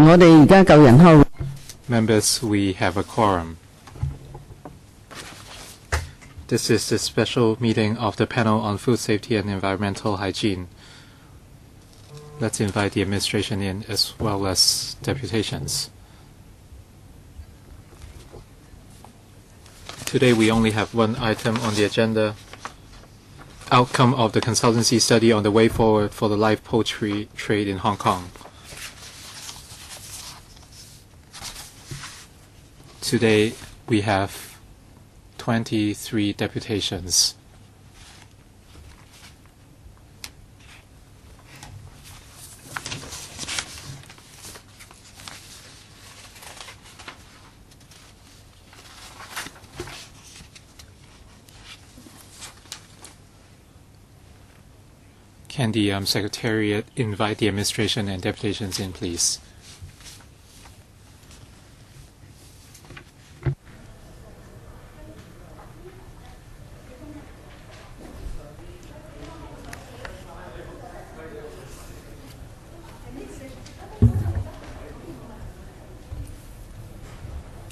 我哋而家夠人開會。Members, we have a quorum. This is the special meeting of the panel on food safety and environmental hygiene. Let's invite the administration in as well as deputations. Today we only have one item on the agenda. Outcome of the consultancy study on the way forward for the live poultry trade in Hong Kong. Today we have 23 deputations. Can the Secretariat invite the administration and deputations in, please?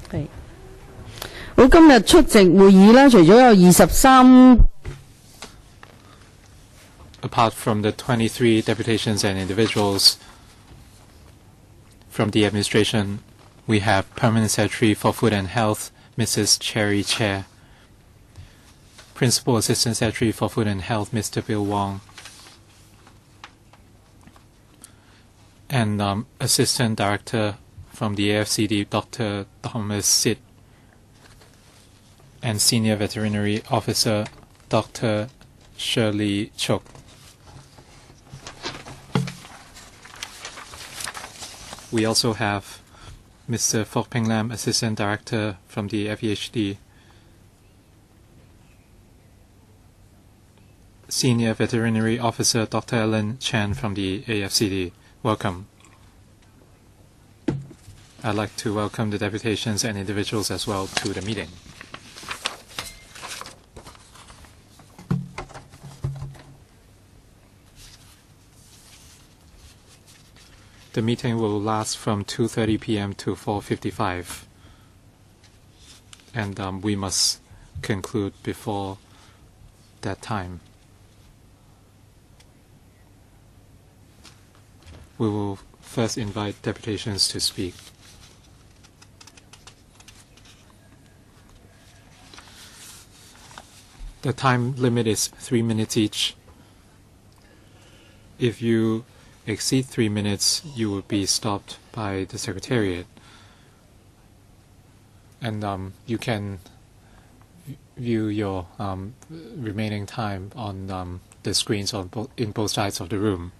係。好，今日出席會議啦，除咗有23。Apart from the 23 deputations and individuals from the administration, we have Permanent Secretary for Food and Health, Mrs. Cherry Chair, Principal Assistant Secretary for Food and Health, Mr. Bill Wong, and Assistant Director from the AFCD, Dr. Thomas Sid, and Senior Veterinary Officer, Dr. Shirley Chok. We also have Mr. Fok Peng Lam, Assistant Director from the FEHD, Senior Veterinary Officer Dr. Ellen Chan from the AFCD. Welcome. I'd like to welcome the deputations and individuals as well to the meeting. The meeting will last from 2:30 p.m. to 4:55, and we must conclude before that time. We will first invite deputations to speak. The time limit is 3 minutes each. If you exceed 3 minutes, you will be stopped by the Secretariat. And you can view your remaining time on the screens in both sides of the room.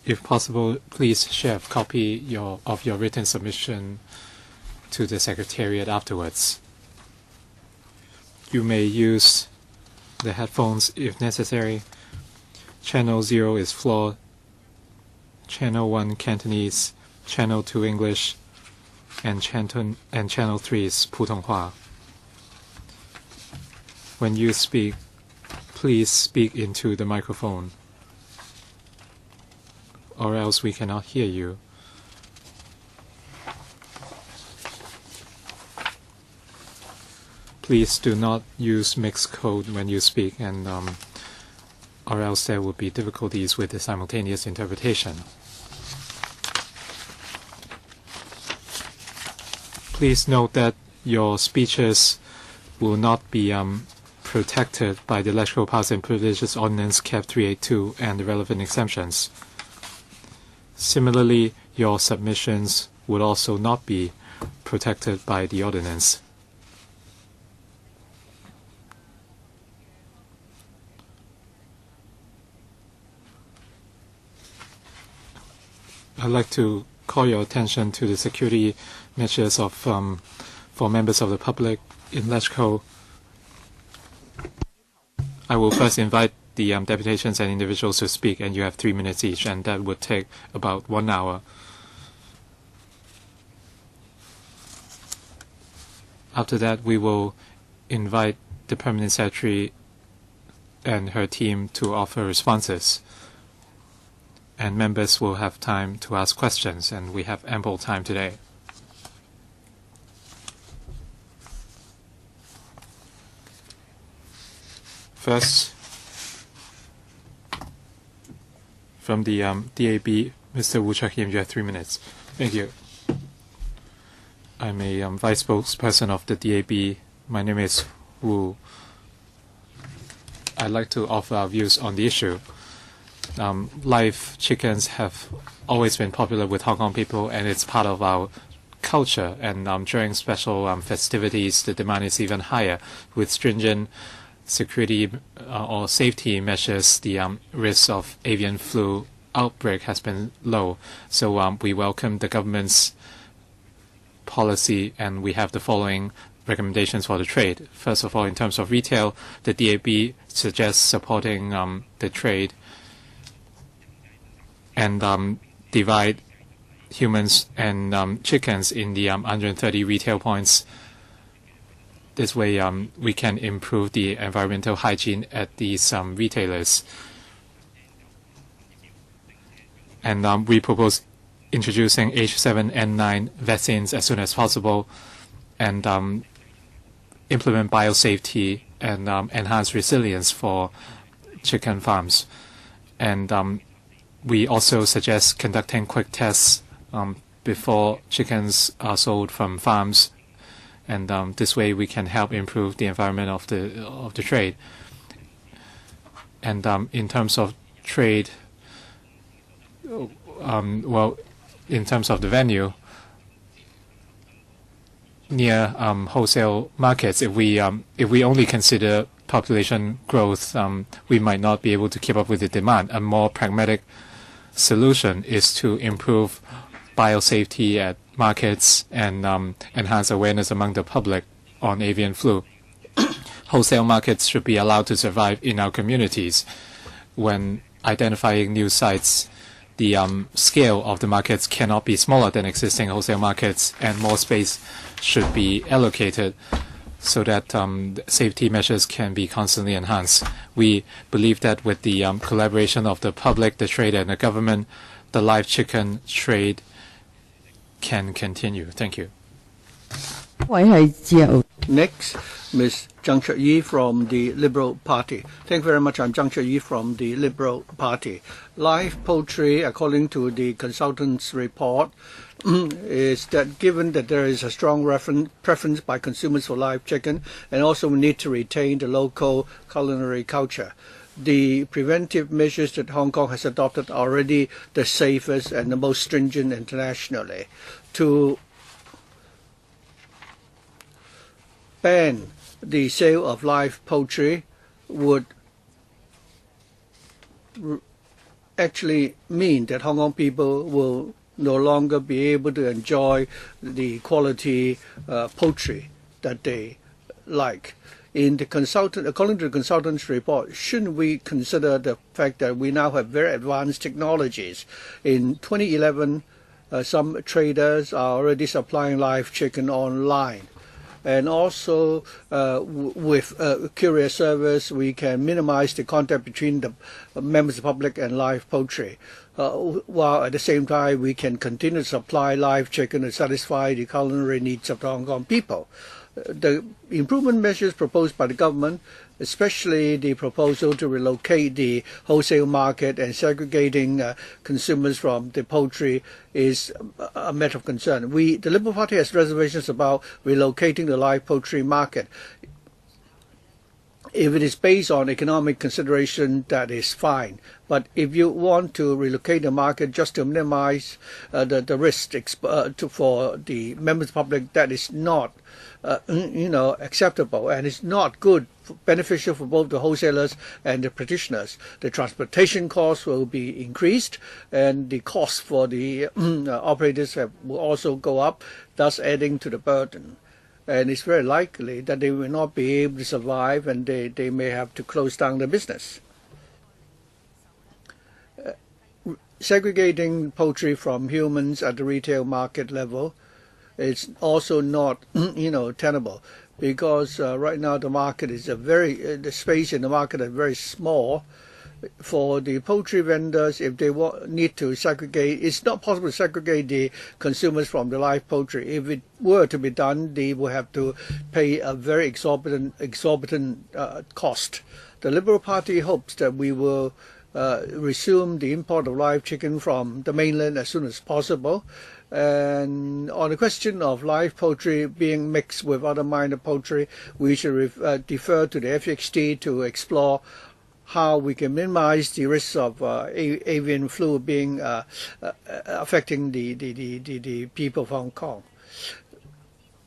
If possible, please share a copy of your written submission to the Secretariat afterwards. You may use the headphones if necessary. Channel 0 is floor, Channel 1 Cantonese, Channel 2 English, and Channel 3 is Putonghua. When you speak, please speak into the microphone, or else we cannot hear you. Please do not use mixed code when you speak, and or else there will be difficulties with the simultaneous interpretation. Please note that your speeches will not be protected by the LegCo Powers and Privileges Ordinance Cap 382 and the relevant exemptions. Similarly, your submissions would also not be protected by the ordinance. I'd like to call your attention to the security measures for members of the public in LegCo. I will first invite the deputations and individuals to speak, and you have 3 minutes each, and that would take about 1 hour. After that, we will invite the Permanent Secretary and her team to offer responses. and members will have time to ask questions, and we have ample time today. First, from the DAB, Mr. Wu Chuk-him, you have 3 minutes. Thank you. I'm a vice spokesperson of the DAB. My name is Wu. I'd like to offer our views on the issue. Live chickens have always been popular with Hong Kong people, and it's part of our culture. And during special festivities, the demand is even higher. With stringent security or safety measures, the risk of avian flu outbreak has been low. So we welcome the government's policy, and we have the following recommendations for the trade. First of all, in terms of retail, the DAB suggests supporting the trade and divide humans and chickens in the 130 retail points. This way, we can improve the environmental hygiene at these retailers. And we propose introducing H7N9 vaccines as soon as possible, and implement biosafety and enhance resilience for chicken farms. And we also suggest conducting quick tests before chickens are sold from farms, and this way we can help improve the environment of the trade. And in terms of trade, well, in terms of the venue, near wholesale markets, if we only consider population growth, we might not be able to keep up with the demand. A more pragmatic solution is to improve biosafety at markets and enhance awareness among the public on avian flu. Wholesale markets should be allowed to survive in our communities. When identifying new sites, the scale of the markets cannot be smaller than existing wholesale markets, and more space should be allocated so that safety measures can be constantly enhanced. We believe that with the collaboration of the public, the trade, and the government, the live chicken trade can continue. Thank you. Next, Ms. Zhang Chut-yi from the Liberal Party. Thank you very much. I'm Zhang Chut-yi from the Liberal Party. Live poultry, according to the consultants' report, is that given that there is a strong preference by consumers for live chicken, and also we need to retain the local culinary culture, the preventive measures that Hong Kong has adopted are already the safest and the most stringent internationally. To ban the sale of live poultry would actually mean that Hong Kong people will no longer be able to enjoy the quality poultry that they like. According to the consultant's report, shouldn't we consider the fact that we now have very advanced technologies? In 2011, some traders are already supplying live chicken online. And also, with courier service, we can minimize the contact between the members of the public and live poultry, while at the same time we can continue to supply live chicken to satisfy the culinary needs of the Hong Kong people. The improvement measures proposed by the government, especially the proposal to relocate the wholesale market and segregating consumers from the poultry, is a matter of concern. The Liberal Party has reservations about relocating the live poultry market. If it is based on economic consideration, that is fine. But if you want to relocate the market just to minimize the risk for the members of the public, that is not acceptable, and it's not good, beneficial for both the wholesalers and the practitioners. The transportation costs will be increased, and the costs for the operators will also go up, thus adding to the burden. And it's very likely that they will not be able to survive, and they may have to close down the business. Segregating poultry from humans at the retail market level is also not tenable, because right now the market is the space in the market is very small, for the poultry vendors, if they need to segregate, it's not possible to segregate the consumers from the live poultry. If it were to be done, they will have to pay a very exorbitant cost. The Liberal Party hopes that we will resume the import of live chicken from the mainland as soon as possible. And on the question of live poultry being mixed with other minor poultry, we should defer to the FHT to explore how we can minimize the risks of avian flu being affecting the people of Hong Kong.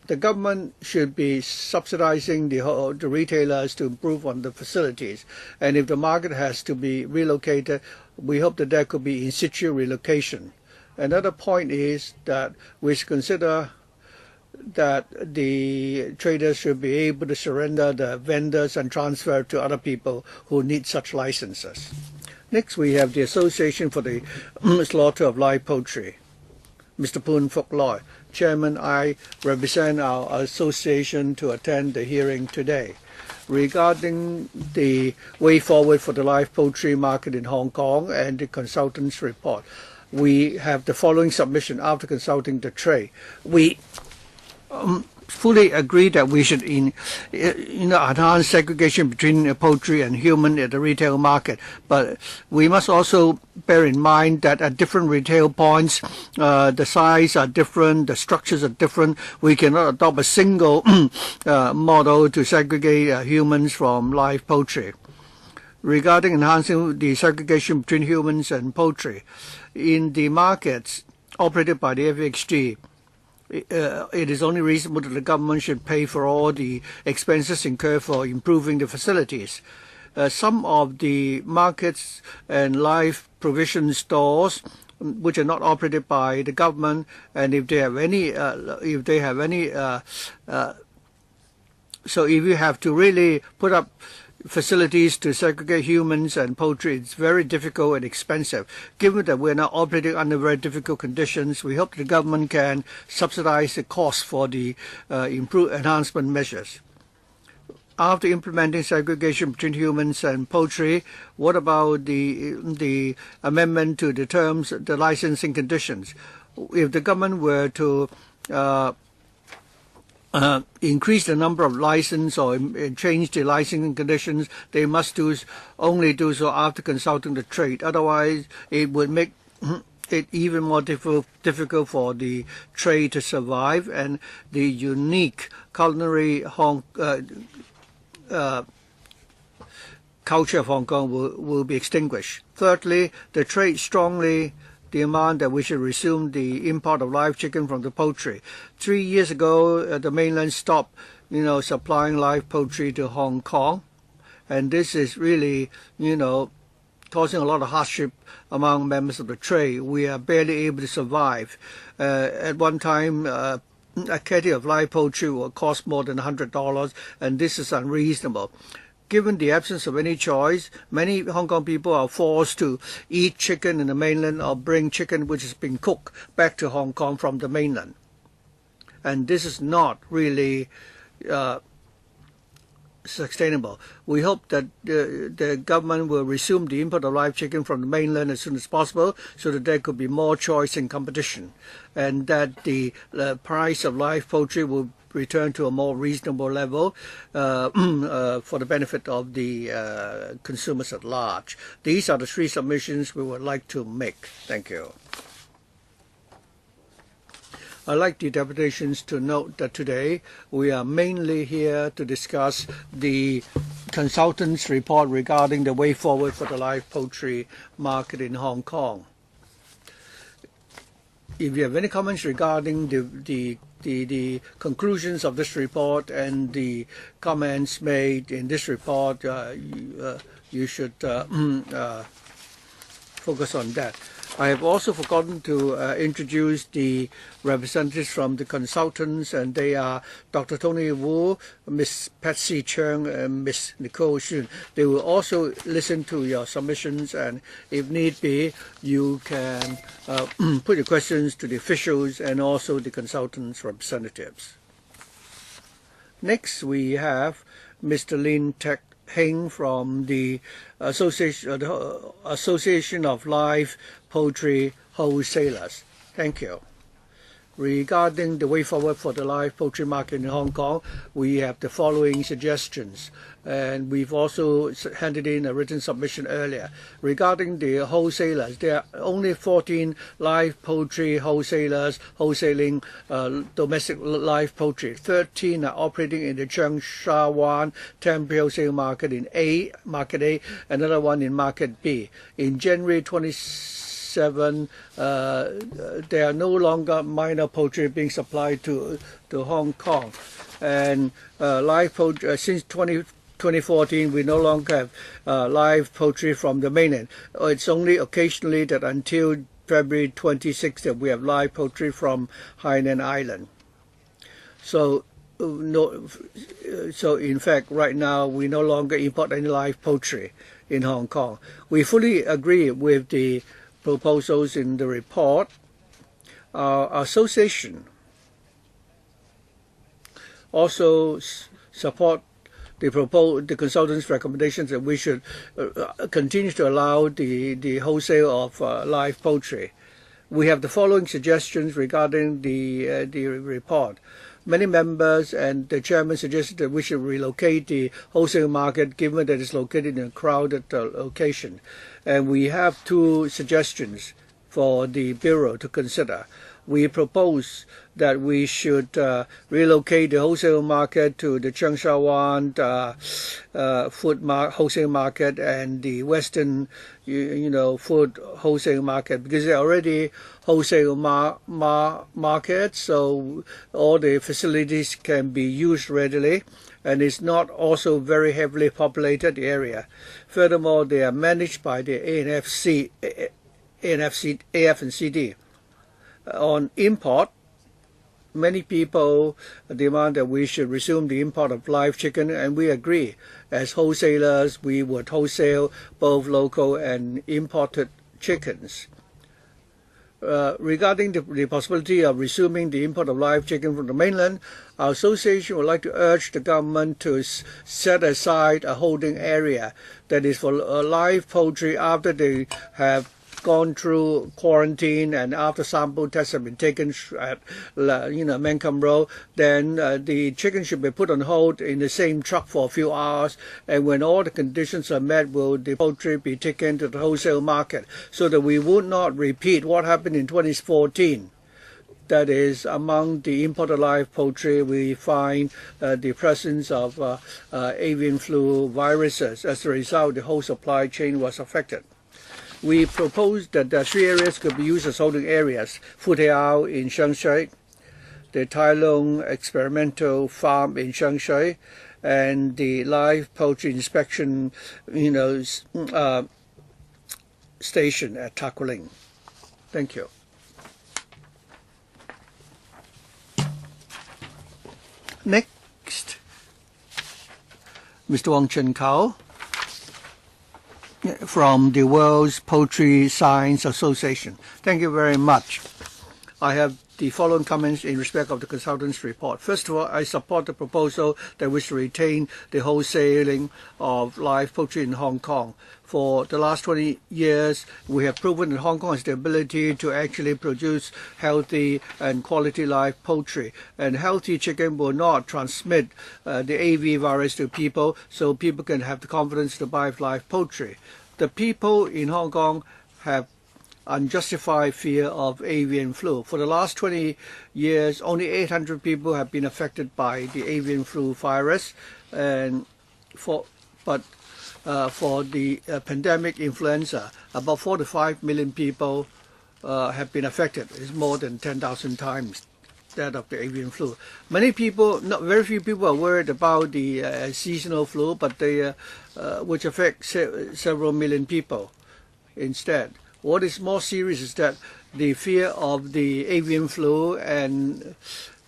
The government should be subsidizing the retailers to improve on the facilities. And if the market has to be relocated, we hope that there could be in situ relocation. Another point is that we should consider that the traders should be able to surrender the vendors and transfer to other people who need such licenses. Next, we have the Association for the Slaughter of Live Poultry. Mr. Poon Fook Loy, Chairman, I represent our association to attend the hearing today. Regarding the way forward for the live poultry market in Hong Kong and the consultants' report, we have the following submission after consulting the trade. We fully agree that we should enhance segregation between poultry and human at the retail market, but we must also bear in mind that at different retail points, the size are different, the structures are different. We cannot adopt a single model to segregate humans from live poultry. Regarding enhancing the segregation between humans and poultry, in the markets operated by the FHT, it is only reasonable that the government should pay for all the expenses incurred for improving the facilities. Some of the markets and live provision stores which are not operated by the government, and if they have any, so if you have to really put up facilities to segregate humans and poultry, it's very difficult and expensive. Given that we're now operating under very difficult conditions, we hope the government can subsidize the cost for the enhancement measures. After implementing segregation between humans and poultry, what about the amendment to the terms, the licensing conditions? If the government were to increase the number of license or change the licensing conditions, they must only do so after consulting the trade. Otherwise, it would make it even more difficult for the trade to survive, and the unique culinary culture of Hong Kong will be extinguished. Thirdly, the trade strongly demand that we should resume the import of live chicken from the poultry. 3 years ago, the mainland stopped, supplying live poultry to Hong Kong, and this is really, causing a lot of hardship among members of the trade. We are barely able to survive. At one time, a kg of live poultry will cost more than $100, and this is unreasonable. Given the absence of any choice, many Hong Kong people are forced to eat chicken in the mainland or bring chicken which has been cooked back to Hong Kong from the mainland. And this is not really sustainable. We hope that the government will resume the import of live chicken from the mainland as soon as possible, so that there could be more choice and competition, and that the price of live poultry will return to a more reasonable level for the benefit of the consumers at large. These are the 3 submissions we would like to make. Thank you. I'd like the deputations to note that today we are mainly here to discuss the consultants' report regarding the way forward for the live poultry market in Hong Kong. If you have any comments regarding the conclusions of this report and the comments made in this report, you should focus on that. I have also forgotten to introduce the representatives from the consultants, and they are Dr. Tony Wu, Ms. Patsy Cheung, and Ms. Nicole Xun. They will also listen to your submissions, and if need be, you can put your questions to the officials and also the consultants' representatives. Next, we have Mr. Lin Tek Heng from the Association of Live Poultry Wholesalers. Thank you. Regarding the way forward for the live poultry market in Hong Kong, we have the following suggestions. And we've also handed in a written submission earlier. Regarding the wholesalers, there are only 14 live poultry wholesalers wholesaling domestic live poultry. 13 are operating in the Cheung Sha Wan temporary wholesale market in Market A, another one in Market B. In January 27, there are no longer minor poultry being supplied to Hong Kong. And live poultry, since 2014, we no longer have live poultry from the mainland. It's only occasionally that until February 26 that we have live poultry from Hainan Island. So, so in fact, right now, we no longer import any live poultry in Hong Kong. We fully agree with the proposals in the report. Our association also support the consultants' recommendations that we should continue to allow the wholesale of live poultry. We have the following suggestions regarding the report. Many members and the chairman suggested that we should relocate the wholesale market given that it's located in a crowded location. And we have two suggestions for the Bureau to consider. We propose that we should relocate the wholesale market to the Cheung Sha Wan wholesale market and the Western, food wholesale market, because they're already wholesale markets, so all the facilities can be used readily, and it's not also very heavily populated area. Furthermore, they are managed by the AF and CD. On import, many people demand that we should resume the import of live chicken, and we agree. As wholesalers, we would wholesale both local and imported chickens. Regarding the possibility of resuming the import of live chicken from the mainland, our association would like to urge the government to set aside a holding area that is for live poultry after they have gone through quarantine and after sample tests have been taken at Mancom Road, then the chicken should be put on hold in the same truck for a few hours, and when all the conditions are met, will the poultry be taken to the wholesale market, so that we would not repeat what happened in 2014. That is, among the imported live poultry, we find the presence of avian flu viruses. As a result, the whole supply chain was affected. We proposed that the three areas could be used as holding areas: Futiao in Shengshui, the Tai Lung Experimental Farm in Shengshui, and the live poultry inspection station at Takuling. Thank you. Next, Mr. Wong Chen Kao from the World's Poultry Science Association. Thank you very much. I have the following comments in respect of the consultants' report. First of all, I support the proposal that we should retain the wholesaling of live poultry in Hong Kong. For the last 20 years, we have proven that Hong Kong has the ability to actually produce healthy and quality live poultry. And healthy chicken will not transmit the AV virus to people, so people can have the confidence to buy live poultry. The people in Hong Kong have unjustified fear of avian flu. For the last 20 years, only 800 people have been affected by the avian flu virus, and for the pandemic influenza, about 4 to 5 million people have been affected. It's more than 10,000 times that of the avian flu. Many people, not very few people, are worried about the seasonal flu, but they, which affects several million people instead. What is more serious is that the fear of the avian flu and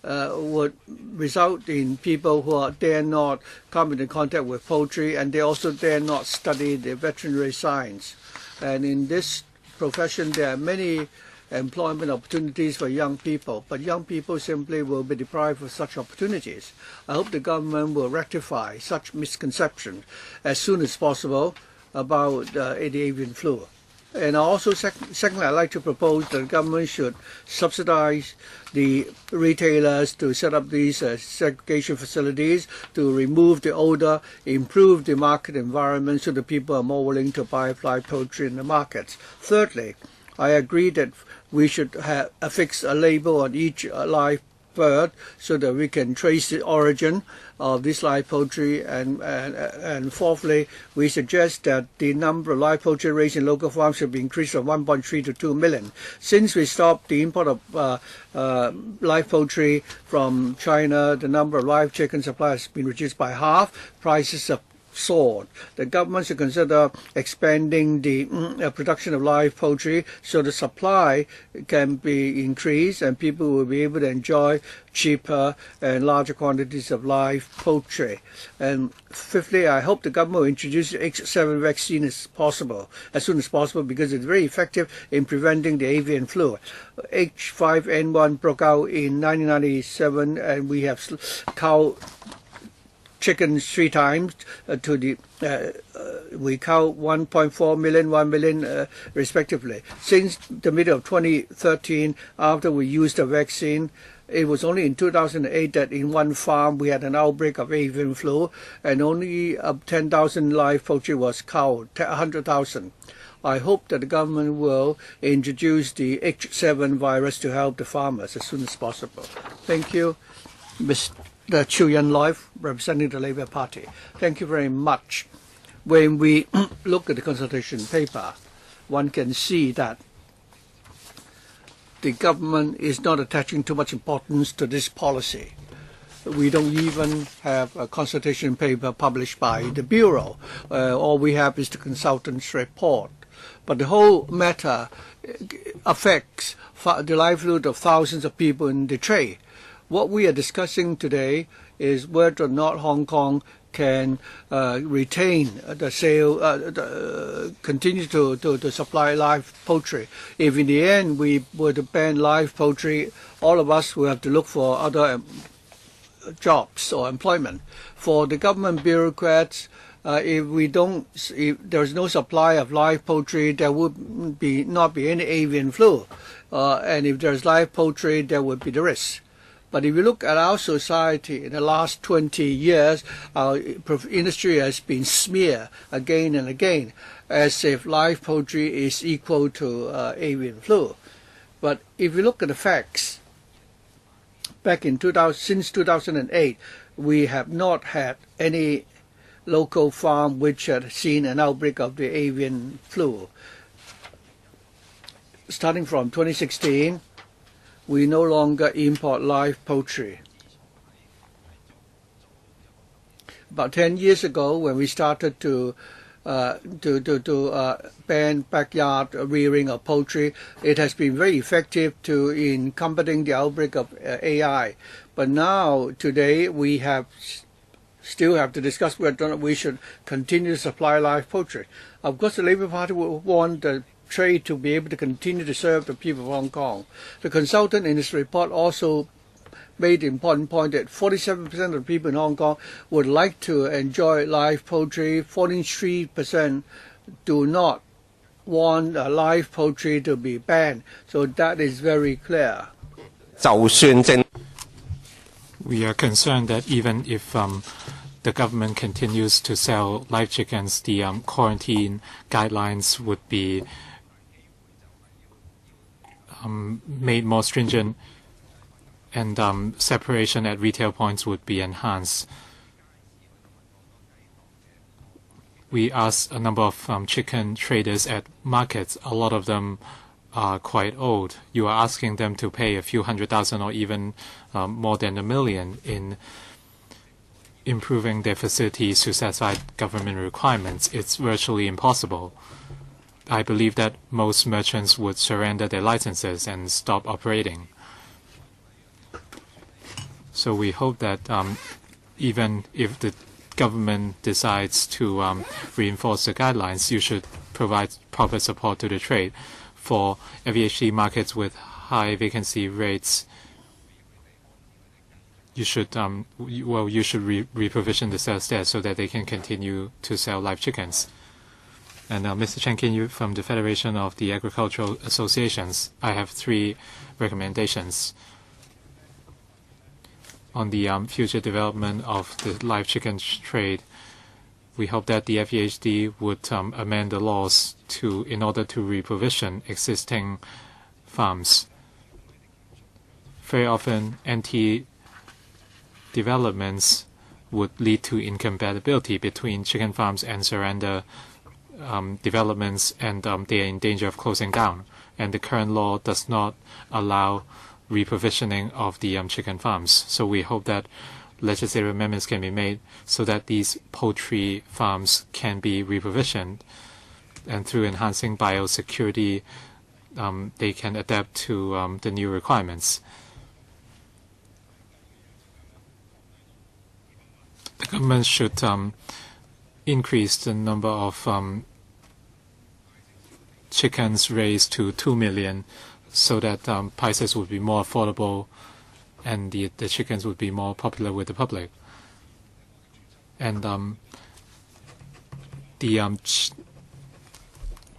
would result in people who dare not come into contact with poultry, and they also dare not study the veterinary science. And in this profession, there are many employment opportunities for young people, but young people simply will be deprived of such opportunities. I hope the government will rectify such misconceptions as soon as possible about the avian flu. And also, secondly, I'd like to propose that the government should subsidize the retailers to set up these segregation facilities to remove the odor, improve the market environment so that people are more willing to buy live poultry in the markets. Thirdly, I agree that we should affix a label on each live bird so that we can trace the origin of this live poultry, and fourthly, we suggest that the number of live poultry raised in local farms should be increased from 1.3 to 2 million. Since we stopped the import of live poultry from China, the number of live chicken supply has been reduced by half. Prices have soared. The government should consider expanding the production of live poultry so the supply can be increased and people will be able to enjoy cheaper and larger quantities of live poultry. And fifthly, I hope the government will introduce the H7 vaccine as soon as possible, because it's very effective in preventing the avian flu. H5N1 broke out in 1997 and we have chickens 3 times to the we count 1.4 million, 1 million respectively. Since the middle of 2013, after we used the vaccine, it was only in 2008 that in one farm we had an outbreak of avian flu, and only 10,000 live poultry was killed, 100,000. I hope that the government will introduce the H7 virus to help the farmers as soon as possible. Thank you, Mr. Chiu Yan Loi, representing the Labour Party. Thank you very much. When we look at the consultation paper, one can see that the government is not attaching too much importance to this policy. We don't even have a consultation paper published by the Bureau. All we have is the consultant's report. But the whole matter affects the livelihood of thousands of people in the trade. What we are discussing today is whether or not Hong Kong can retain the sale, continue to supply live poultry. If in the end we were to ban live poultry, all of us will have to look for other jobs or employment. For the government bureaucrats, if there's no supply of live poultry, there would not be any avian flu. And if there's live poultry, there would be the risk. But if you look at our society in the last 20 years, our industry has been smeared again and again as if live poultry is equal to avian flu. But if you look at the facts, back in since 2008, we have not had any local farm which had seen an outbreak of the avian flu. Starting from 2016, we no longer import live poultry. About 10 years ago, when we started to ban backyard rearing of poultry, it has been very effective in combating the outbreak of AI. But now, today, we still have to discuss whether or not we should continue to supply live poultry. Of course, the Labour Party will want the trade to be able to continue to serve the people of Hong Kong. The consultant in his report also made the important point that 47% of people in Hong Kong would like to enjoy live poultry. 43% do not want live poultry to be banned. So that is very clear. We are concerned that even if the government continues to sell live chickens, the quarantine guidelines would be made more stringent, and separation at retail points would be enhanced. We asked a number of chicken traders at markets. A lot of them are quite old. You are asking them to pay a few $100,000 or even more than $1 million in improving their facilities to satisfy government requirements. It's virtually impossible. I believe that most merchants would surrender their licenses and stop operating. So we hope that even if the government decides to reinforce the guidelines, you should provide proper support to the trade. for FEHD markets with high vacancy rates, you should reprovision the sales there so that they can continue to sell live chickens. And Mr. Chen Kin Yu from the Federation of the Agricultural Associations, I have 3 recommendations on the future development of the live chicken trade. We hope that the FEHD would amend the laws in order to reprovision existing farms. Very often, anti-developments would lead to incompatibility between chicken farms and surrender developments, and they are in danger of closing down. And the current law does not allow reprovisioning of the chicken farms. So we hope that legislative amendments can be made so that these poultry farms can be reprovisioned, and through enhancing biosecurity, they can adapt to the new requirements. The government should increase the number of chickens raised to 2 million so that prices would be more affordable and the chickens would be more popular with the public. And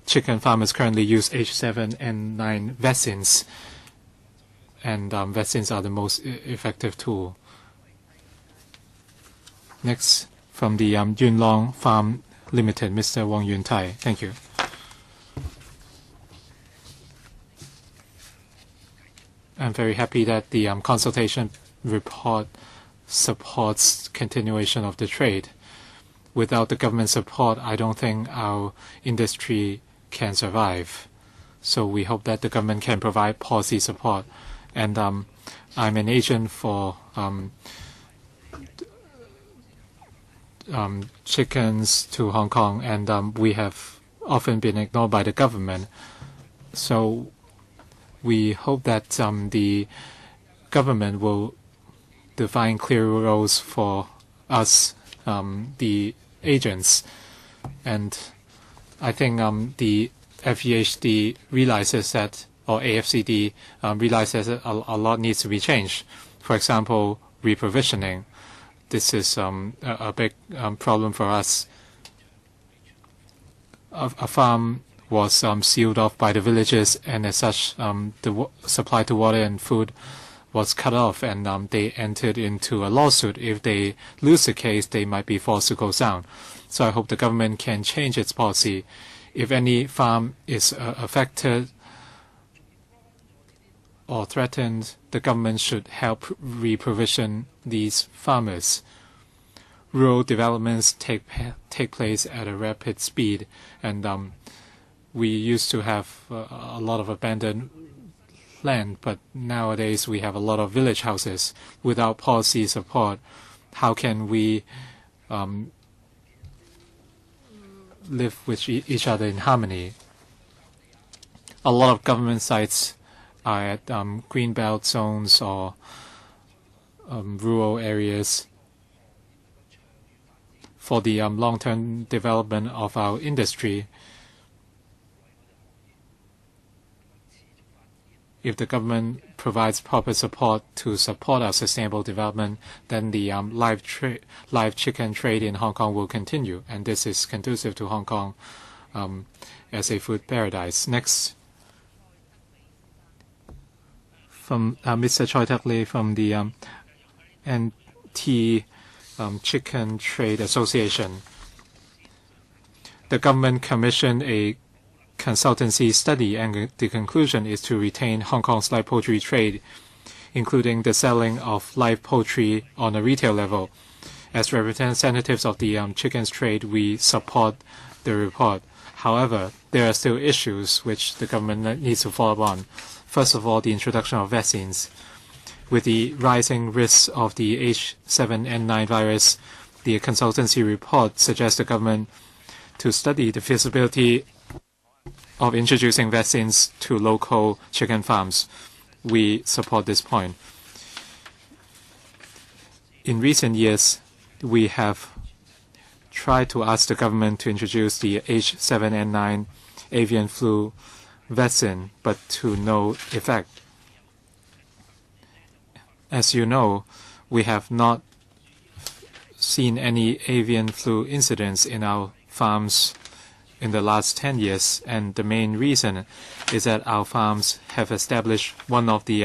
chicken farmers currently use H7N9 vaccines, and vaccines are the most effective tool. Next, from the Yunlong Farm Limited, Mr. Wong Yun Tai. Thank you. I'm very happy that the consultation report supports continuation of the trade. Without the government support, I don't think our industry can survive. So we hope that the government can provide policy support. And I'm an agent for chickens to Hong Kong, and we have often been ignored by the government. So we hope that the government will define clear rules for us, the agents. And I think the FEHD realizes that, or AFCD realizes that a lot needs to be changed. For example, reprovisioning. This is a big problem for us. A farm was sealed off by the villagers, and as such, the supply to water and food was cut off, and they entered into a lawsuit. If they lose the case, they might be forced to close down. So I hope the government can change its policy. If any farm is affected or threatened, the government should help reprovision these farmers. Rural developments take place at a rapid speed, and we used to have a lot of abandoned land, but nowadays we have a lot of village houses. Without policy support, how can we live with each other in harmony? A lot of government sites are at greenbelt zones or rural areas. For the long-term development of our industry, if the government provides proper support to support our sustainable development, then the live chicken trade in Hong Kong will continue, and this is conducive to Hong Kong as a food paradise. Next, from Mr. Choi Tak Lee from the Chicken Trade Association. The government commissioned a consultancy study, and the conclusion is to retain Hong Kong's live poultry trade, including the selling of live poultry on a retail level. As representatives of the chickens trade, we support the report. However, there are still issues which the government needs to follow on. First of all, the introduction of vaccines. With the rising risks of the H7N9 virus, the consultancy report suggests the government to study the feasibility of introducing vaccines to local chicken farms. We support this point. In recent years, we have tried to ask the government to introduce the H7N9 avian flu vaccine, but to no effect. As you know, we have not seen any avian flu incidents in our farms in the last 10 years, and the main reason is that our farms have established one of the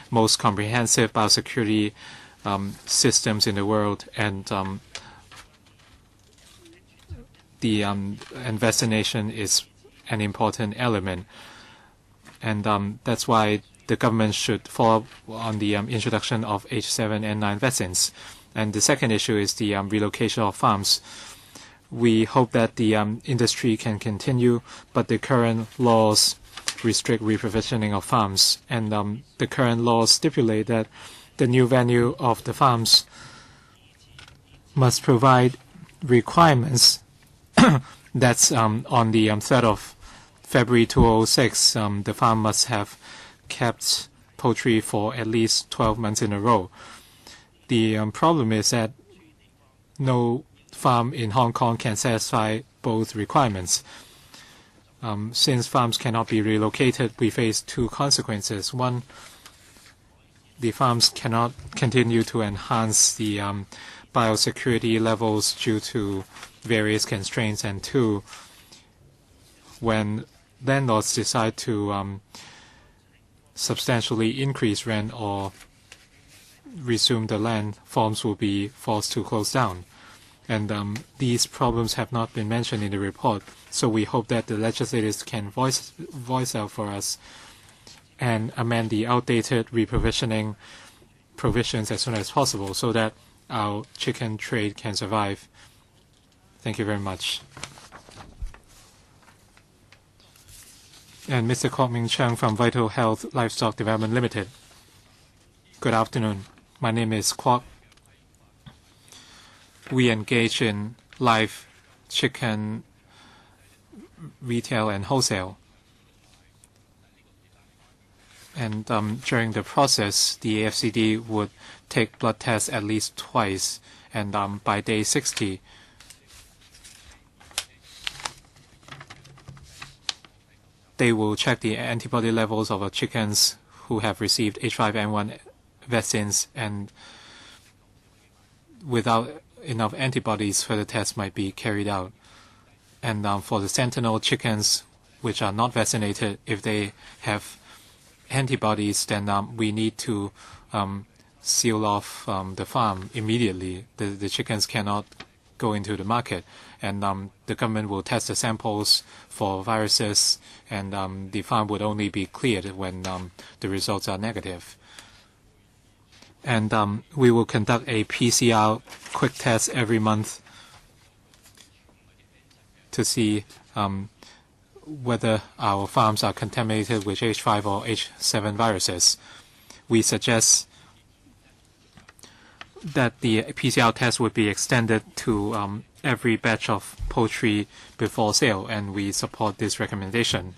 most comprehensive biosecurity systems in the world, and vaccination is an important element, and that's why the government should follow on the introduction of H7N9 vaccines. And the second issue is the relocation of farms. We hope that the industry can continue, but the current laws restrict reprovisioning of farms, and the current laws stipulate that the new venue of the farms must provide requirements. That's on the 3rd of February 2006. The farm must have kept poultry for at least 12 months in a row. The problem is that no farm in Hong Kong can satisfy both requirements. Since farms cannot be relocated, we face two consequences. One, the farms cannot continue to enhance the biosecurity levels due to various constraints, and two, when landlords decide to substantially increase rent or resume the land, farms will be forced to close down. And these problems have not been mentioned in the report, so we hope that the legislators can voice out for us and amend the outdated reprovisioning provisions as soon as possible so that our chicken trade can survive. Thank you very much. And Mr. Kwok Ming Chung from Vital Health Livestock Development Limited. Good afternoon. My name is Kwok. We engage in live chicken retail and wholesale. And during the process, the AFCD would take blood tests at least twice. And by day 60, they will check the antibody levels of our chickens who have received H5N1 vaccines, and without enough antibodies, further tests might be carried out. And for the sentinel chickens which are not vaccinated, if they have antibodies, then we need to seal off the farm immediately. The chickens cannot go into the market, and the government will test the samples for viruses, and the farm would only be cleared when the results are negative. And we will conduct a PCR quick test every month to see whether our farms are contaminated with H5 or H7 viruses. We suggest that the PCR test would be extended to every batch of poultry before sale, and we support this recommendation.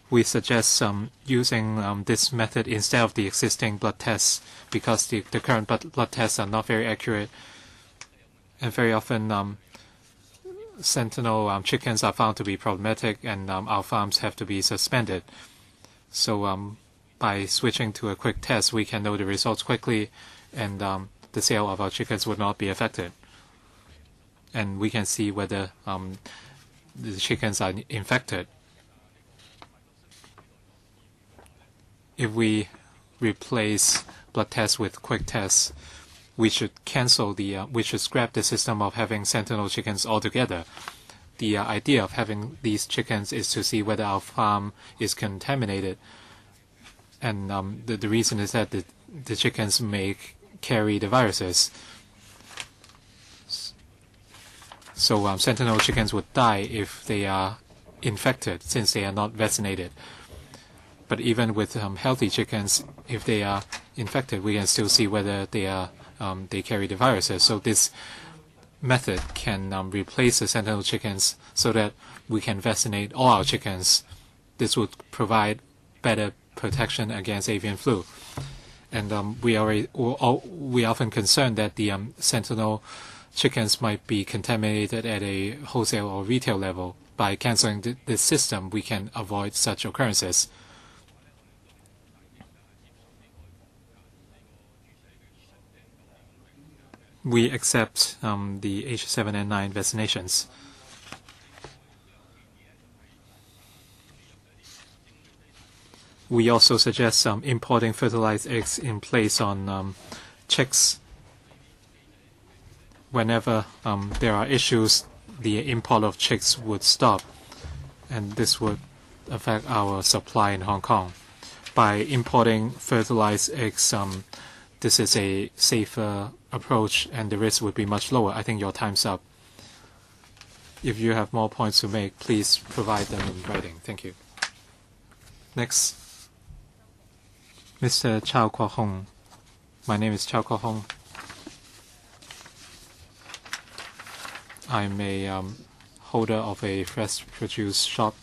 We suggest using this method instead of the existing blood tests, because the current blood tests are not very accurate, and very often sentinel chickens are found to be problematic, and our farms have to be suspended. So by switching to a quick test, we can know the results quickly, and the sale of our chickens would not be affected. And we can see whether the chickens are infected. If we replace blood tests with quick tests, we should we should scrap the system of having sentinel chickens altogether. The idea of having these chickens is to see whether our farm is contaminated. And the reason is that the chickens may carry the viruses. So sentinel chickens would die if they are infected, since they are not vaccinated. But even with healthy chickens, if they are infected, we can still see whether they carry the viruses. So this method can replace the sentinel chickens so that we can vaccinate all our chickens. This would provide better protection against avian flu. And we often concerned that the sentinel chickens might be contaminated at a wholesale or retail level. by cancelling this system, we can avoid such occurrences. We accept the H7N9 vaccinations. We also suggest importing fertilized eggs in place on chicks. Whenever there are issues, the import of chicks would stop, and this would affect our supply in Hong Kong. By importing fertilized eggs, this is a safer approach, and the risk would be much lower. I think your time's up. If you have more points to make, please provide them in writing. Thank you. Next, Mr. Chow Kwa Hong. My name is Chow Kwa Hong. I'm a holder of a fresh produce shop.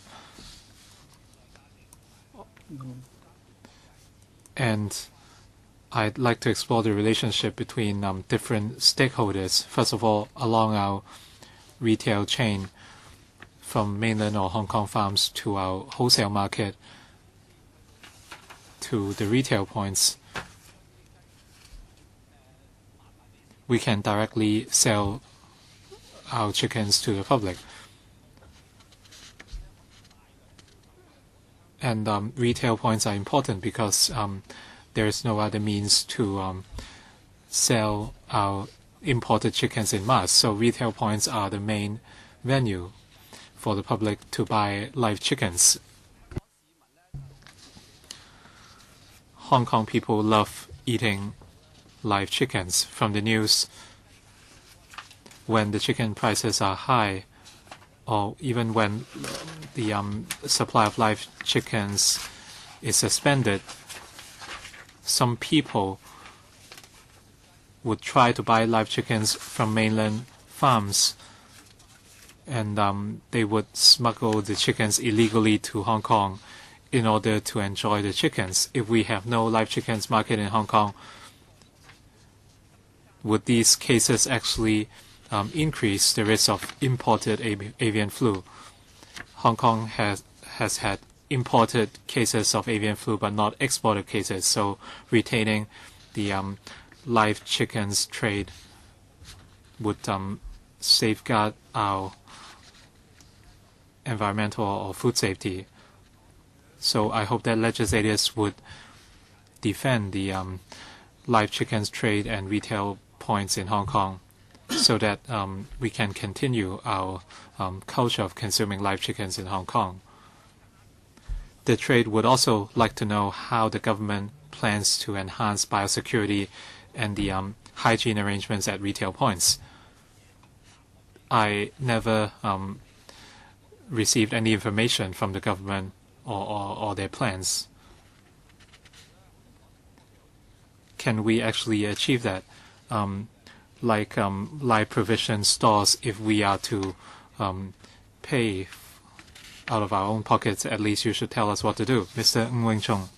And I'd like to explore the relationship between different stakeholders. First of all, along our retail chain, from mainland or Hong Kong farms to our wholesale market, to the retail points, we can directly sell our chickens to the public. And retail points are important because there is no other means to sell our imported chickens in mass. So retail points are the main venue for the public to buy live chickens. Hong Kong people love eating live chickens. From the news, when the chicken prices are high, or even when the supply of live chickens is suspended, some people would try to buy live chickens from mainland farms, and they would smuggle the chickens illegally to Hong Kong in order to enjoy the chickens. If we have no live chickens market in Hong Kong, would these cases actually increase the risk of imported avian flu? Hong Kong has had imported cases of avian flu but not exported cases, so retaining the live chickens trade would safeguard our environmental or food safety. So I hope that legislators would defend the live chickens trade and retail points in Hong Kong, so that we can continue our culture of consuming live chickens in Hong Kong. The trade would also like to know how the government plans to enhance biosecurity and the hygiene arrangements at retail points. I never received any information from the government or their plans. Can we actually achieve that? Like live provision stores, if we are to pay out of our own pockets, at least you should tell us what to do. Mr. Ng Wing Chung.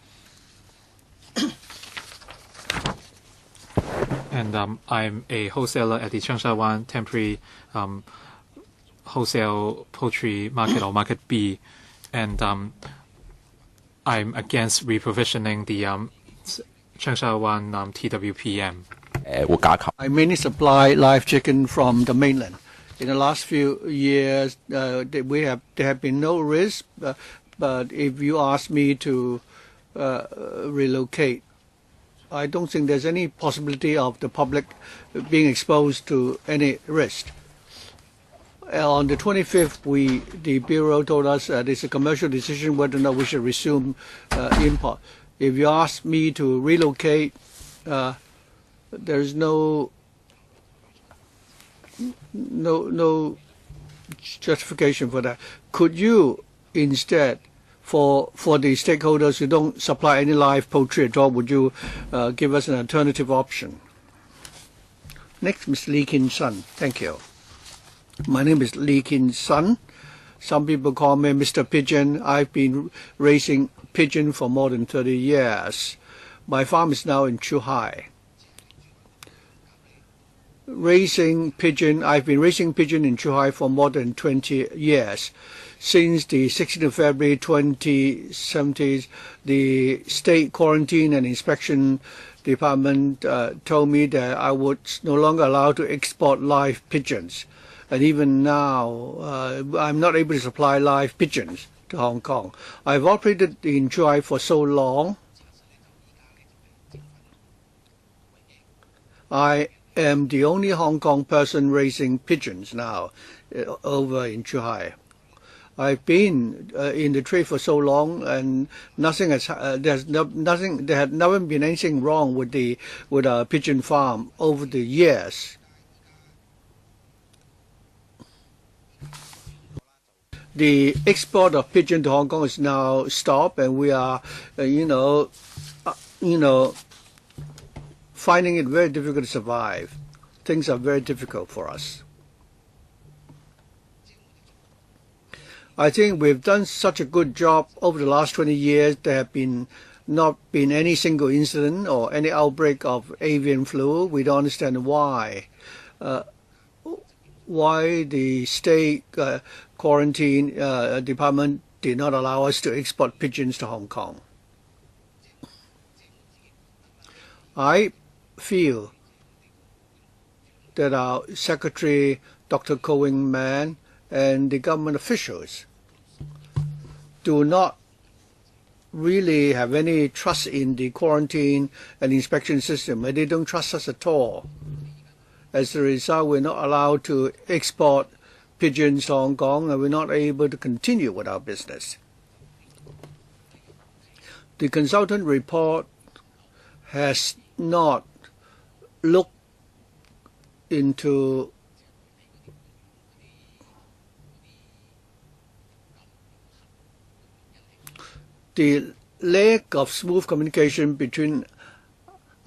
And I'm a wholesaler at the Cheung Sha Wan temporary wholesale poultry market, or Market B, and I'm against reprovisioning the Cheung Sha Wan TWPM. I mainly supply live chicken from the mainland. In the last few years, there have been no risk, but if you ask me to relocate, I don't think there's any possibility of the public being exposed to any risk. On the 25th, the Bureau told us it's a commercial decision whether or not we should resume import. If you ask me to relocate, there is no justification for that. Could you instead, for the stakeholders who don't supply any live poultry at all, would you give us an alternative option? Next, Ms. Lee Kin Sun. Thank you. My name is Lee Kin Sun. Some people call me Mr. Pigeon. I've been raising pigeon for more than 30 years. My farm is now in Zhuhai. raising pigeon. I've been raising pigeon in Zhuhai for more than 20 years. Since the 16th of February 2017, the State Quarantine and Inspection Department told me that I would no longer allow to export live pigeons. And even now, I'm not able to supply live pigeons to Hong Kong. I've operated in Zhuhai for so long. I am the only Hong Kong person raising pigeons now over in Zhuhai. I've been in the trade for so long, and nothing has there had never been anything wrong with our pigeon farm over the years. The export of pigeon to Hong Kong is now stopped, and we are, finding it very difficult to survive. Things are very difficult for us. I think we've done such a good job over the last 20 years. There have not been any single incident or any outbreak of avian flu. We don't understand why the state quarantine department did not allow us to export pigeons to Hong Kong. I feel that our Secretary, Dr. Cohen Man, and the government officials do not really have any trust in the quarantine and inspection system, and they don't trust us at all. As a result, we're not allowed to export pigeons to Hong Kong, and we're not able to continue with our business. The consultant report has not looked into the lack of smooth communication between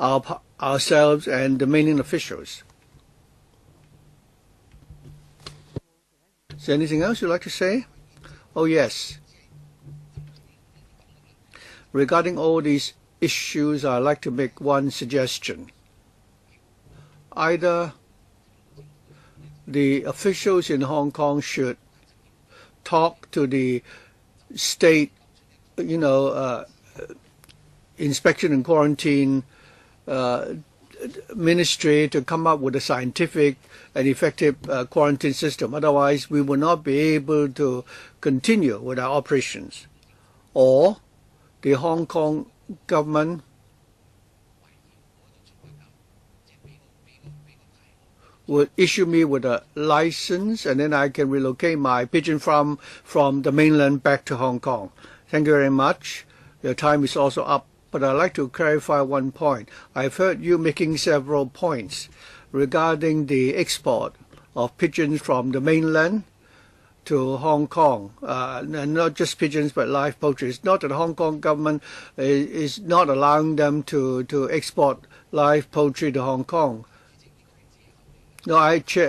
ourselves and the mainland officials. Is there anything else you'd like to say? Oh, yes. Regarding all these issues, I'd like to make one suggestion. Either the officials in Hong Kong should talk to the state inspection and quarantine ministry to come up with a scientific and effective quarantine system. Otherwise, we will not be able to continue with our operations. Or the Hong Kong government would issue me with a license, and then I can relocate my pigeon farm from the mainland back to Hong Kong. Thank you very much. Your time is also up, but I'd like to clarify one point. I've heard you making several points regarding the export of pigeons from the mainland to Hong Kong, and not just pigeons but live poultry. It's not that the Hong Kong government is not allowing them to export live poultry to Hong Kong. No,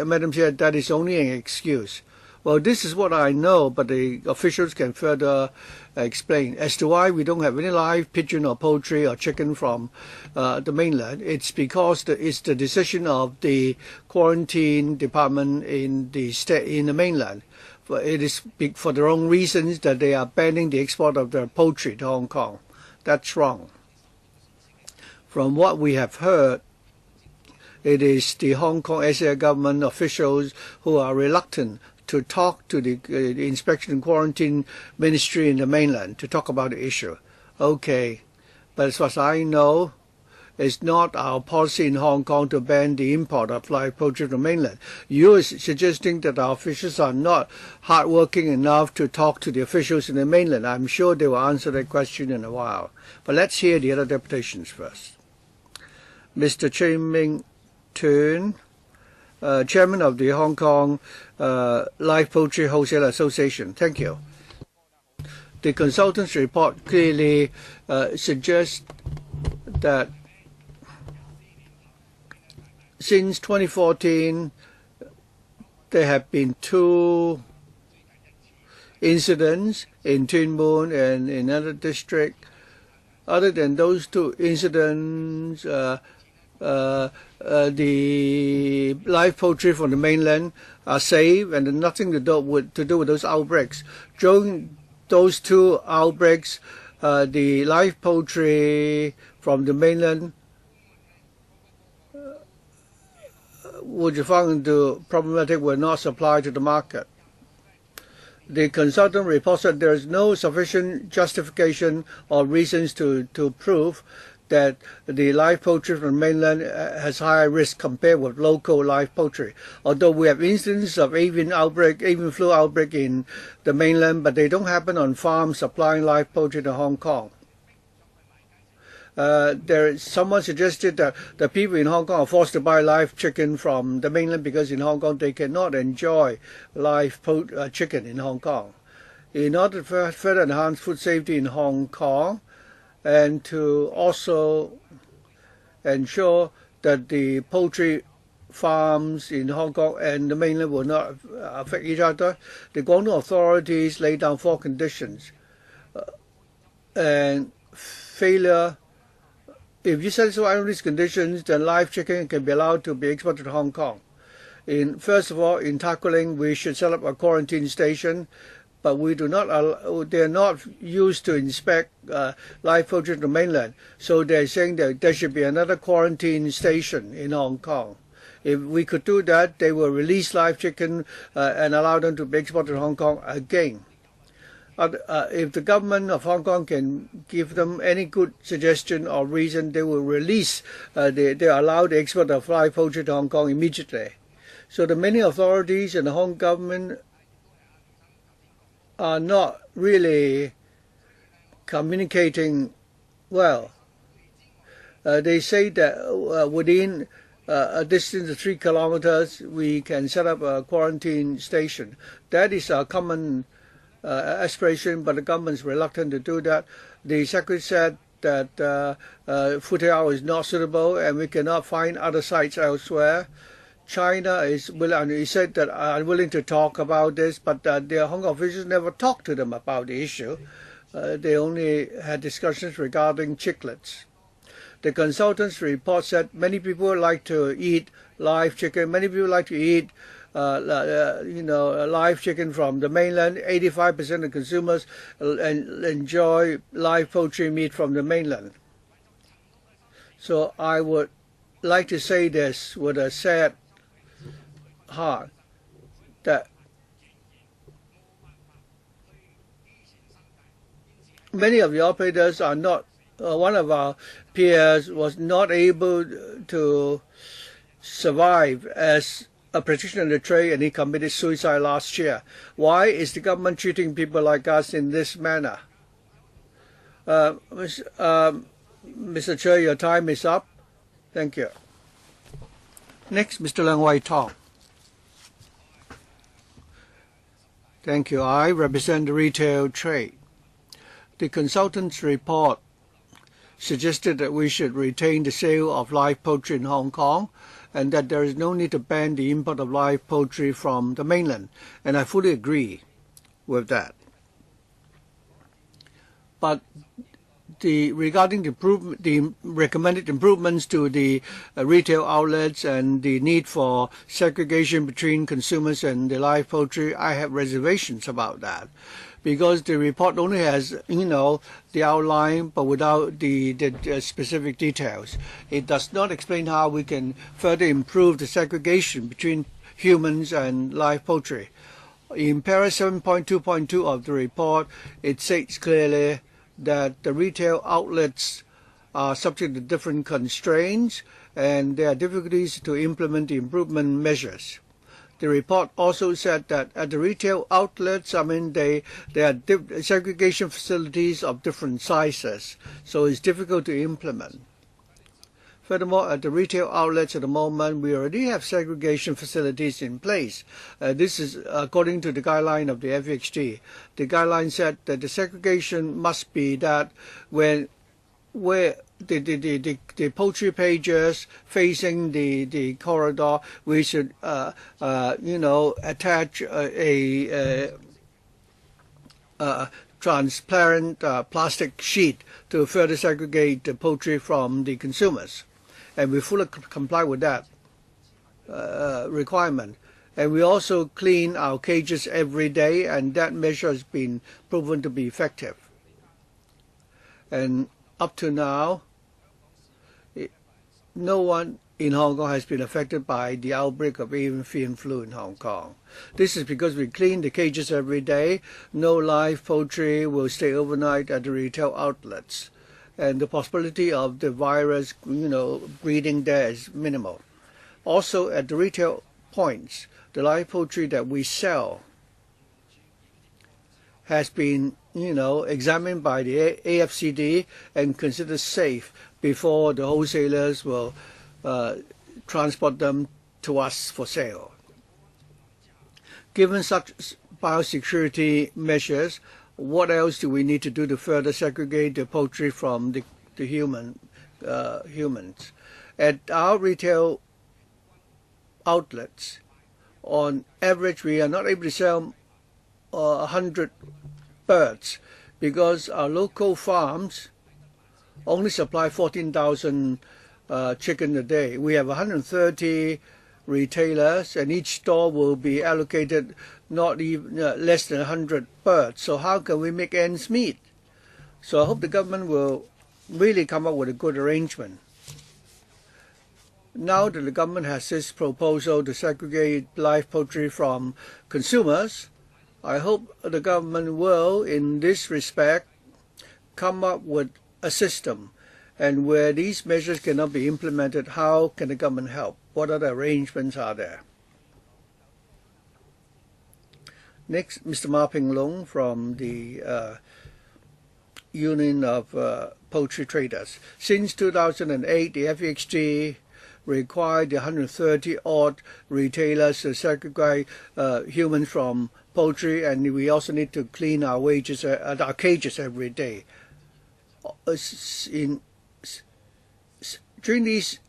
Madam Chair, that is only an excuse. Well, this is what I know, but the officials can further explain. As to why we don't have any live pigeon or poultry or chicken from the mainland, it's because it's the decision of the quarantine department in the mainland. It is for their own reasons that they are banning the export of their poultry to Hong Kong. That's wrong. From what we have heard, it is the Hong Kong SAR government officials who are reluctant to talk to the Inspection and Quarantine Ministry in the mainland to talk about the issue. Okay, but as far as I know, it's not our policy in Hong Kong to ban the import of live poultry from the mainland. You are suggesting that our officials are not hardworking enough to talk to the officials in the mainland. I'm sure they will answer that question in a while. But let's hear the other deputations first. Mr. Chairman Ming Tuen, Chairman of the Hong Kong Live Poultry Wholesale Association. Thank you. The consultant's report clearly suggests that since 2014, there have been 2 incidents in Tuen Mun and in another district. Other than those 2 incidents, the live poultry from the mainland are safe and nothing to do with those outbreaks. During those two outbreaks, the live poultry from the mainland which found to problematic were not supplied to the market. The consultant reports that there is no sufficient justification or reasons to prove that the live poultry from the mainland has higher risk compared with local live poultry. Although we have instances of avian flu outbreak in the mainland, but they don't happen on farms supplying live poultry to Hong Kong. Someone suggested that the people in Hong Kong are forced to buy live chicken from the mainland because in Hong Kong they cannot enjoy live chicken in Hong Kong. In order to further enhance food safety in Hong Kong and to also ensure that the poultry farms in Hong Kong and the mainland will not affect each other, the Guangdong authorities laid down 4 conditions. And failure. If you satisfy all these conditions, then live chicken can be allowed to be exported to Hong Kong. First of all, in Tackling, we should set up a quarantine station, but we do not. They are not used to inspect live poultry to the mainland, so they're saying that there should be another quarantine station in Hong Kong. If we could do that, they will release live chicken and allow them to be exported to Hong Kong again. If the government of Hong Kong can give them any good suggestion or reason, they will release, they allow the export of live poultry to Hong Kong immediately. So the many authorities and the Hong government are not really communicating well. They say that within a distance of 3 kilometers, we can set up a quarantine station. That is a common aspiration, but the government is reluctant to do that. The Secretary said that Futao is not suitable and we cannot find other sites elsewhere. China is willing, he said that I'm willing to talk about this, but the Hong Kong officials never talked to them about the issue. They only had discussions regarding chicklets. The consultant's report said many people like to eat live chicken, many people like to eat live chicken from the mainland. 85% of consumers enjoy live poultry meat from the mainland. So I would like to say this with a sad heart, that many of the operators are not, one of our peers was not able to survive as a practitioner in the trade, and he committed suicide last year. Why is the government treating people like us in this manner? Mr. Chair, your time is up. Thank you. Next, Mr. Leung Wai Tong. Thank you. I represent the retail trade. The consultant's report suggested that we should retain the sale of live poultry in Hong Kong and that there is no need to ban the import of live poultry from the mainland. And I fully agree with that. But regarding the recommended improvements to the retail outlets and the need for segregation between consumers and the live poultry, I have reservations about that, because the report only has, the outline, but without the specific details. It does not explain how we can further improve the segregation between humans and live poultry. In para 7.2.2 of the report, it states clearly that the retail outlets are subject to different constraints and there are difficulties to implement the improvement measures. The report also said that at the retail outlets, there are segregation facilities of different sizes, so it's difficult to implement. Furthermore, at the retail outlets at the moment, we already have segregation facilities in place. This is according to the guideline of the FHD. The guideline said that the segregation must be that where the poultry pages facing the corridor, we should attach a transparent plastic sheet to further segregate the poultry from the consumers. and we fully comply with that requirement. And we also clean our cages every day, and that measure has been proven to be effective. And up to now, no one in Hong Kong has been affected by the outbreak of avian flu in Hong Kong. This is because we clean the cages every day. No live poultry will stay overnight at the retail outlets, and the possibility of the virus, breeding there is minimal. Also, at the retail points, the live poultry that we sell has been, examined by the AFCD and considered safe before the wholesalers will transport them to us for sale. Given such biosecurity measures, what else do we need to do to further segregate the poultry from the humans? At our retail outlets, on average, we are not able to sell 100 birds because our local farms only supply 14,000 chicken a day. We have 130 retailers, and each store will be allocated not even less than 100 birds. So how can we make ends meet? So I hope the government will really come up with a good arrangement. Now that the government has this proposal to segregate live poultry from consumers, I hope the government will, in this respect, come up with a system. And where these measures cannot be implemented, how can the government help? What other arrangements are there? Next, Mr. Ma Ping Lung from the Union of Poultry Traders. Since 2008, the FEHD required the 130-odd retailers to segregate humans from poultry, and we also need to clean our cages every day. During these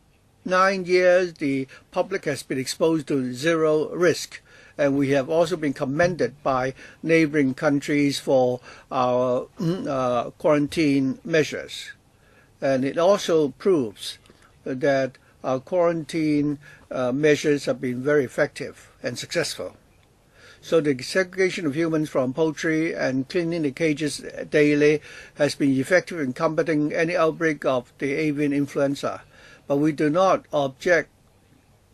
9 years, the public has been exposed to zero risk, and we have also been commended by neighboring countries for our quarantine measures. And it also proves that our quarantine measures have been very effective and successful. So the segregation of humans from poultry and cleaning the cages daily has been effective in combating any outbreak of the avian influenza. But we do not object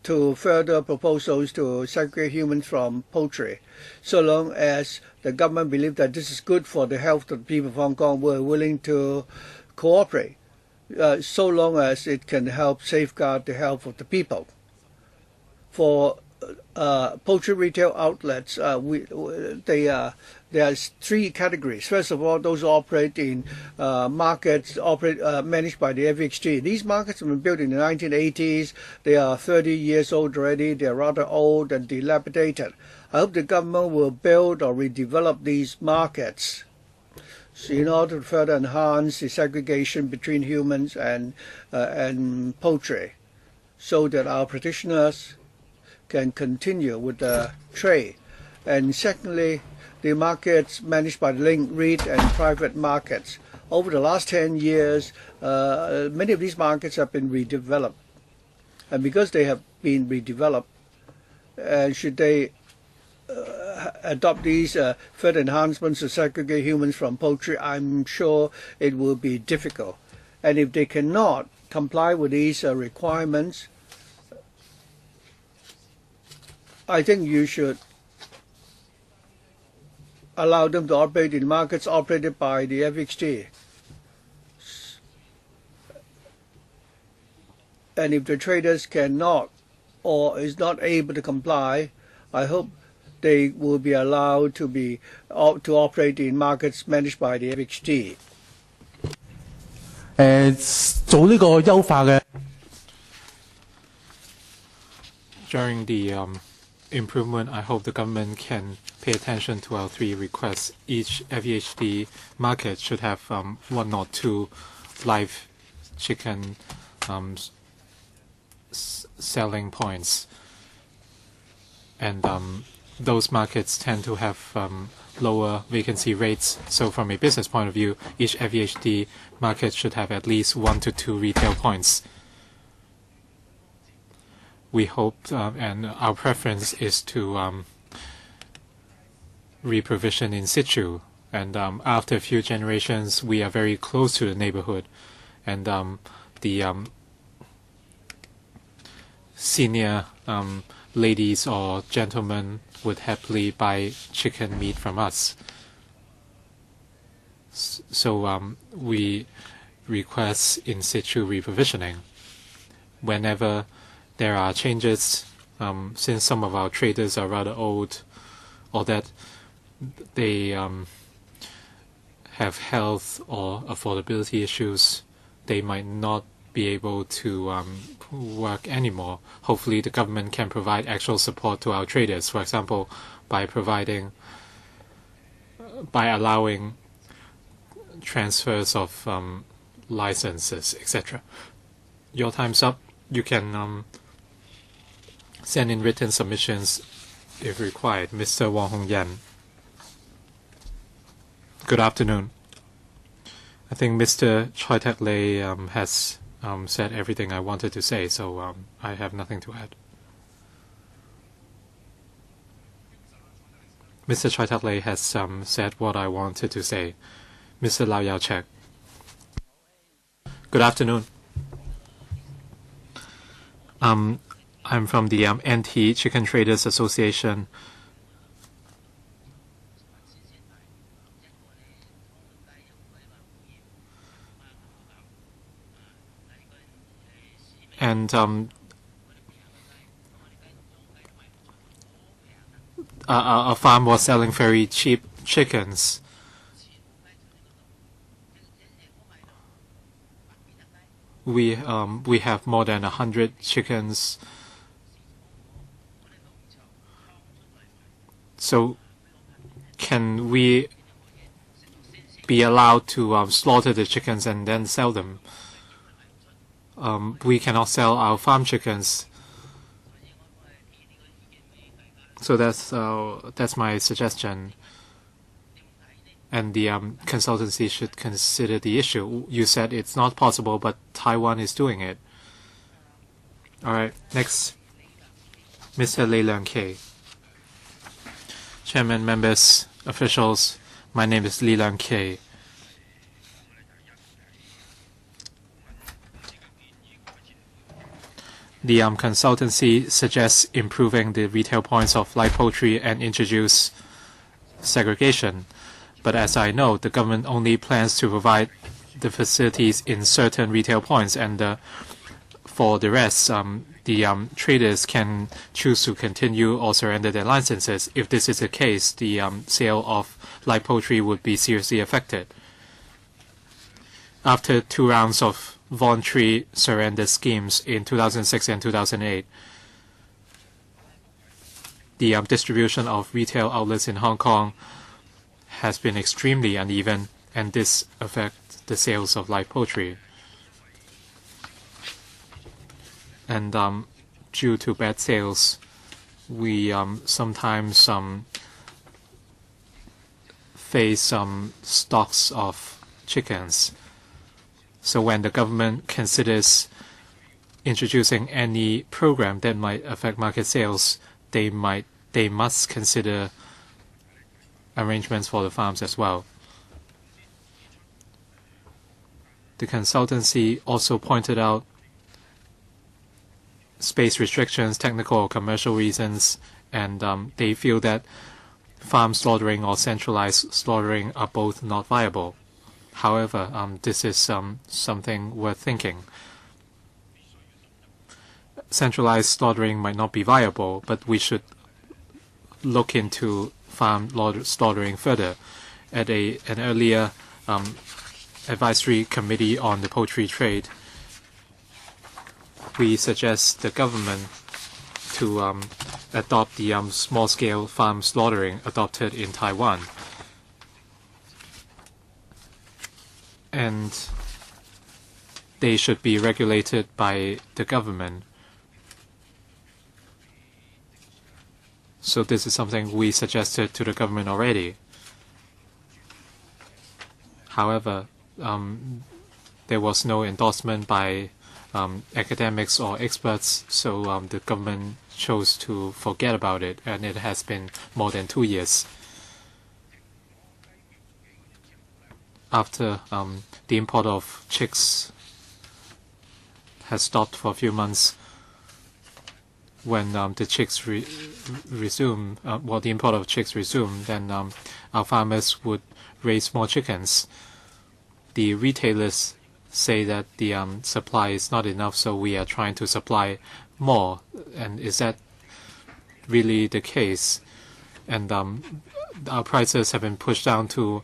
to further proposals to segregate humans from poultry, so long as the government believes that this is good for the health of the people of Hong Kong. We're willing to cooperate, so long as it can help safeguard the health of the people. For poultry retail outlets, there are three categories. First of all, those who operate in markets managed by the FHD. These markets have been built in the 1980s. They are 30 years old already. They are rather old and dilapidated. I hope the government will build or redevelop these markets in order to further enhance the segregation between humans and poultry, so that our practitioners can continue with the trade. And secondly, the markets managed by the Link REIT and private markets. Over the last 10 years, many of these markets have been redeveloped. And because they have been redeveloped, should they adopt these further enhancements to segregate humans from poultry, I'm sure it will be difficult. And if they cannot comply with these requirements, I think you should allow them to operate in markets operated by the FHD. And if the traders cannot or is not able to comply, I hope they will be allowed to operate in markets managed by the FHD. 做呢個優化嘅 During the improvement, I hope the government can pay attention to our three requests. Each FEHD market should have 1 or 2 live chicken selling points. And those markets tend to have lower vacancy rates. So from a business point of view, each FEHD market should have at least 1 to 2 retail points. we hope and our preference is to reprovision in situ. And after a few generations, we are very close to the neighborhood, and the senior ladies or gentlemen would happily buy chicken meat from us. So we request in situ reprovisioning. Whenever there are changes, since some of our traders are rather old, or that they have health or affordability issues, they might not be able to work anymore. Hopefully the government can provide actual support to our traders, for example, by allowing transfers of licenses, etc. Your time's up. You can send in written submissions if required. Mr. Wong Hong Yan. Good afternoon. I think Mr. Choi Tek Lei has said everything I wanted to say, so I have nothing to add. Mr. Choi Tek Lei has said what I wanted to say. Mr. Lau Yao Chek. Good afternoon. I'm from the Anti-Chicken Traders Association. And a farm was selling very cheap chickens. We have more than 100 chickens. So can we be allowed to slaughter the chickens and then sell them? We cannot sell our farm chickens. So that's my suggestion. And the consultancy should consider the issue. You said it's not possible, but Taiwan is doing it. All right, next, Mr. Lee Leung Kei. Chairman, members, officials, my name is Lee Leung Kei. The consultancy suggests improving the retail points of live poultry and introduce segregation. But as I know, the government only plans to provide the facilities in certain retail points, and for the rest, the traders can choose to continue or surrender their licenses. If this is the case, the sale of live poultry would be seriously affected. After 2 rounds of voluntary surrender schemes in 2006 and 2008, the distribution of retail outlets in Hong Kong has been extremely uneven, and this affects the sales of live poultry. And due to bad sales, we sometimes face stocks of chickens. So when the government considers introducing any program that might affect market sales, they must consider arrangements for the farms as well. The consultancy also pointed out space restrictions, technical or commercial reasons, and they feel that farm slaughtering or centralized slaughtering are both not viable. However, this is something worth thinking. Centralized slaughtering might not be viable, but we should look into farm slaughtering further. At an earlier advisory committee on the poultry trade, we suggest the government to adopt the small-scale farm slaughtering adopted in Taiwan. And they should be regulated by the government. So this is something we suggested to the government already. However, there was no endorsement by academics or experts, so the government chose to forget about it, and it has been more than 2 years. After the import of chicks has stopped for a few months, when the chicks resume, the import of chicks resume, then our farmers would raise more chickens. The retailers say that the supply is not enough, so we are trying to supply more. And is that really the case? And our prices have been pushed down to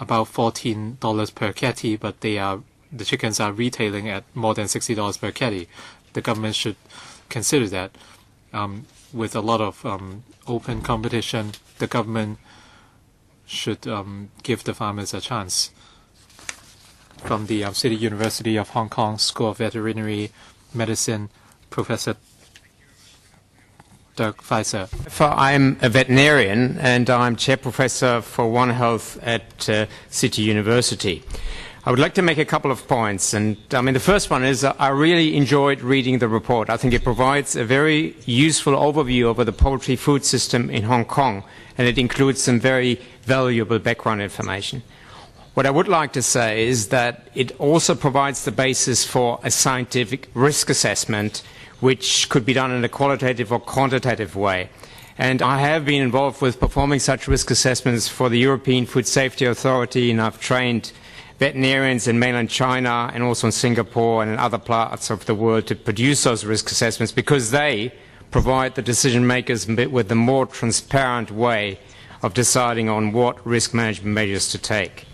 about $14 per catty, but the chickens are retailing at more than $60 per catty. The government should consider that. With a lot of open competition, the government should give the farmers a chance. From the City University of Hong Kong School of Veterinary Medicine, Professor Dirk Weiser. I'm a veterinarian and I'm chair professor for One Health at City University. I would like to make a couple of points, and the first one is I really enjoyed reading the report. I think it provides a very useful overview over the poultry food system in Hong Kong, and it includes some very valuable background information. What I would like to say is that it also provides the basis for a scientific risk assessment, which could be done in a qualitative or quantitative way. And I have been involved with performing such risk assessments for the European Food Safety Authority, and I've trained veterinarians in mainland China and also in Singapore and in other parts of the world to produce those risk assessments, because they provide the decision makers with a more transparent way of deciding on what risk management measures to take.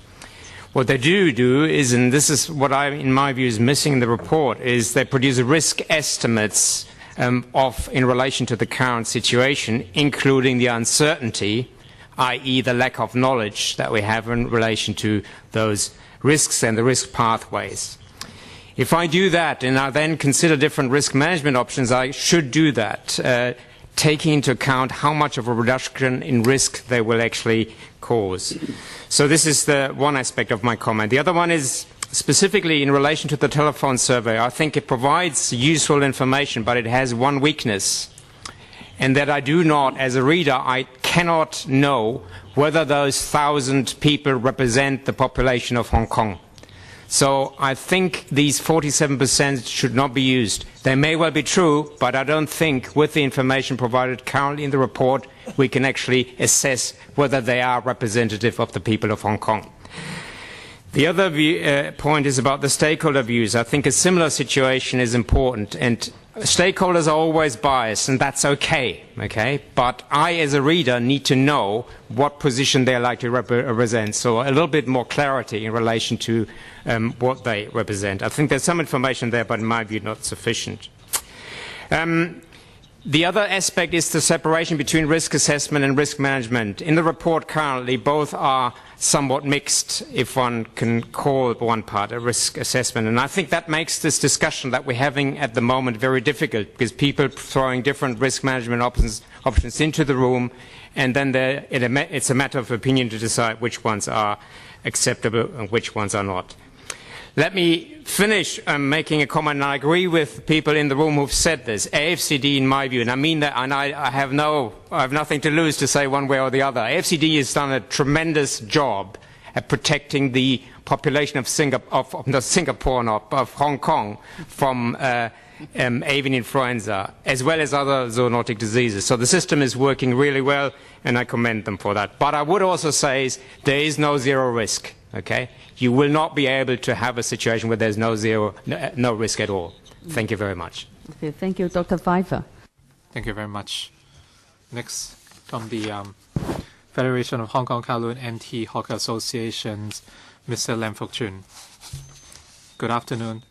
What they do is, and this is what in my view is missing in the report, is they produce risk estimates in relation to the current situation, including the uncertainty, i.e. the lack of knowledge that we have in relation to those risks and the risk pathways. If I do that and I then consider different risk management options, I should do that, taking into account how much of a reduction in risk they will actually cause. So this is the one aspect of my comment. The other one is specifically in relation to the telephone survey. I think it provides useful information, but it has one weakness, and that I do not, as a reader, I cannot know whether those 1,000 people represent the population of Hong Kong. So I think these 47% should not be used. They may well be true, but I don't think with the information provided currently in the report we can actually assess whether they are representative of the people of Hong Kong. The other point is about the stakeholder views. I think a similar situation is important, and stakeholders are always biased, and that's okay, but I as a reader need to know what position they are likely to represent, so a little bit more clarity in relation to what they represent. I think there's some information there, but in my view not sufficient. The other aspect is the separation between risk assessment and risk management. In the report currently, both are somewhat mixed, if one can call one part a risk assessment. And I think that makes this discussion that we're having at the moment very difficult, because people throwing different risk management options into the room, and then it's a matter of opinion to decide which ones are acceptable and which ones are not. Let me finish making a comment, and I agree with people in the room who've said this. AFCD, in my view, and I mean that, and I have nothing to lose to say one way or the other. AFCD has done a tremendous job at protecting the population of Hong Kong from avian influenza, as well as other zoonotic diseases. So the system is working really well, and I commend them for that. But I would also say there is no zero risk. You will not be able to have a situation where there's no risk at all. Thank you very much. Okay, thank you, Dr. Pfeiffer. Thank you very much. Next, from the Federation of Hong Kong Kowloon Anti-Hawker Associations, Mr. Lam Fok Chun. Good afternoon.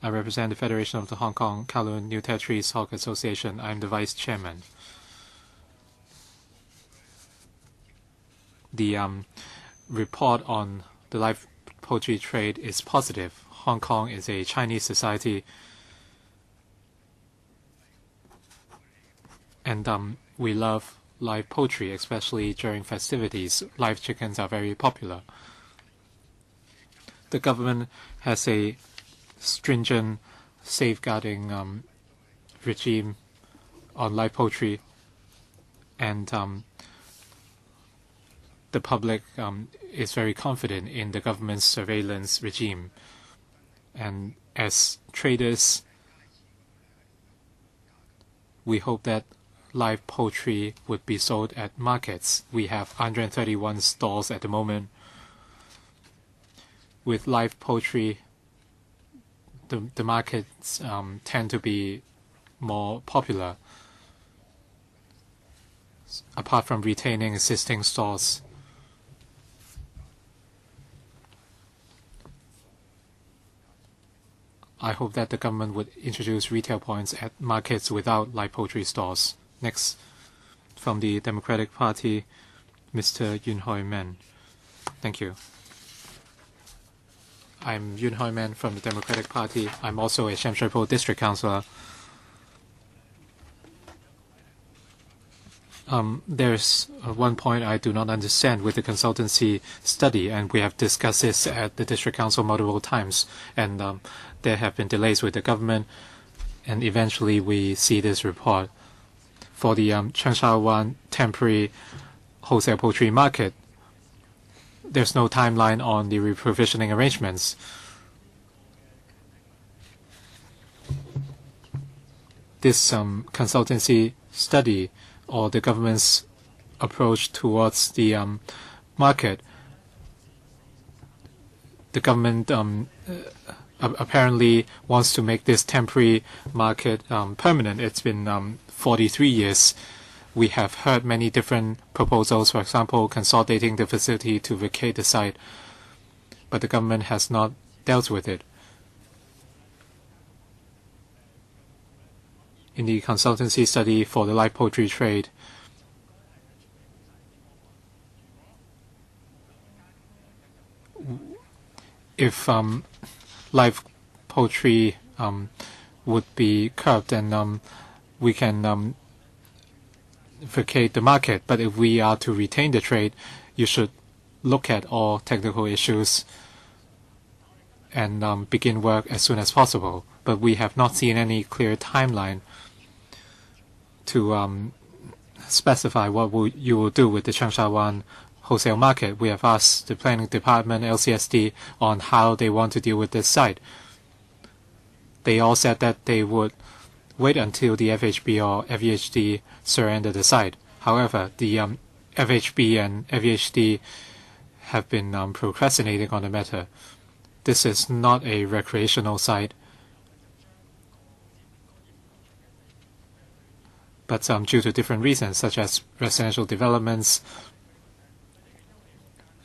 I represent the Federation of the Hong Kong Kowloon New Territories Hawker Association. I'm the Vice Chairman. The report on the live poultry trade is positive. Hong Kong is a Chinese society, and we love live poultry, especially during festivities. Live chickens are very popular. The government has a stringent safeguarding regime on live poultry, and the public is very confident in the government's surveillance regime. And as traders, we hope that live poultry would be sold at markets. We have 131 stalls at the moment. With live poultry, the markets tend to be more popular, apart from retaining existing stalls. I hope that the government would introduce retail points at markets without live poultry stalls. Next, from the Democratic Party, Mr. Yun Hoi Men. Thank you. I'm Yun Hoi Men from the Democratic Party. I'm also a Sham Shui Po District Councillor. There's one point I do not understand with the consultancy study, and we have discussed this at the District Council multiple times, and there have been delays with the government, and eventually we see this report. For the Changsha Wan temporary wholesale poultry market, there's no timeline on the reprovisioning arrangements. This consultancy study, or the government's approach towards the market, the government apparently wants to make this temporary market permanent. It's been 43 years. We have heard many different proposals, for example, consolidating the facility to vacate the site, but the government has not dealt with it. In the consultancy study for the live poultry trade, if live poultry would be curbed, then we can vacate the market. But if we are to retain the trade, you should look at all technical issues and begin work as soon as possible. But we have not seen any clear timeline to specify what you will do with the Changsha Wan wholesale market. We have asked the Planning Department, LCSD, on how they want to deal with this site. They all said that they would wait until the FHB or FEHD surrender the site. However, the FHB and FEHD have been procrastinating on the matter. This is not a recreational site, but due to different reasons, such as residential developments,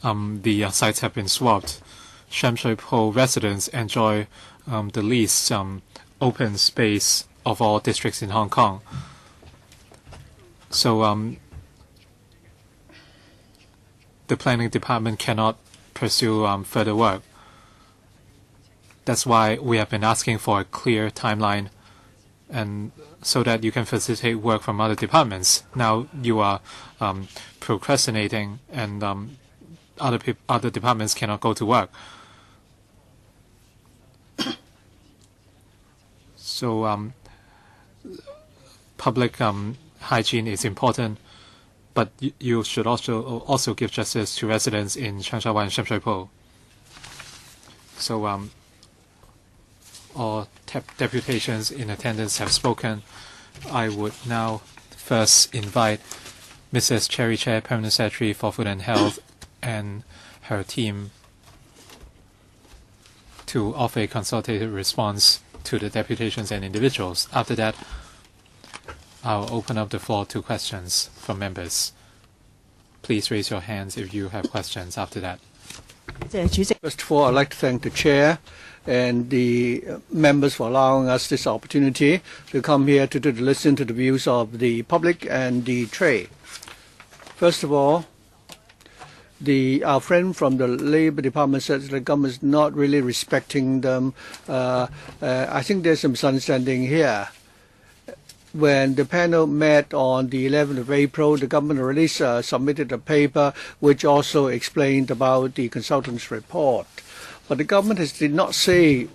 the sites have been swapped. Sham Shui Po residents enjoy the least open space of all districts in Hong Kong. So the planning department cannot pursue further work. That's why we have been asking for a clear timeline, and so that you can facilitate work from other departments. Now you are procrastinating, and other departments cannot go to work. So public hygiene is important, but you should also give justice to residents in Changsha Wan and Sham Shui Po. So all deputations in attendance have spoken. I would now first invite Mrs. Cherry Chair, Permanent Secretary for Food and Health, and her team to offer a consultative response to the deputations and individuals. After that, I'll open up the floor to questions from members. Please raise your hands if you have questions after that. First of all, I'd like to thank the Chair and the members for allowing us this opportunity to come here to listen to the views of the public and the trade. First of all, our friend from the Labour Department says the government is not really respecting them. I think there's some misunderstanding here. When the panel met on the 11th of April, the government already submitted a paper which also explained about the consultant's report. But the government did not say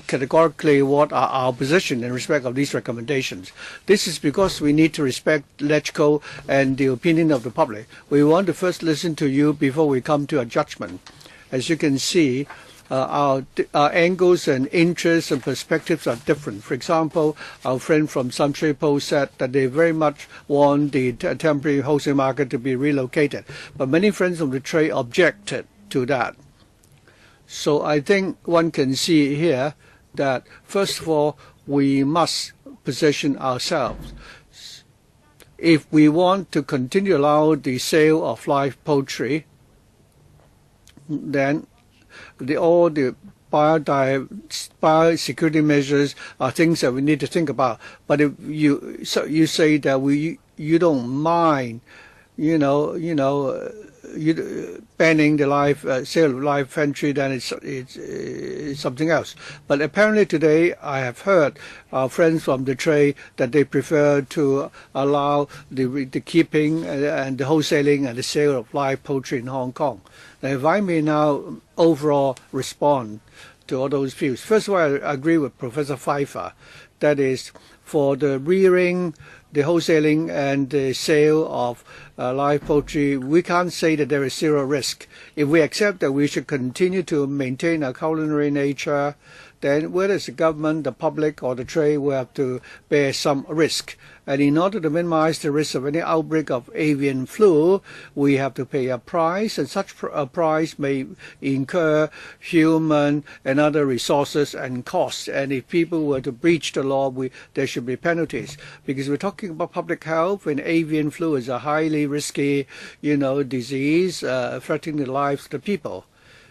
categorically what are our position in respect of these recommendations. This is because we need to respect LegCo and the opinion of the public. We want to first listen to you before we come to a judgment. As you can see, our angles and interests and perspectives are different. For example, our friend from Sunshine Post said that they very much want the temporary wholesale market to be relocated. But many friends from the trade objected to that. So I think one can see here that, first of all, we must position ourselves. If we want to continue to allow the sale of live poultry, then all the biosecurity measures are things that we need to think about. But if you say that you don't mind, banning the sale of live poultry, then it's something else. But apparently today I have heard our friends from the trade that they prefer to allow the keeping and the wholesaling and the sale of live poultry in Hong Kong. Now, if I may now overall respond to all those views. First of all, I agree with Professor Pfeiffer. That is, for the rearing, the wholesaling and the sale of live poultry, we can't say that there is zero risk. If we accept that we should continue to maintain our culinary nature, then whether it's the government, the public, or the trade will have to bear some risk. And in order to minimize the risk of any outbreak of avian flu, we have to pay a price, and such a price may incur human and other resources and costs. And if people were to breach the law, there should be penalties. Because we're talking about public health, and avian flu is a highly risky, disease threatening the lives of the people.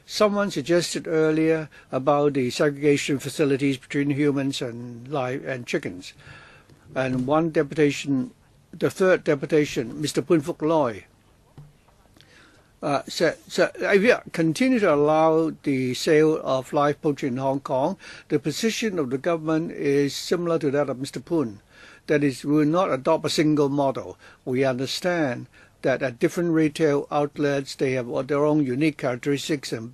Someone suggested earlier about the segregation facilities between humans and chickens. And one deputation, the third deputation, Mr. Poon Fook Loy, said if we continue to allow the sale of live poultry in Hong Kong, the position of the government is similar to that of Mr. Poon. That is, we will not adopt a single model. We understand that at different retail outlets, they have their own unique characteristics and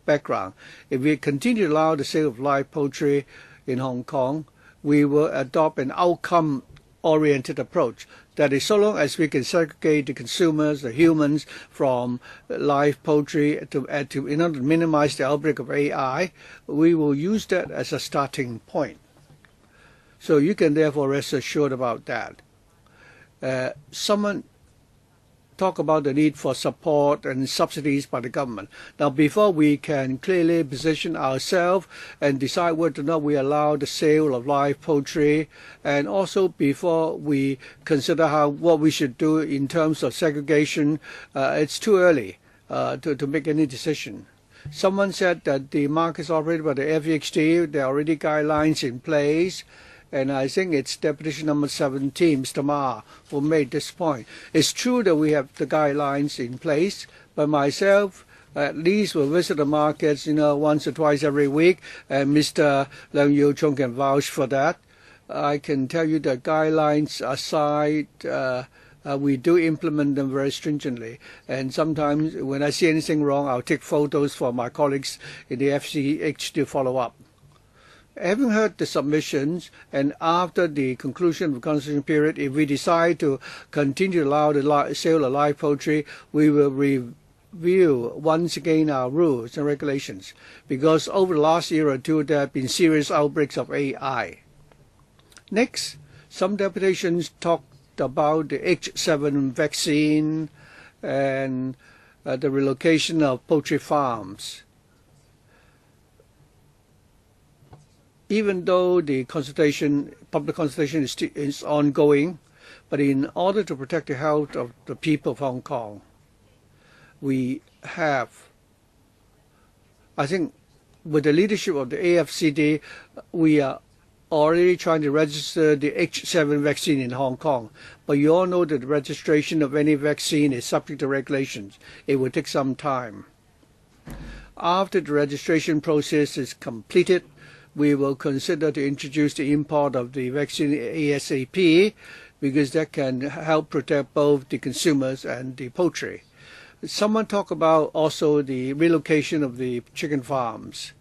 background. If we continue to allow the sale of live poultry in Hong Kong, we will adopt an outcome-oriented approach. That is, so long as we can segregate the consumers, the humans, from live poultry in order to minimize the outbreak of AI, we will use that as a starting point. So you can therefore rest assured about that. Someone talk about the need for support and subsidies by the government. Now, before we can clearly position ourselves and decide whether or not we allow the sale of live poultry, and also before we consider what we should do in terms of segregation, it's too early to make any decision. Someone said that the market is operated by the FEHD. There are already guidelines in place. And I think it's deputation number 17, Mr. Ma, who made this point. It's true that we have the guidelines in place, but myself at least will visit the markets, once or twice every week, and Mr. Leung Yiu Chung can vouch for that. I can tell you that guidelines aside, we do implement them very stringently. And sometimes when I see anything wrong, I'll take photos for my colleagues in the FCH to follow up. Having heard the submissions, and after the conclusion of the consultation period, if we decide to continue to allow the sale of live poultry, we will review once again our rules and regulations, because over the last year or two there have been serious outbreaks of AI. Next, some deputations talked about the H7 vaccine and the relocation of poultry farms. Even though the public consultation is ongoing, but in order to protect the health of the people of Hong Kong, we have, I think, with the leadership of the AFCD, we are already trying to register the H7 vaccine in Hong Kong. But you all know that the registration of any vaccine is subject to regulations. It will take some time. After the registration process is completed, we will consider to introduce the import of the vaccine ASAP, because that can help protect both the consumers and the poultry. Someone talked about also the relocation of the chicken farms.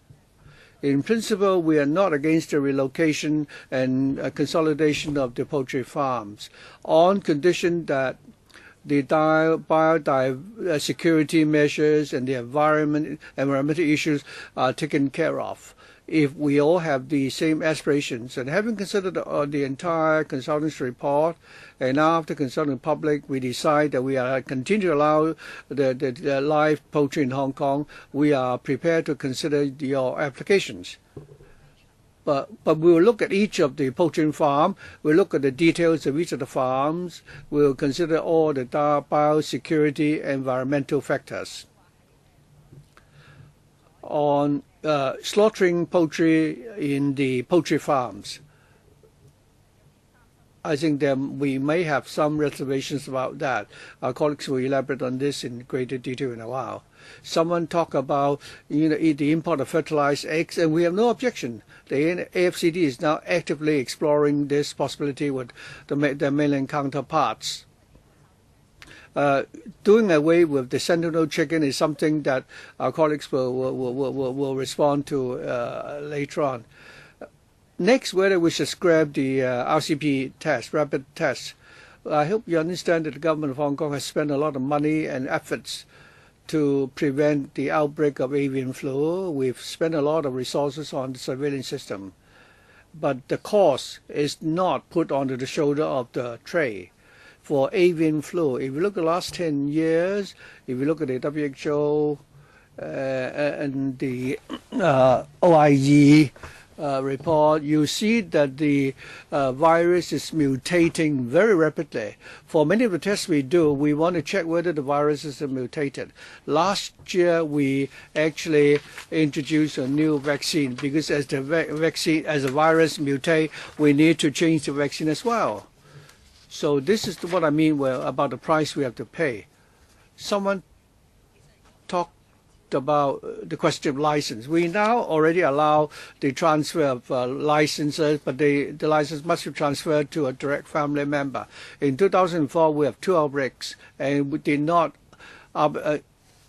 In principle, we are not against the relocation and consolidation of the poultry farms on condition that the biosecurity measures and the environmental issues are taken care of. If we all have the same aspirations, and having considered the entire consultancy report, and after consulting the public, we decide that we are continue to allow the live poultry in Hong Kong, we are prepared to consider your applications. But we will look at each of the poultry farm, we'll look at the details of each of the farms, we'll consider all the biosecurity and environmental factors. On slaughtering poultry in the poultry farms, I think that we may have some reservations about that. Our colleagues will elaborate on this in greater detail in a while. Someone talk about the import of fertilized eggs, and we have no objection. The AFCD is now actively exploring this possibility with their mainland counterparts. Doing away with the sentinel chicken is something that our colleagues will respond to later on. Next, whether we should scrap the RCP test, rapid test. I hope you understand that the government of Hong Kong has spent a lot of money and efforts to prevent the outbreak of avian flu. We've spent a lot of resources on the surveillance system. But the cost is not put onto the shoulder of the trade. For avian flu, if you look at the last 10 years, if you look at the WHO and the OIE report, you see that the virus is mutating very rapidly. For many of the tests we do, we want to check whether the viruses are mutated. Last year, we actually introduced a new vaccine because as the virus mutate, we need to change the vaccine as well. So this is what I mean about the price we have to pay. Someone talked about the question of license. We now already allow the transfer of licenses, but the license must be transferred to a direct family member. In 2004, we have 2 outbreaks, and we did not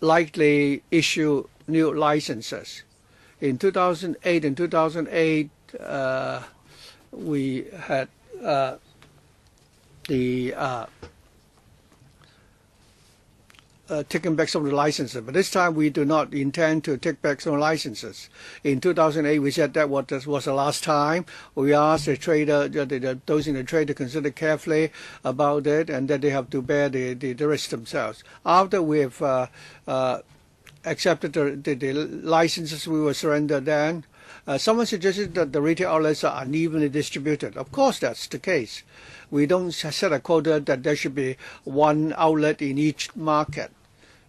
likely issue new licenses. In 2008 and 2008, we had taken back some of the licenses, but this time we do not intend to take back some licenses. In 2008, we said that was the last time. We asked the trader, those in the trade, to consider carefully about it, and that they have to bear the risk themselves. After we have accepted the licenses, we will surrender then. Someone suggested that the retail outlets are unevenly distributed. Of course, that's the case. We don't set a quota that there should be one outlet in each market.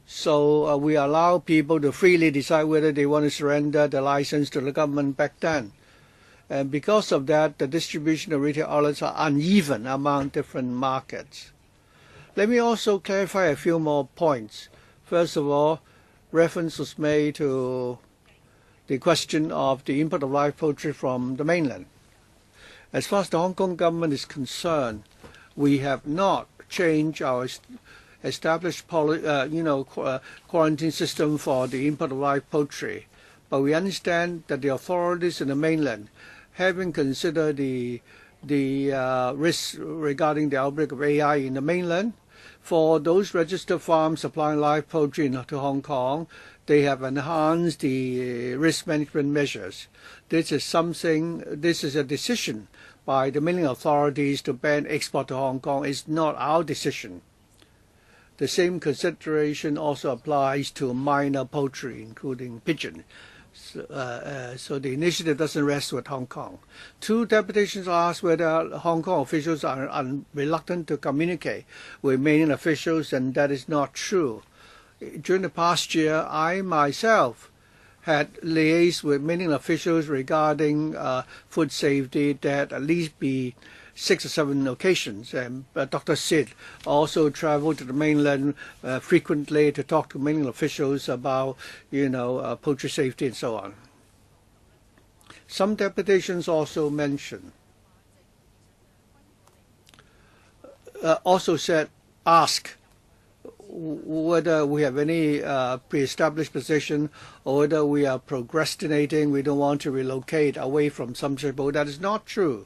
So we allow people to freely decide whether they want to surrender the license to the government back then. And because of that, the distribution of retail outlets are uneven among different markets. Let me also clarify a few more points. First of all, reference was made to the question of the import of live poultry from the mainland. As far as the Hong Kong government is concerned, we have not changed our established quarantine system for the import of live poultry. But we understand that the authorities in the mainland, having considered the risks regarding the outbreak of AI in the mainland, for those registered farms supplying live poultry to Hong Kong, they have enhanced the risk management measures. This is a decision by the mainland authorities to ban export to Hong Kong. It's not our decision. The same consideration also applies to minor poultry, including pigeon. So the initiative doesn't rest with Hong Kong. 2 deputations asked whether Hong Kong officials are reluctant to communicate with mainland officials, and that is not true. During the past year, I myself had liaised with mainland officials regarding food safety. There had at least be 6 or 7 occasions. And Dr. Sid also traveled to the mainland frequently to talk to mainland officials about, poultry safety and so on. Some deputations also mentioned, ask whether we have any pre-established position or whether we are procrastinating, we don't want to relocate away from some people. That is not true.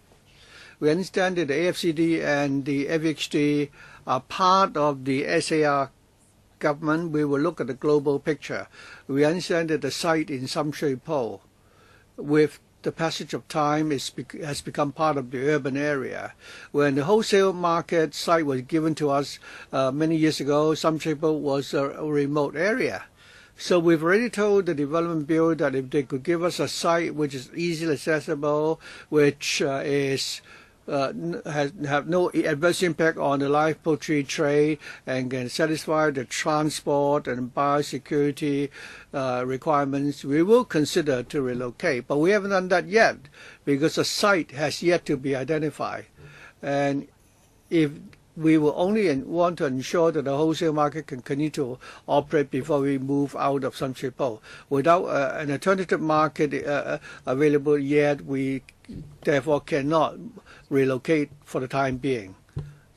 We understand that the AFCD and the FHD are part of the SAR government. We will look at the global picture. We understand that the site in Sam Shui Po, with the passage of time, has become part of the urban area. When the wholesale market site was given to us many years ago, Sam Shui Po was a remote area. So we've already told the Development Bureau that if they could give us a site which is easily accessible, which have no adverse impact on the live poultry trade and can satisfy the transport and biosecurity requirements, we will consider to relocate. But we haven't done that yet because the site has yet to be identified. And if we will only want to ensure that the wholesale market can continue to operate before we move out of Sam Shui Po. Without an alternative market available yet, we therefore cannot relocate for the time being.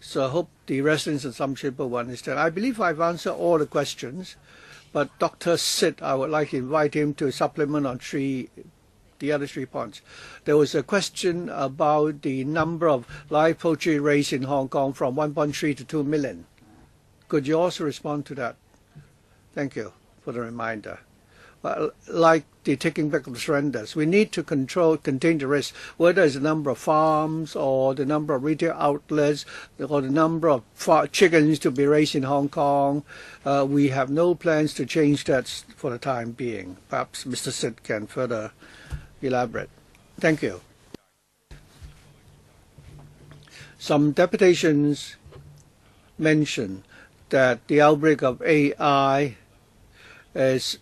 So I hope the residents of Sam Shui Po will understand. I believe I've answered all the questions, but Dr. Sid, I would like to invite him to supplement on the other 3 points. There was a question about the number of live poultry raised in Hong Kong from 1.3 to 2 million. Could you also respond to that? Thank you for the reminder. Like the taking back of the surrenders, we need to contain the risk, whether it's the number of farms or the number of retail outlets or the number of chickens to be raised in Hong Kong. We have no plans to change that for the time being. Perhaps Mr. Sid can further elaborate. Thank you. Some deputations mentioned that the outbreak of AI is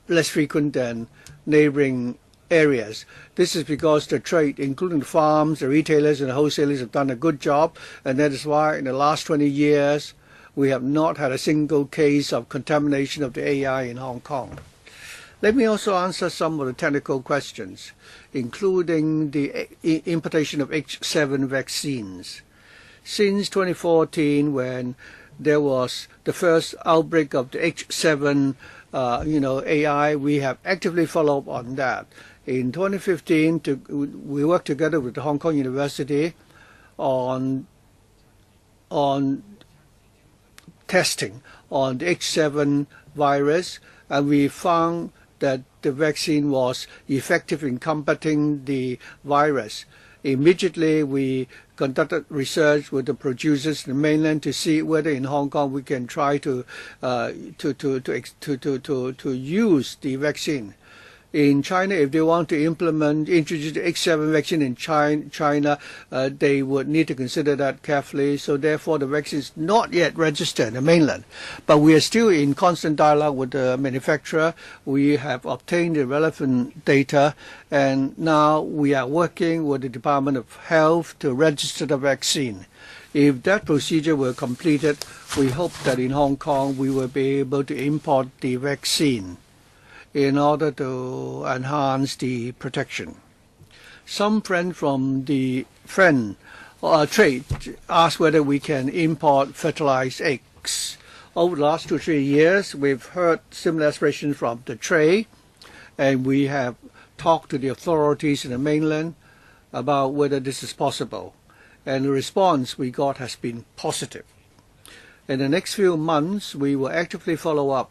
less frequent than neighboring areas. This is because the trade, including the farms, the retailers and the wholesalers, have done a good job, and that is why in the last 20 years we have not had a single case of contamination of the AI in Hong Kong. Let me also answer some of the technical questions, including the importation of H7 vaccines. Since 2014, when there was the first outbreak of the H7 AI, we have actively followed up on that. In 2015, we worked together with the Hong Kong University on testing on the H7 virus, and we found that the vaccine was effective in combating the virus. Immediately, we conducted research with the producers in the mainland to see whether in Hong Kong we can try to use the vaccine. In China, if they want to introduce the H7 vaccine in China, they would need to consider that carefully. So therefore, the vaccine is not yet registered in the mainland. But we are still in constant dialogue with the manufacturer. We have obtained the relevant data, and now we are working with the Department of Health to register the vaccine. If that procedure were completed, we hope that in Hong Kong we will be able to import the vaccine in order to enhance the protection. Some friend from the trade asked whether we can import fertilized eggs. Over the last 2 or 3 years, we've heard similar aspirations from the trade, and we have talked to the authorities in the mainland about whether this is possible. And the response we got has been positive. In the next few months, we will actively follow up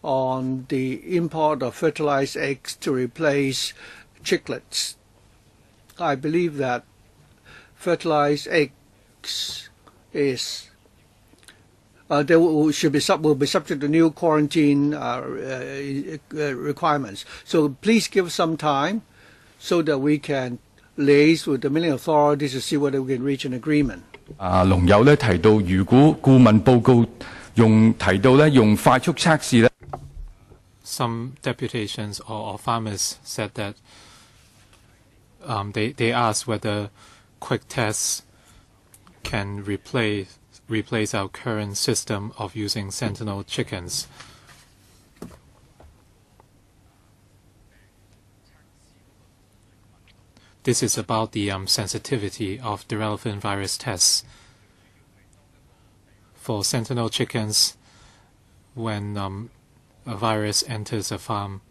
on the import of fertilized eggs to replace chicklets. I believe that fertilized eggs will be subject to new quarantine requirements. So please give some time so that we can liaise with the Millennium authorities to see whether we can reach an agreement. 龍友咧提到，如果顧問報告提到咧用快速測試咧。 Some deputations or farmers said that they asked whether quick tests can replace our current system of using sentinel chickens. This is about the sensitivity of the relevant virus tests. for sentinel chickens, when a virus enters a farm,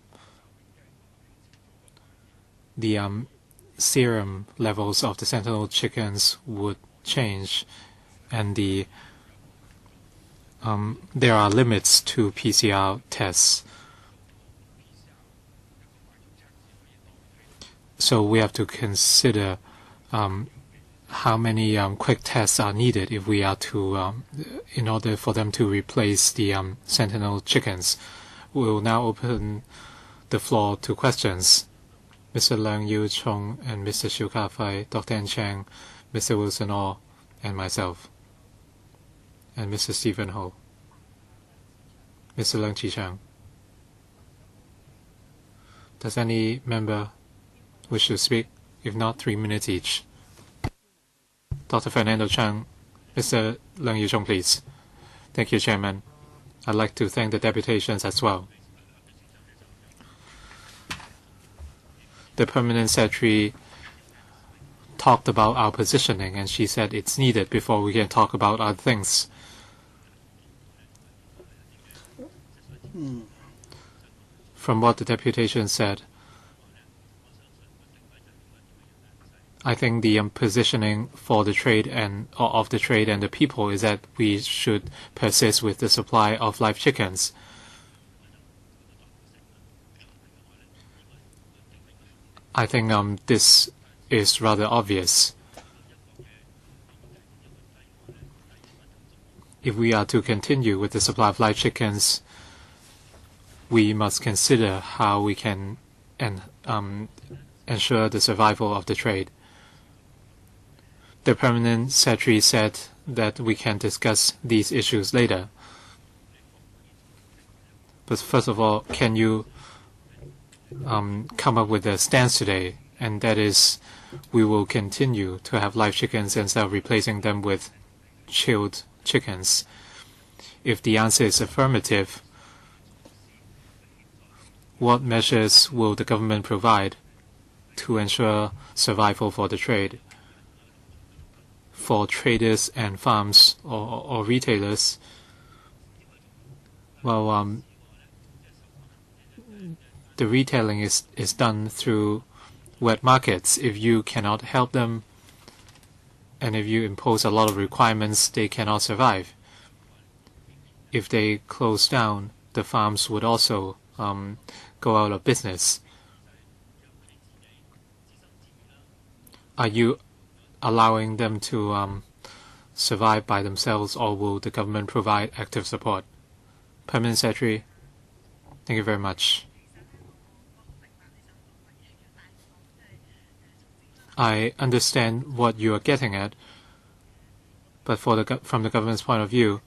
the serum levels of the sentinel chickens would change, and there are limits to PCR tests. So we have to consider how many quick tests are needed if we are to, in order for them to replace the sentinel chickens. We will now open the floor to questions. Mr. Leung Yu Chung and Mr. Xiu Ka-fai, Dr. N. Chang, Mr. Wilson Orr, and myself, and Mr. Stephen Ho. Mr. Leung Chi-chang. Does any member wish to speak? If not, 3 minutes each. Dr. Fernando Chang, Mr. Leung Yu Chung, please. Thank you, Chairman. I'd like to thank the deputations as well. The Permanent Secretary talked about our positioning, and she said it's needed before we can talk about other things. From what the deputation said, I think the positioning for the trade and of the trade and the people is that we should persist with the supply of live chickens. I think this is rather obvious. If we are to continue with the supply of live chickens, we must consider how we can ensure the survival of the trade. The Permanent Secretary said that we can discuss these issues later. But first of all, can you come up with a stance today? And that is, we will continue to have live chickens instead of replacing them with chilled chickens. If the answer is affirmative, what measures will the government provide to ensure survival for the trade? For traders and farms or retailers, well, the retailing is done through wet markets. If you cannot help them, and if you impose a lot of requirements, they cannot survive. If they close down, the farms would also go out of business. Are you allowing them to survive by themselves, or will the government provide active support? Permanent Secretary, thank you very much. I understand what you are getting at, but from the government's point of view,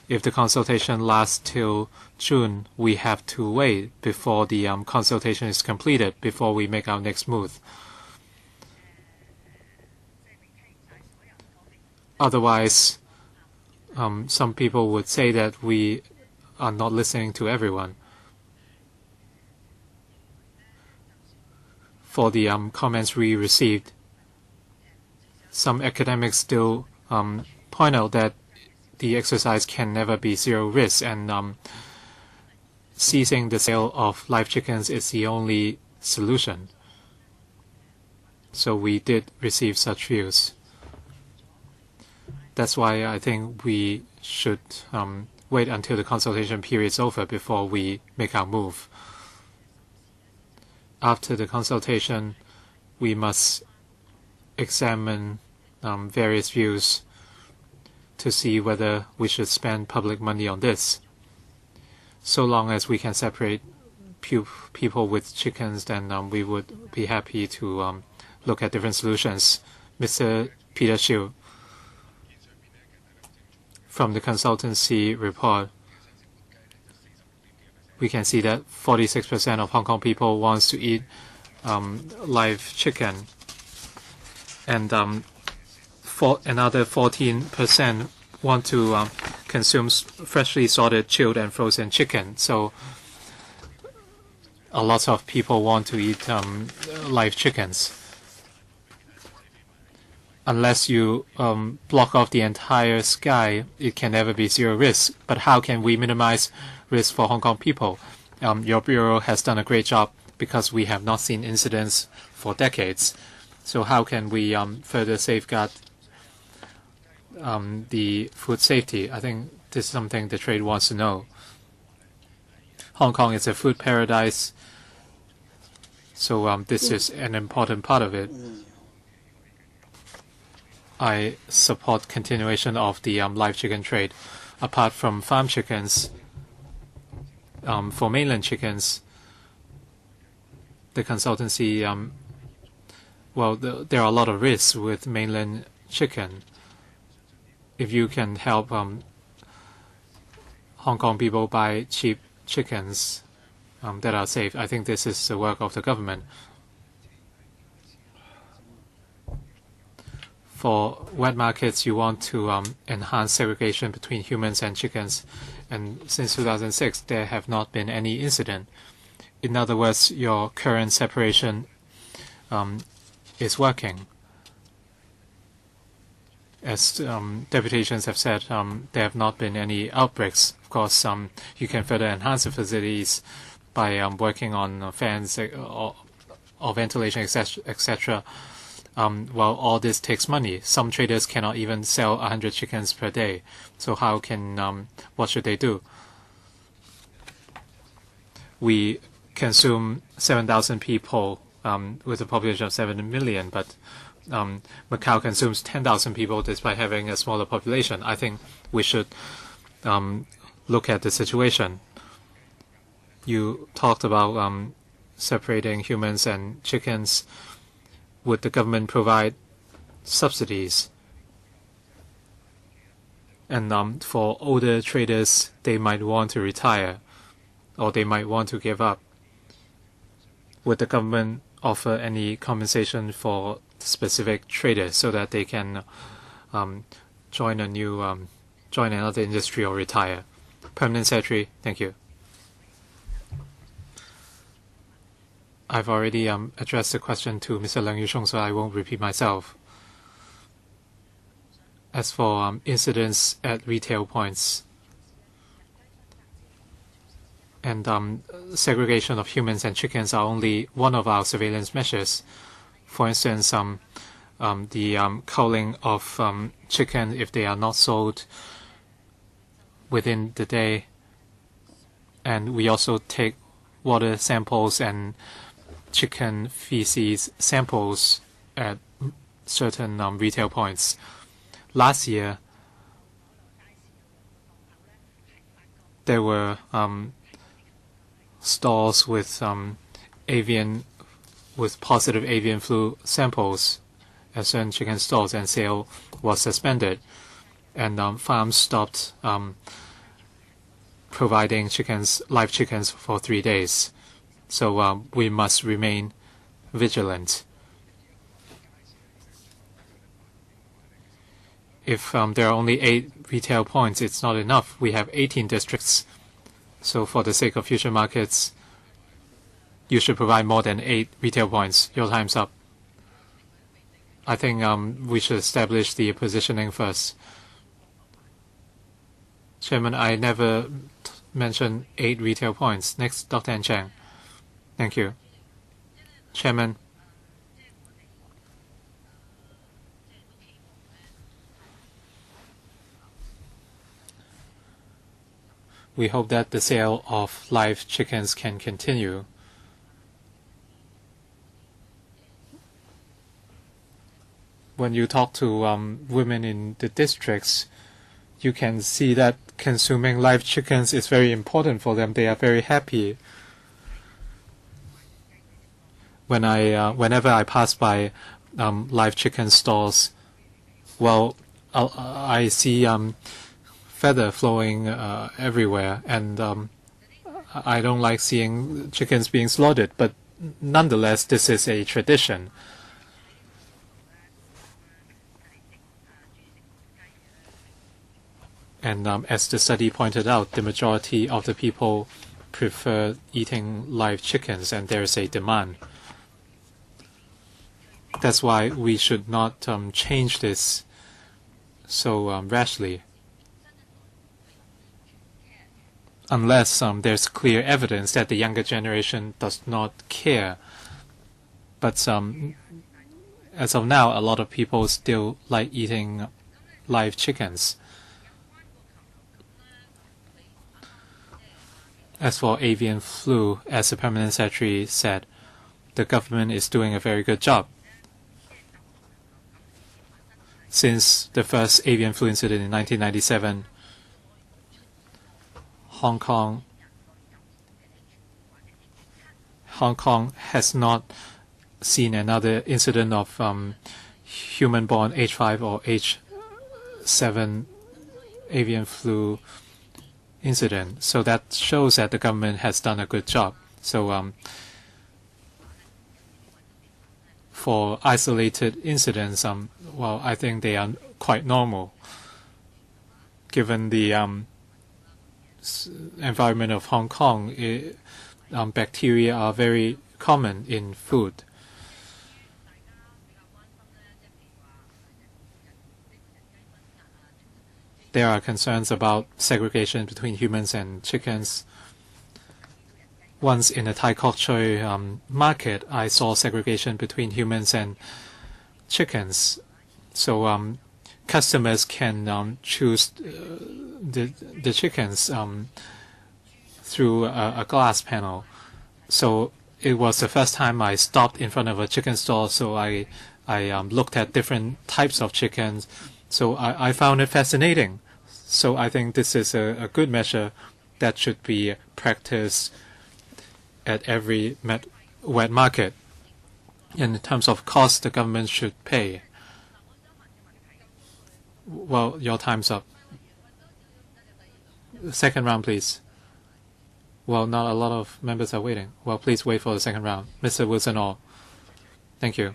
if the consultation lasts till June, we have to wait before the consultation is completed before we make our next move. Otherwise, some people would say that we are not listening to everyone. For the comments we received, some academics still point out that the exercise can never be zero risk, and ceasing the sale of live chickens is the only solution. So we did receive such views. That's why I think we should wait until the consultation period is over before we make our move. After the consultation, we must examine various views to see whether we should spend public money on this. So long as we can separate people with chickens, then we would be happy to look at different solutions. Mr. Peter Shiu, from the Consultancy report, we can see that 46% of Hong Kong people wants to eat live chicken, and another 14% want to consume freshly sorted, chilled, and frozen chicken. So a lot of people want to eat live chickens. unless you block off the entire sky, it can never be zero risk. But how can we minimize risk for Hong Kong people? Your bureau has done a great job because we have not seen incidents for decades. So how can we further safeguard the food safety? I think this is something the trade wants to know. Hong Kong is a food paradise, so this is an important part of it. I support continuation of the live chicken trade. Apart from farm chickens, for mainland chickens, the consultancy, well, there are a lot of risks with mainland chicken. If you can help Hong Kong people buy cheap chickens that are safe, I think this is the work of the government. For wet markets, you want to enhance segregation between humans and chickens. And since 2006, there have not been any incident. In other words, your current separation is working. As deputations have said, there have not been any outbreaks. Of course, you can further enhance the facilities by working on fans or ventilation, etc. Well, all this takes money. Some traders cannot even sell 100 chickens per day. So how can, what should they do? We consume 7,000 people with a population of 7 million, but Macau consumes 10,000 people despite having a smaller population. I think we should look at the situation. You talked about separating humans and chickens. Would the government provide subsidies? And for older traders, they might want to retire or they might want to give up. Would the government offer any compensation for specific traders so that they can join another industry or retire? Permanent Secretary, thank you. I've already addressed the question to Mr. Leung Yu-shung, so I won't repeat myself. As for incidents at retail points and segregation of humans and chickens are only one of our surveillance measures. For instance, the culling of chicken if they are not sold within the day, and we also take water samples and chicken feces samples at certain retail points. Last year, there were stalls with positive avian flu samples at certain chicken stalls, and sale was suspended, and farms stopped providing live chickens for 3 days. So we must remain vigilant. If there are only 8 retail points, it's not enough. We have 18 districts. So for the sake of future markets, you should provide more than 8 retail points. Your time's up. I think we should establish the positioning first. Chairman, I never mentioned 8 retail points. Next, Dr. N. Chang. Thank you. Chairman, we hope that the sale of live chickens can continue. When you talk to women in the districts, you can see that consuming live chickens is very important for them. They are very happy. Whenever I pass by live chicken stalls, well, I see feather flowing everywhere, and I don't like seeing chickens being slaughtered. But nonetheless, this is a tradition. And as the study pointed out, the majority of the people prefer eating live chickens, and there is a demand. That's why we should not change this so rashly, unless there's clear evidence that the younger generation does not care. But as of now, a lot of people still like eating live chickens. As for avian flu, as the Permanent Secretary said, the government is doing a very good job. Since the first avian flu incident in 1997, Hong Kong has not seen another incident of human-borne H5 or H7 avian flu incident. So that shows that the government has done a good job. So for isolated incidents, well, I think they are quite normal, given the environment of Hong Kong. Bacteria are very common in food. There are concerns about segregation between humans and chickens. Once in a Thai Kok Choy market, I saw segregation between humans and chickens. So customers can choose the chickens through a glass panel. So it was the first time I stopped in front of a chicken stall, so I looked at different types of chickens. So I found it fascinating. So I think this is a good measure that should be practiced at every wet market. In terms of cost, the government should pay. Well, your time's up. Second round, please. Well, not a lot of members are waiting. Well, please wait for the second round. Mr. Wilson All. Thank you.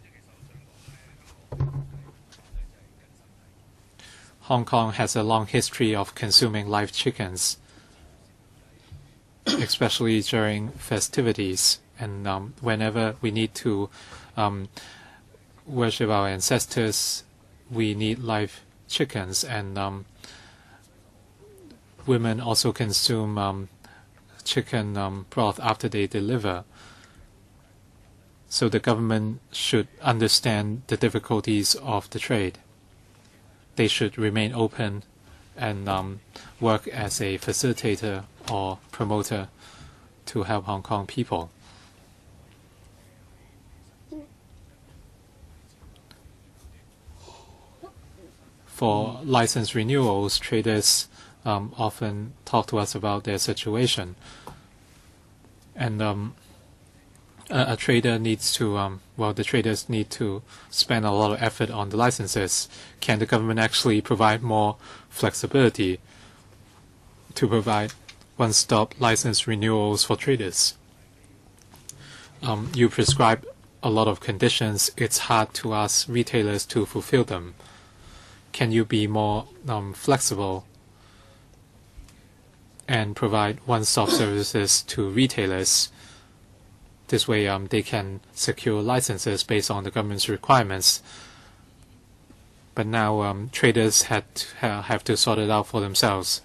Hong Kong has a long history of consuming live chickens, especially during festivities. And whenever we need to worship our ancestors, we need live chickens. And women also consume chicken broth after they deliver. So the government should understand the difficulties of the trade. They should remain open and work as a facilitator or promoter to help Hong Kong people. For license renewals, traders often talk to us about their situation. And a trader needs to, well, the traders need to spend a lot of effort on the licenses. Can the government actually provide more flexibility to provide one-stop license renewals for traders? You prescribe a lot of conditions. It's hard to ask retailers to fulfill them. Can you be more flexible and provide one-stop services to retailers? This way, they can secure licenses based on the government's requirements. But now traders have to sort it out for themselves.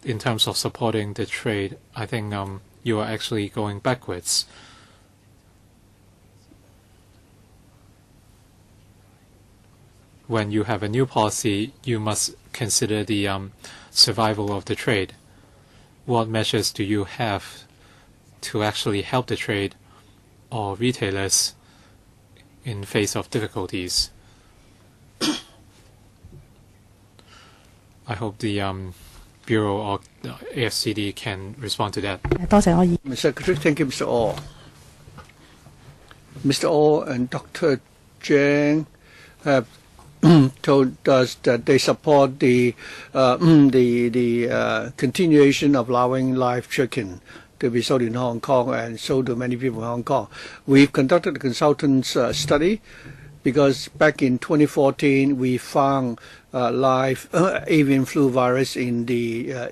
In terms of supporting the trade, I think you are actually going backwards. When you have a new policy, you must consider the survival of the trade. What measures do you have to actually help the trade or retailers in face of difficulties? I hope the Bureau or the AFCD can respond to that. Mr. Secretary, thank you, Mr. Orr. Mr. Orr and Dr. Jiang have told us that they support the continuation of allowing live chicken to be sold in Hong Kong, and so do many people in Hong Kong. We've conducted a consultants study because back in 2014 we found live avian flu virus in the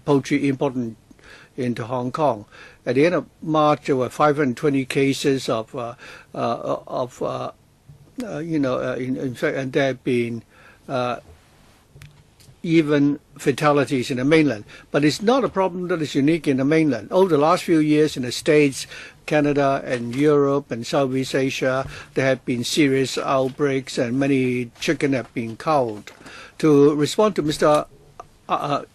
poultry imported into Hong Kong. At the end of March, there were 520 cases of in fact, and there have been even fatalities in the mainland. But it's not a problem that is unique in the mainland. Over the last few years in the States, Canada and Europe and Southeast Asia, there have been serious outbreaks and many chicken have been culled. To respond to Mr.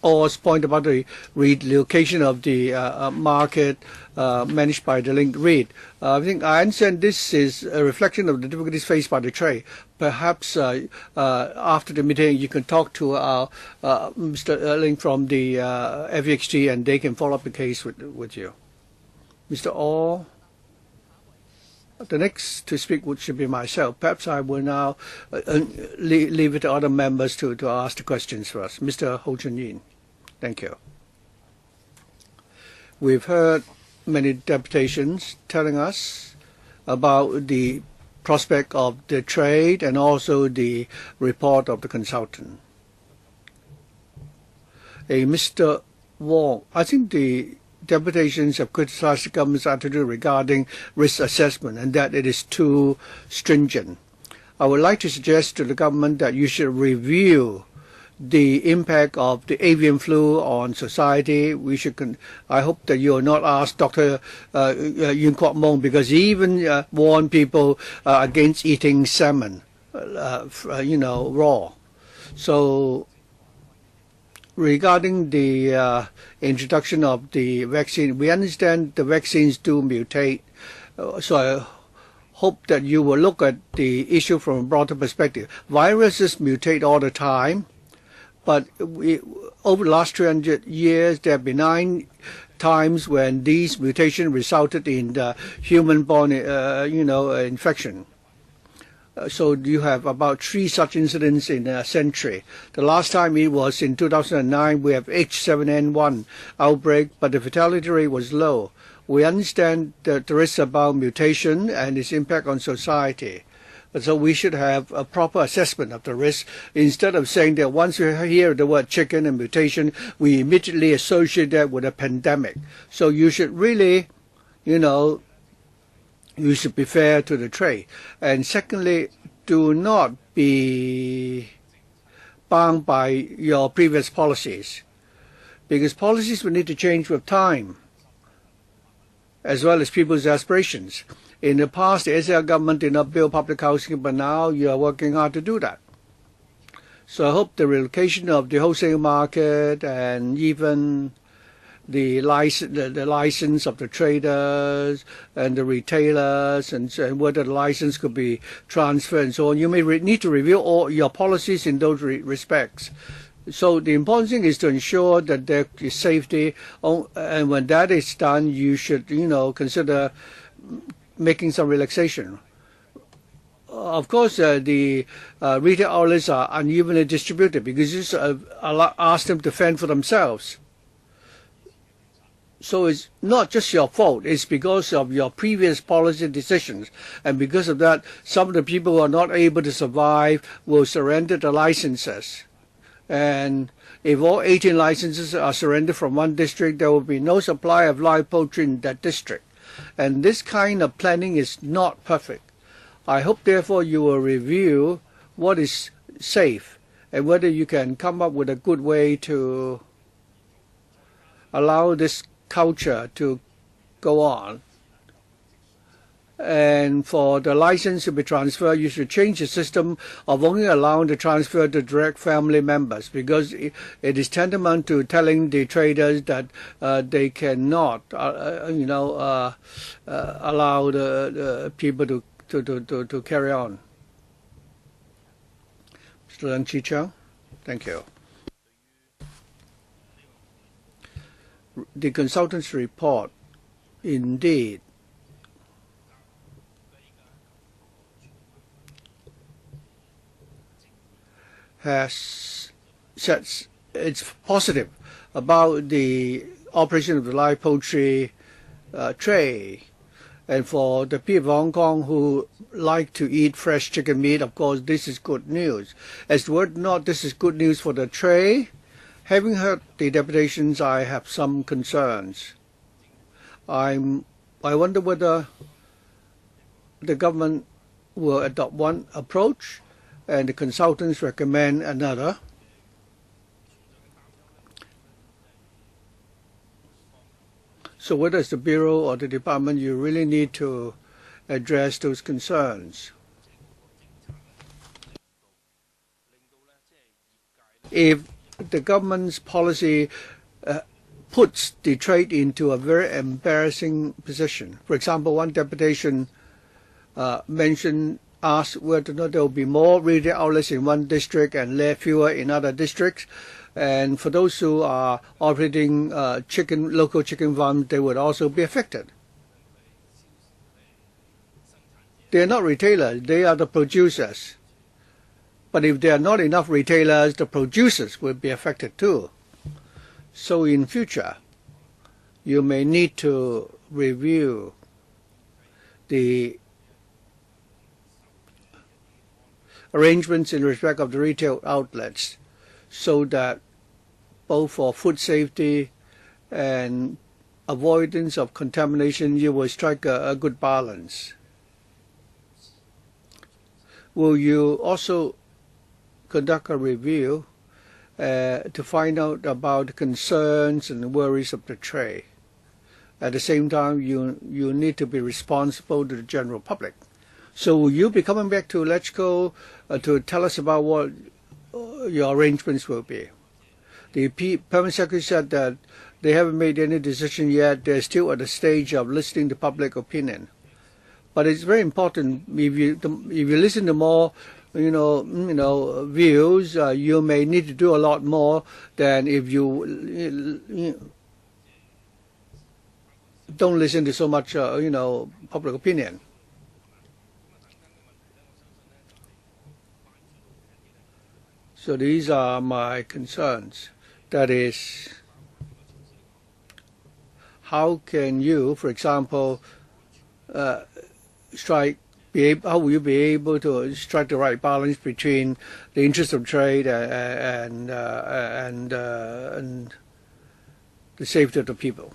Orr's point about the relocation of the market managed by the linked REIT, I understand this is a reflection of the difficulties faced by the trade. Perhaps after the meeting you can talk to Mr. Erling from the FEXT and they can follow up the case with you. Mr. Orr, the next to speak should be myself. Perhaps I will now leave it to other members to ask the questions for us. Mr. Ho Chun Yin, thank you. We've heard many deputations telling us about the prospect of the trade and also the report of the consultant. Mr. Wong, I think the deputations have criticized the government's attitude regarding risk assessment and that it is too stringent. I would like to suggest to the government that you should review the impact of the avian flu on society. I hope that you will not ask Dr. Yuen Kwok Mong, because he even warned people against eating salmon, raw. So regarding the introduction of the vaccine, we understand the vaccines do mutate. So I hope that you will look at the issue from a broader perspective. Viruses mutate all the time, but over the last 300 years, there have been 9 times when these mutations resulted in the human-borne, infection. So you have about 3 such incidents in a century. The last time it was in 2009, we have H7N1 outbreak, but the fatality rate was low. We understand the risk about mutation and its impact on society. So we should have a proper assessment of the risk instead of saying that once we hear the word chicken and mutation, we immediately associate that with a pandemic. So you should really, you should be fair to the trade. And secondly, do not be bound by your previous policies, because policies will need to change with time, as well as people's aspirations. In the past, the SAR government did not build public housing, but now you are working hard to do that. So I hope the relocation of the wholesale market and even the license of the traders and the retailers and whether the license could be transferred and so on. You may need to review all your policies in those respects. So the important thing is to ensure that there is safety, and when that is done, you should, consider making some relaxation. Of course, the retail outlets are unevenly distributed because you just ask them to fend for themselves. So it's not just your fault, it's because of your previous policy decisions. And because of that, some of the people who are not able to survive will surrender the licenses. And if all 18 licenses are surrendered from one district, there will be no supply of live poultry in that district. And this kind of planning is not perfect. I hope, therefore, you will review what is safe and whether you can come up with a good way to allow this culture to go on. And for the license to be transferred, you should change the system of only allowing the transfer to direct family members, because it is tantamount to telling the traders that they cannot, allow the people to carry on. Mr. Leung Chi Chow, thank you. The consultant's report, indeed, has said it's positive about the operation of the live poultry trade. And for the people of Hong Kong who like to eat fresh chicken meat, of course, this is good news. As to whether or not this is good news for the trade, having heard the deputations, I have some concerns. I wonder whether the government will adopt one approach and the consultants recommend another. So whether it's the Bureau or the department, you really need to address those concerns. If the government's policy puts the trade into a very embarrassing position, for example, one deputation asked whether or not there will be more retail outlets in one district and fewer in other districts. And for those who are operating local chicken farms, they would also be affected. They are not retailers, they are the producers. But if there are not enough retailers, the producers will be affected too. So in future, you may need to review the arrangements in respect of the retail outlets so that both for food safety and avoidance of contamination, you will strike a good balance. Will you also conduct a review to find out about the concerns and worries of the trade? At the same time, you need to be responsible to the general public. So will you be coming back to LegCo to tell us about what your arrangements will be? The Permanent Secretary said that they haven't made any decision yet. They're still at the stage of listening to public opinion. But it's very important if you listen to more views, you may need to do a lot more than if you don't listen to so much public opinion. So these are my concerns. That is, how can you, for example, how will you be able to strike the right balance between the interest of trade and the safety of the people?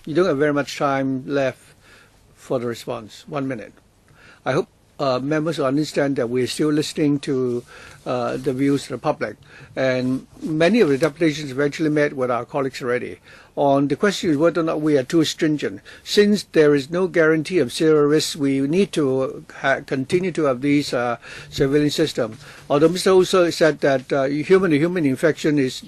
You don't have very much time left for the response. 1 minute. I hope members understand that we're still listening to the views of the public. And many of the deputations have actually met with our colleagues already on the question of whether or not we are too stringent. Since there is no guarantee of zero risk, we need to continue to have these surveillance systems. Although Mr. also said that human-to-human infection is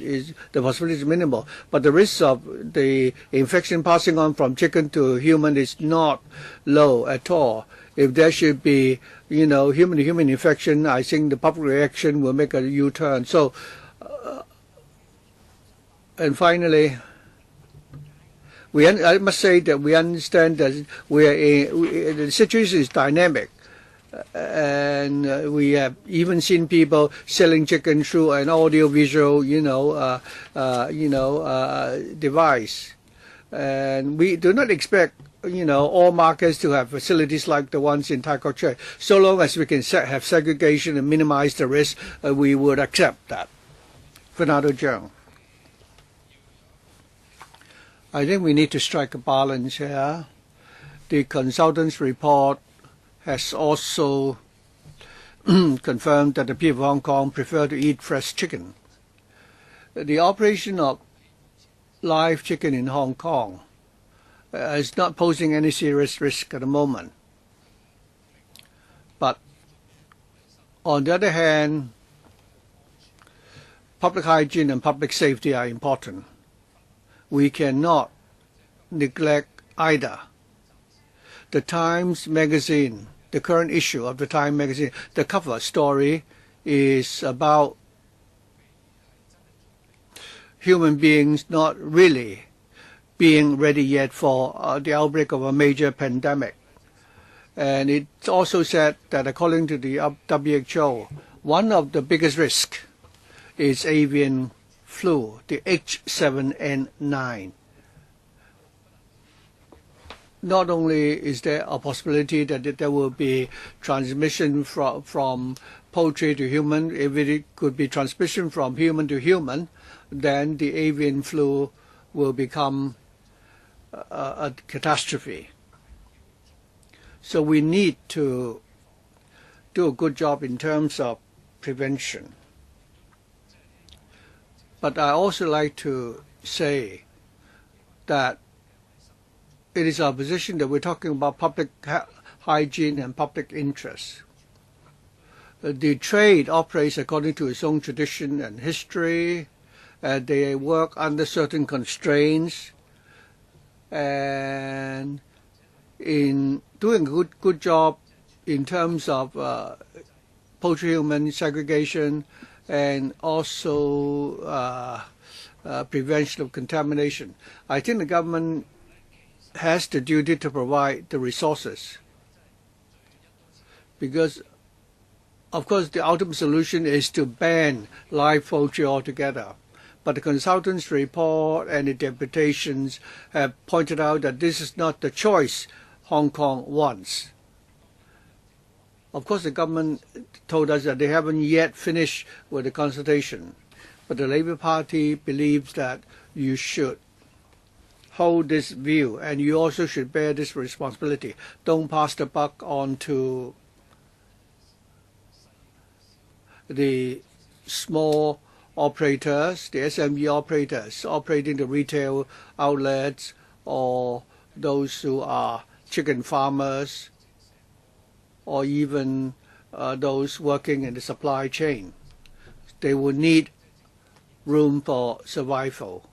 the possibility is minimal, but the risk of the infection passing on from chicken to human is not low at all. If there should be, human-to-human infection, I think the public reaction will make a U-turn. So, and finally, I must say that we understand that the situation is dynamic, and we have even seen people selling chicken through an audio-visual, device, and we do not expect all markets to have facilities like the ones in Tai Kok Tsui. So long as we can have segregation and minimize the risk, we would accept that. Fernando Jiang. I think we need to strike a balance here. The consultant's report has also confirmed that the people of Hong Kong prefer to eat fresh chicken. The operation of live chicken in Hong Kong is not posing any serious risk at the moment. But on the other hand, public hygiene and public safety are important. We cannot neglect either. The Times magazine, the current issue of the Times magazine, the cover story is about human beings not really being ready yet for the outbreak of a major pandemic. And it also said that according to the WHO, one of the biggest risks is avian flu, the H7N9. not only is there a possibility that there will be transmission from poultry to human, if it could be transmission from human to human, then the avian flu will become a catastrophe. So we need to do a good job in terms of prevention. But I also like to say that it is our position that we're talking about public hygiene and public interest. The trade operates according to its own tradition and history. They work under certain constraints, and in doing a good job in terms of poultry-human segregation and also prevention of contamination. I think the government has the duty to provide the resources, because of course the ultimate solution is to ban live poultry altogether. But the consultants' report and the deputations have pointed out that this is not the choice Hong Kong wants. Of course, the government told us that they haven't yet finished with the consultation, but the Labour Party believes that you should hold this view, and you also should bear this responsibility. Don't pass the buck on to the small operators, the SME operators operating the retail outlets, or those who are chicken farmers, or even those working in the supply chain. They will need room for survival.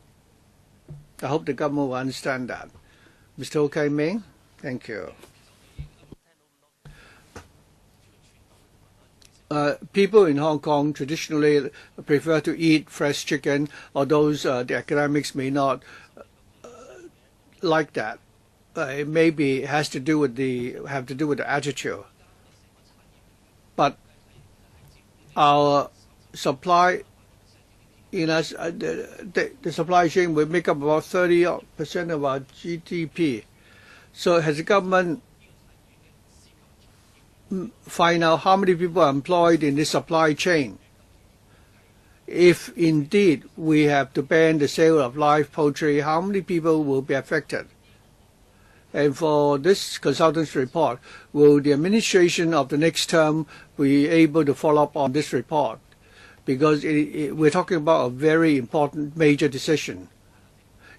I hope the government will understand that. Mr. Ho Kai Ming, thank you. People in Hong Kong traditionally prefer to eat fresh chicken, although the academics may not like that. It maybe has to do with the attitude. But our supply, the supply chain will make up about 30% of our GDP. So has the government find out how many people are employed in this supply chain? If indeed we have to ban the sale of live poultry, how many people will be affected? And for this consultant's report, will the administration of the next term be able to follow up on this report? Because we're talking about a very important major decision.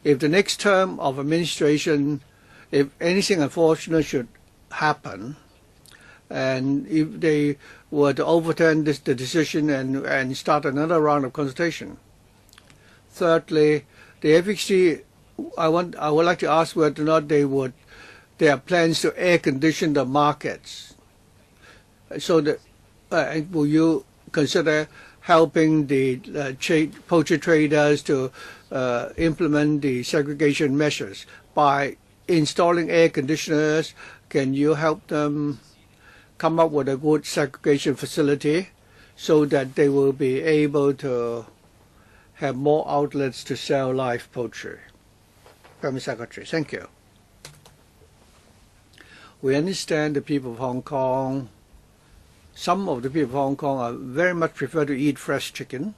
If the next term of administration, if anything unfortunate should happen, and if they were to overturn the decision and start another round of consultation. Thirdly, the FHC, I would like to ask whether or not they have plans to air condition the markets. So that will you consider helping the poultry traders to implement the segregation measures by installing air conditioners? Can you help them come up with a good segregation facility so that they will be able to have more outlets to sell live poultry? Permanent Secretary, thank you. We understand the people of Hong Kong, some of the people of Hong Kong are very much prefer to eat fresh chicken.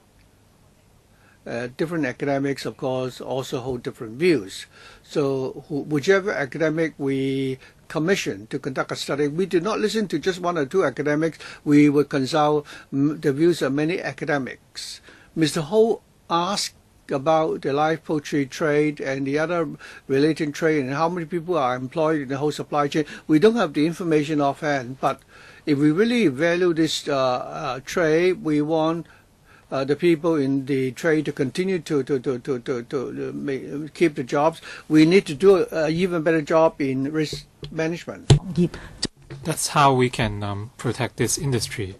Different academics, of course, also hold different views. So whichever academic we commission to conduct a study, we do not listen to just one or two academics. We would consult the views of many academics. Mr. Ho asked about the live poultry trade and the other related trade and how many people are employed in the whole supply chain. We don't have the information offhand, but if we really value this trade, we want the people in the trade to continue to keep the jobs. We need to do an even better job in risk management. That's how we can protect this industry.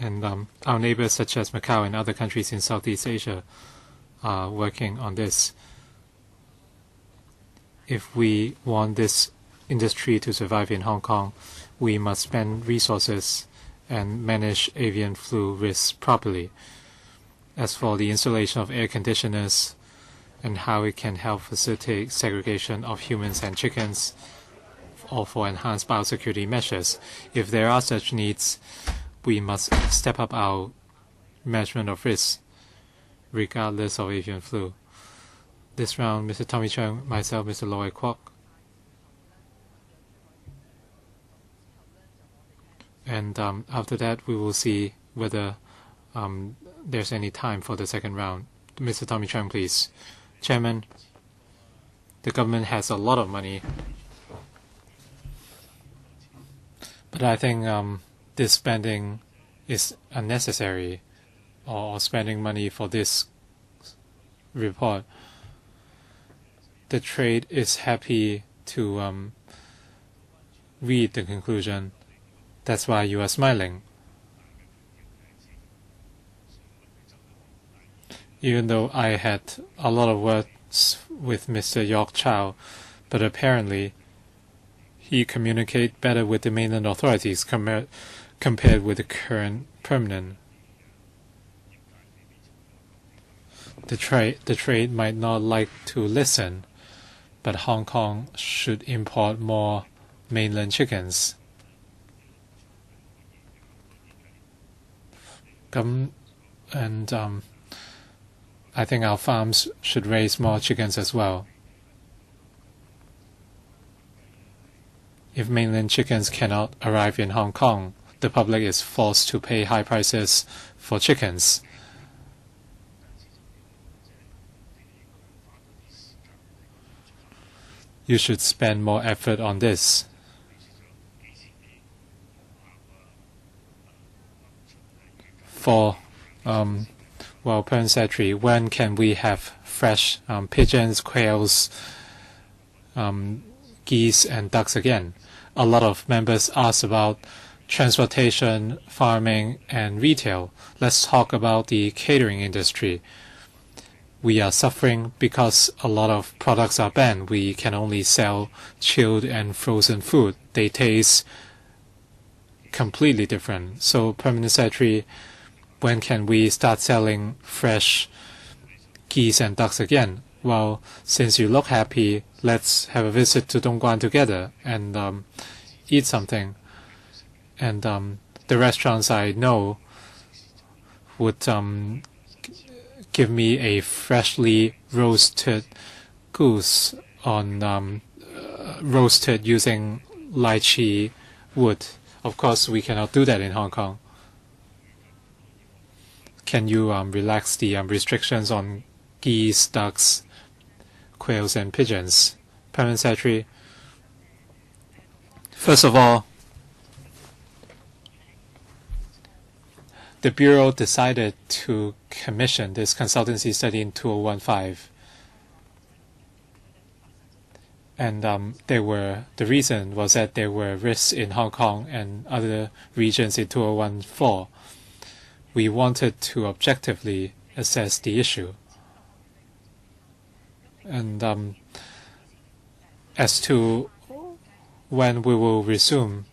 And our neighbors such as Macau and other countries in Southeast Asia are working on this. If we want this industry to survive in Hong Kong, we must spend resources and manage avian flu risks properly. As for the installation of air conditioners, and how it can help facilitate segregation of humans and chickens, or for enhanced biosecurity measures. If there are such needs, we must step up our management of risks, regardless of avian flu. This round, Mr. Tommy Chung, myself, Mr. Loy Kwok. And after that, we will see whether there's any time for the second round. Mr. Tommy Chung, please. Chairman, the government has a lot of money, but I think this spending is unnecessary, or spending money for this report. The trade is happy to read the conclusion. That's why you are smiling. Even though I had a lot of words with Mr. York Chow, but apparently he communicates better with the mainland authorities compared with the current permanent. The trade might not like to listen, but Hong Kong should import more mainland chickens. And I think our farms should raise more chickens as well. If mainland chickens cannot arrive in Hong Kong, the public is forced to pay high prices for chickens. You should spend more effort on this. For Permanent Secretary, when can we have fresh pigeons, quails, geese and ducks again? A lot of members ask about transportation, farming and retail. Let's talk about the catering industry. We are suffering because a lot of products are banned. We can only sell chilled and frozen food. They taste completely different. So, Permanent Secretary, when can we start selling fresh geese and ducks again? Well, since you look happy, let's have a visit to Dongguan together and eat something. And the restaurants I know would give me a freshly roasted goose on roasted using lychee wood. Of course, we cannot do that in Hong Kong. Can you relax the restrictions on geese, ducks, quails and pigeons? Permanent Secretary, first of all, the Bureau decided to commission this consultancy study in 2015. And the reason was that there were risks in Hong Kong and other regions in 2014. We wanted to objectively assess the issue. And as to when we will resume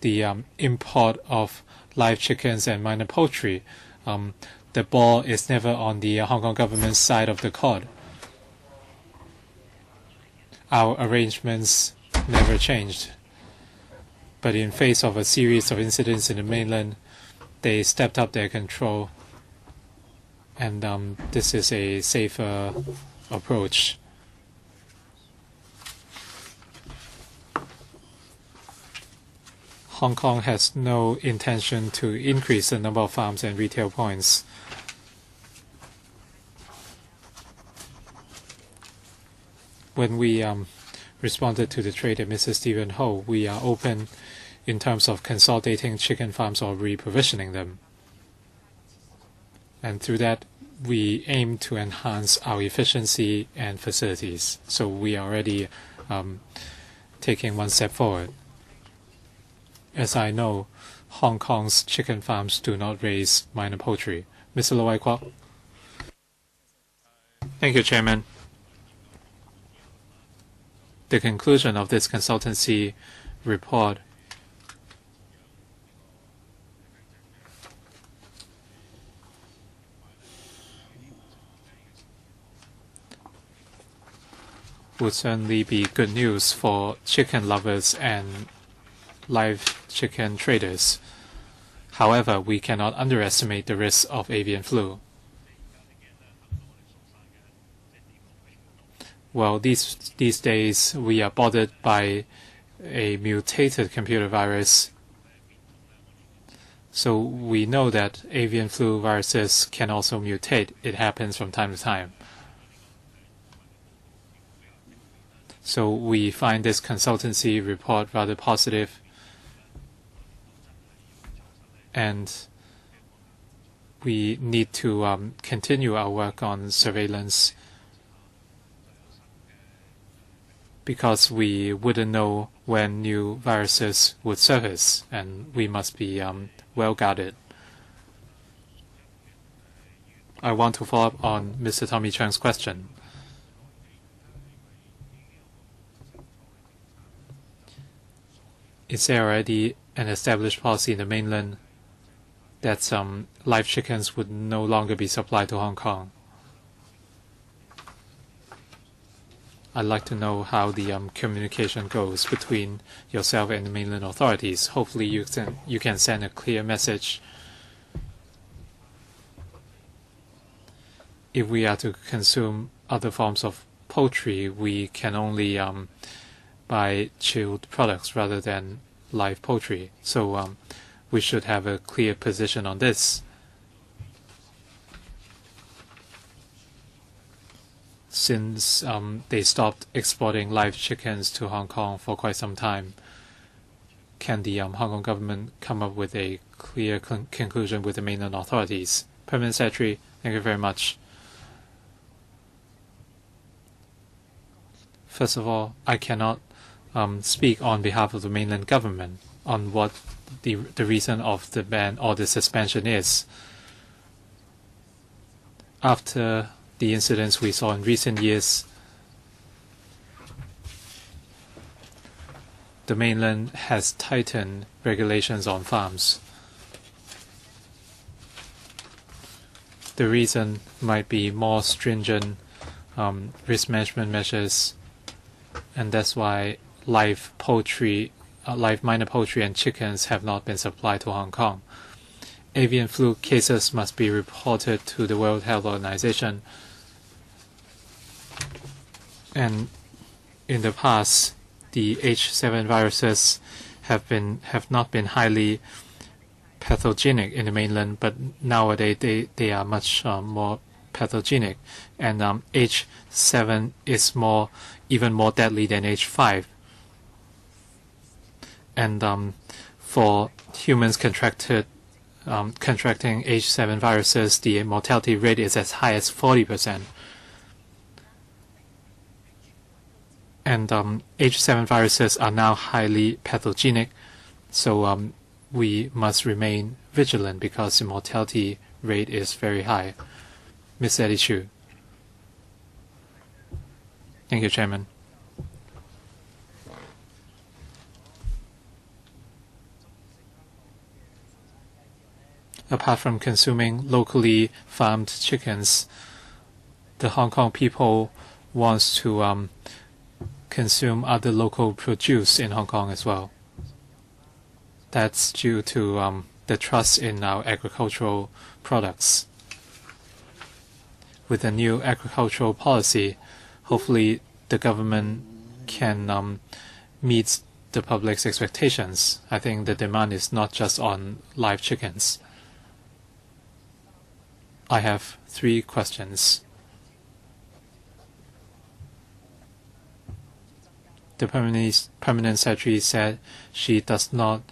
the import of live chickens and minor poultry, the ball is never on the Hong Kong government's side of the court. Our arrangements never changed. But in face of a series of incidents in the mainland, they stepped up their control, and this is a safer approach. Hong Kong has no intention to increase the number of farms and retail points. When we responded to the trade of Mr. Stephen Ho, we are open in terms of consolidating chicken farms or reprovisioning them. And through that, we aim to enhance our efficiency and facilities. So we are already taking one step forward. As I know, Hong Kong's chicken farms do not raise minor poultry. Mr. Loy Kwok. Thank you, Chairman. The conclusion of this consultancy report would certainly be good news for chicken lovers and live chicken traders. However, we cannot underestimate the risk of avian flu. Well, these days we are bothered by a mutated computer virus. So we know that avian flu viruses can also mutate. It happens from time to time. So we find this consultancy report rather positive, and we need to continue our work on surveillance, because we wouldn't know when new viruses would surface, and we must be well guarded. I want to follow up on Mr. Tommy Chung's question. Is there already an established policy in the mainland that live chickens would no longer be supplied to Hong Kong? I'd like to know how the communication goes between yourself and the mainland authorities. Hopefully you can send a clear message. If we are to consume other forms of poultry, we can only buy chilled products rather than live poultry. So we should have a clear position on this. Since they stopped exporting live chickens to Hong Kong for quite some time, can the Hong Kong government come up with a clear conclusion with the mainland authorities? Permanent Secretary, thank you very much. First of all, I cannot speak on behalf of the mainland government on what the reason of the ban or the suspension is. After the incidents we saw in recent years, the mainland has tightened regulations on farms. The reason might be more stringent risk management measures, and that's why live minor poultry and chickens have not been supplied to Hong Kong. Avian flu cases must be reported to the World Health Organization. And in the past, the H7 viruses have not been highly pathogenic in the mainland, but nowadays they are much more pathogenic. And H7 is even more deadly than H5. And for humans contracting H7 viruses, the mortality rate is as high as 40%. And H7 viruses are now highly pathogenic, so we must remain vigilant because the mortality rate is very high. Ms. Eddie Chu. Thank you, Chairman. Apart from consuming locally farmed chickens, the Hong Kong people wants to consume other local produce in Hong Kong as well. That's due to the trust in our agricultural products. With the new agricultural policy, hopefully the government can meet the public's expectations. I think the demand is not just on live chickens. I have 3 questions. The Permanent Secretary said she does not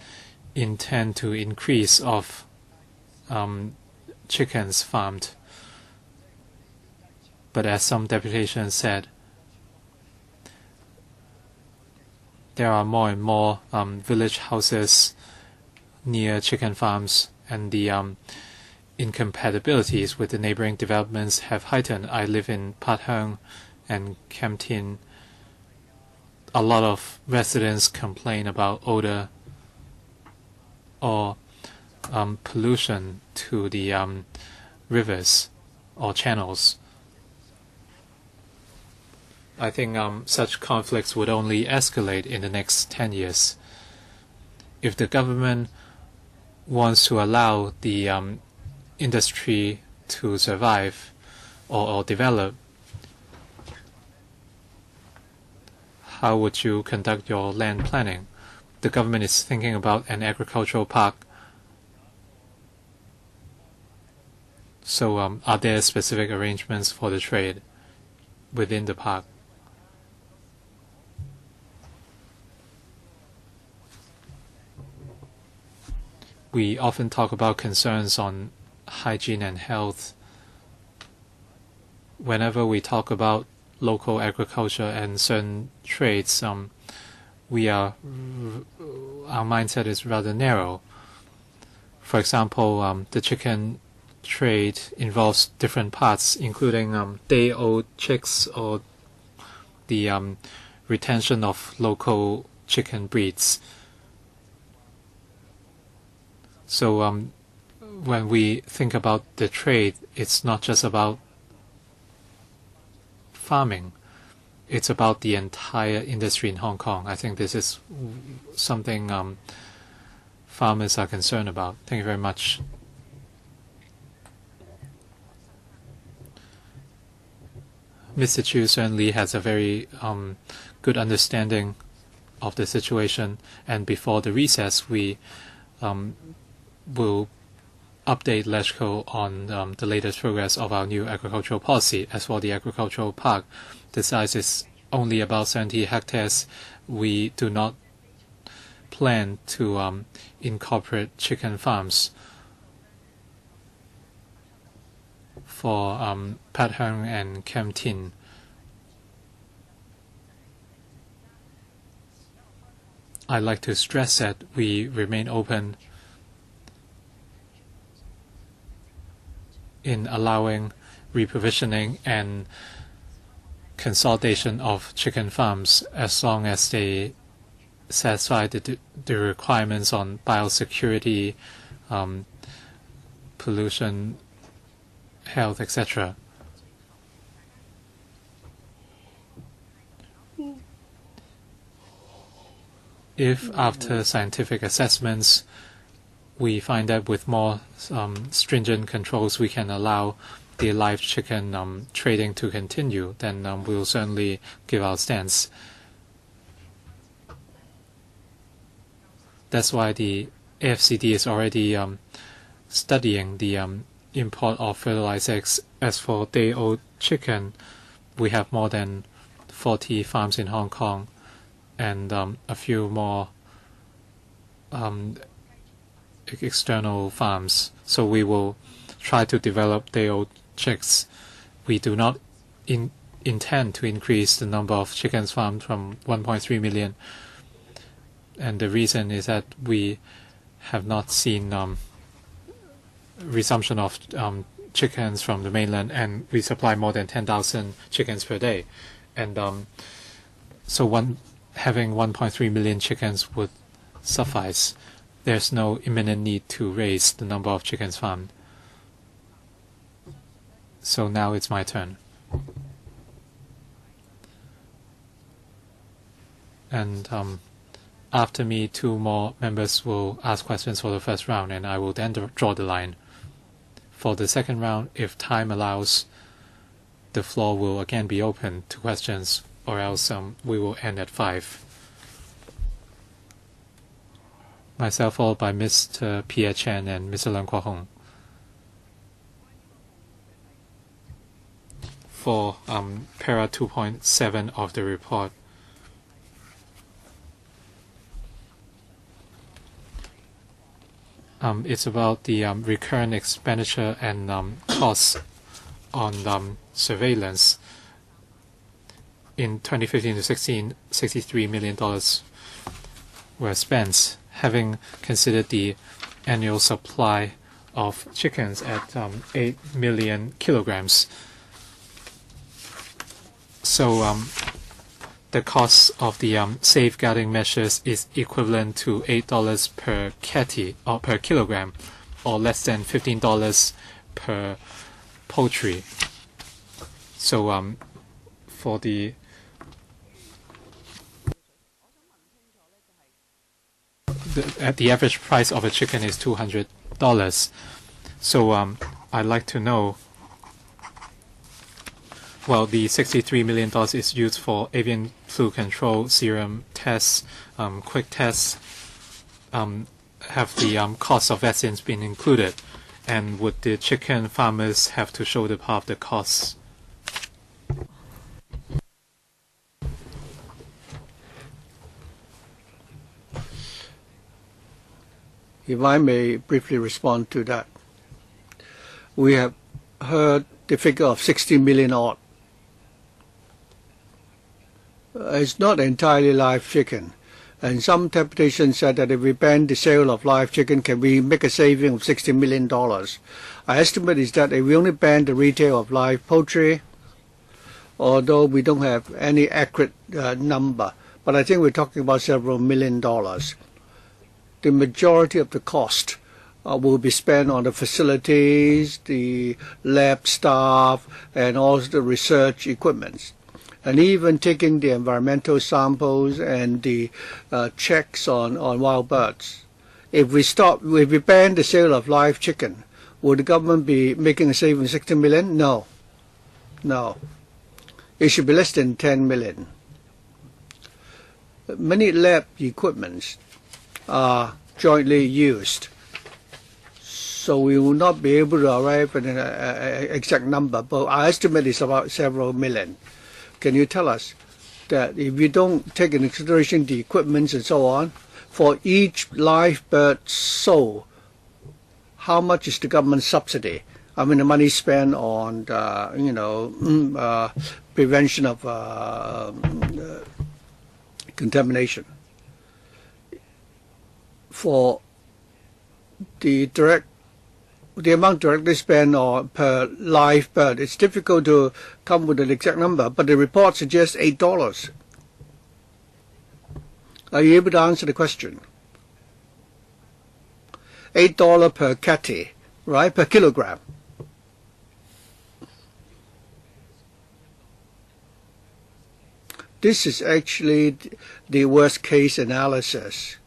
intend to increase of chickens farmed. But as some deputations said, there are more and more village houses near chicken farms, and the incompatibilities with the neighboring developments have heightened. I live in Pat Hung and Kam Tin. A lot of residents complain about odor or pollution to the rivers or channels. I think such conflicts would only escalate in the next 10 years. If the government wants to allow the industry to survive or develop, how would you conduct your land planning? The government is thinking about an agricultural park. So are there specific arrangements for the trade within the park? We often talk about concerns on hygiene and health. Whenever we talk about local agriculture and certain trades, our mindset is rather narrow. For example, the chicken trade involves different parts, including day-old chicks or the retention of local chicken breeds. So when we think about the trade, it's not just about farming. It's about the entire industry in Hong Kong. I think this is something farmers are concerned about. Thank you very much. Mr. Chu certainly has a very good understanding of the situation, and before the recess, we will update LegCo on the latest progress of our new agricultural policy. As for the agricultural park, the size is only about 70 hectares. We do not plan to incorporate chicken farms. For Pat Hung and Kem Tin, I'd like to stress that we remain open in allowing reprovisioning and consolidation of chicken farms as long as they satisfy the requirements on biosecurity, pollution, health, etc. If after scientific assessments we find that with more stringent controls we can allow the live chicken trading to continue, then we'll certainly give our stance. That's why the AFCD is already studying the import of fertilized eggs. As for day-old chicken, we have more than 40 farms in Hong Kong and a few more external farms. So we will try to develop day-old chicks. We do not intend to increase the number of chickens farmed from 1.3 million. And the reason is that we have not seen resumption of chickens from the mainland, and we supply more than 10,000 chickens per day. And so having 1.3 million chickens would suffice. There's no imminent need to raise the number of chickens farmed. So now it's my turn. And after me, two more members will ask questions for the first round, and I will then draw the line. For the second round, if time allows, the floor will again be open to questions, or else we will end at 5. Myself followed by Mr. Pierre Chen and Mr. Leung Kwok Hong. For para 2.7 of the report, it's about the recurrent expenditure and costs on surveillance. In 2015 to 16, $63 million were spent, having considered the annual supply of chickens at 8 million kilograms. So the cost of the safeguarding measures is equivalent to $8 per catty or per kilogram, or less than $15 per poultry. So for the the average price of a chicken is $200. So I'd like to know. Well, the $63 million is used for avian flu control, serum tests, quick tests. Have the cost of vaccines been included? And would the chicken farmers have to shoulder part of the costs? If I may briefly respond to that. We have heard the figure of 60 million odd. It's not entirely live chicken. And some deputations said that if we ban the sale of live chicken, can we make a saving of $60 million? Our estimate is that if we only ban the retail of live poultry, although we don't have any accurate number, but I think we're talking about several $million. The majority of the cost will be spent on the facilities, the lab staff, and also the research equipment. And even taking the environmental samples and the checks on wild birds. If we ban the sale of live chicken, would the government be making a saving of 60 million? No. No. It should be less than 10 million. Many lab equipments are jointly used. So we will not be able to arrive at an exact number, but our estimate is about several million. Can you tell us that if you don't take into consideration the equipment and so on, for each live bird sold, how much is the government subsidy? I mean, the money spent on, prevention of contamination. For the amount directly spent on per live bird, it's difficult to come with an exact number, but the report suggests $8. Are you able to answer the question? $8 per catty, right, per kilogram. This is actually the worst case analysis.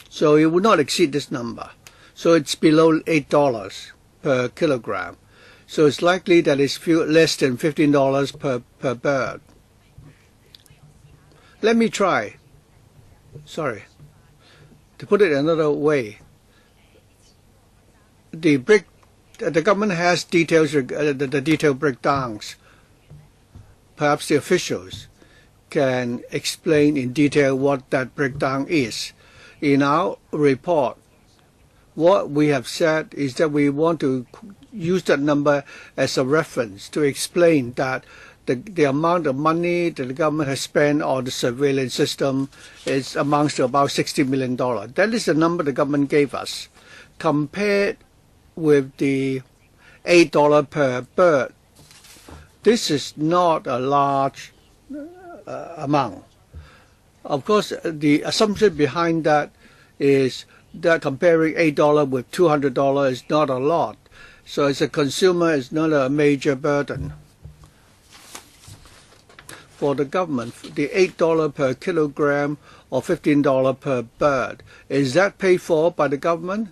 So it will not exceed this number. So it's below $8 per kilogram. So it's likely that it's less than $15 per bird. Let me try. Sorry. To put it another way, the government has details, the detailed breakdowns. Perhaps the officials can explain in detail what that breakdown is. In our report, what we have said is that we want to use that number as a reference to explain that the amount of money that the government has spent on the surveillance system is amounts to about $60 million. That is the number the government gave us. Compared with the $8 per bird, this is not a large amount. Of course, the assumption behind that is that comparing $8 with $200 is not a lot. So as a consumer, it's not a major burden. For the government, the $8 per kilogram or $15 per bird, is that paid for by the government?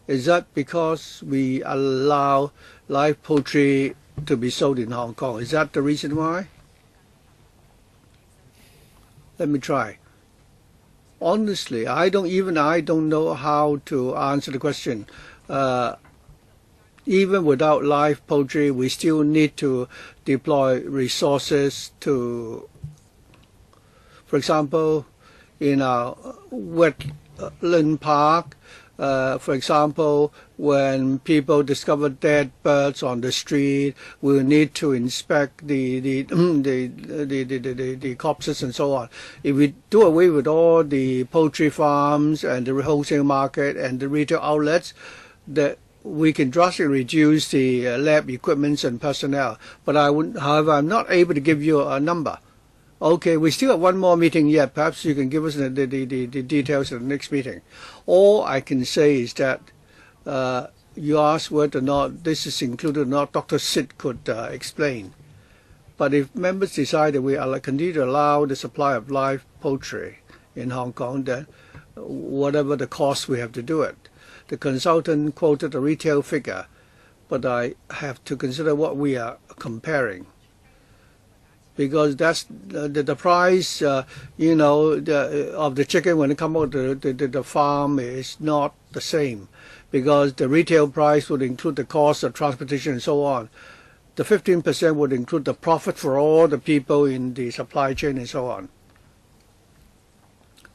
Is that because we allow live poultry to be sold in Hong Kong? Is that the reason why? Let me try. Honestly, I don't know how to answer the question. Even without live poultry, we still need to deploy resources to, for example, in our wetland park, for example, when people discover dead birds on the street, we'll need to inspect the corpses and so on. If we do away with all the poultry farms and the wholesale market and the retail outlets, that we can drastically reduce the lab equipment and personnel. But however, I'm not able to give you a number. Okay, we still have one more meeting yet. Perhaps you can give us the details of the next meeting. All I can say is that you asked whether or not this is included or not. Dr. Sid could explain. But if members decide that we continue to allow the supply of live poultry in Hong Kong, then whatever the cost, we have to do it. The consultant quoted a retail figure, but I have to consider what we are comparing, because that's the price, of the chicken when it comes out the farm is not the same, because the retail price would include the cost of transportation and so on. The 15% would include the profit for all the people in the supply chain and so on.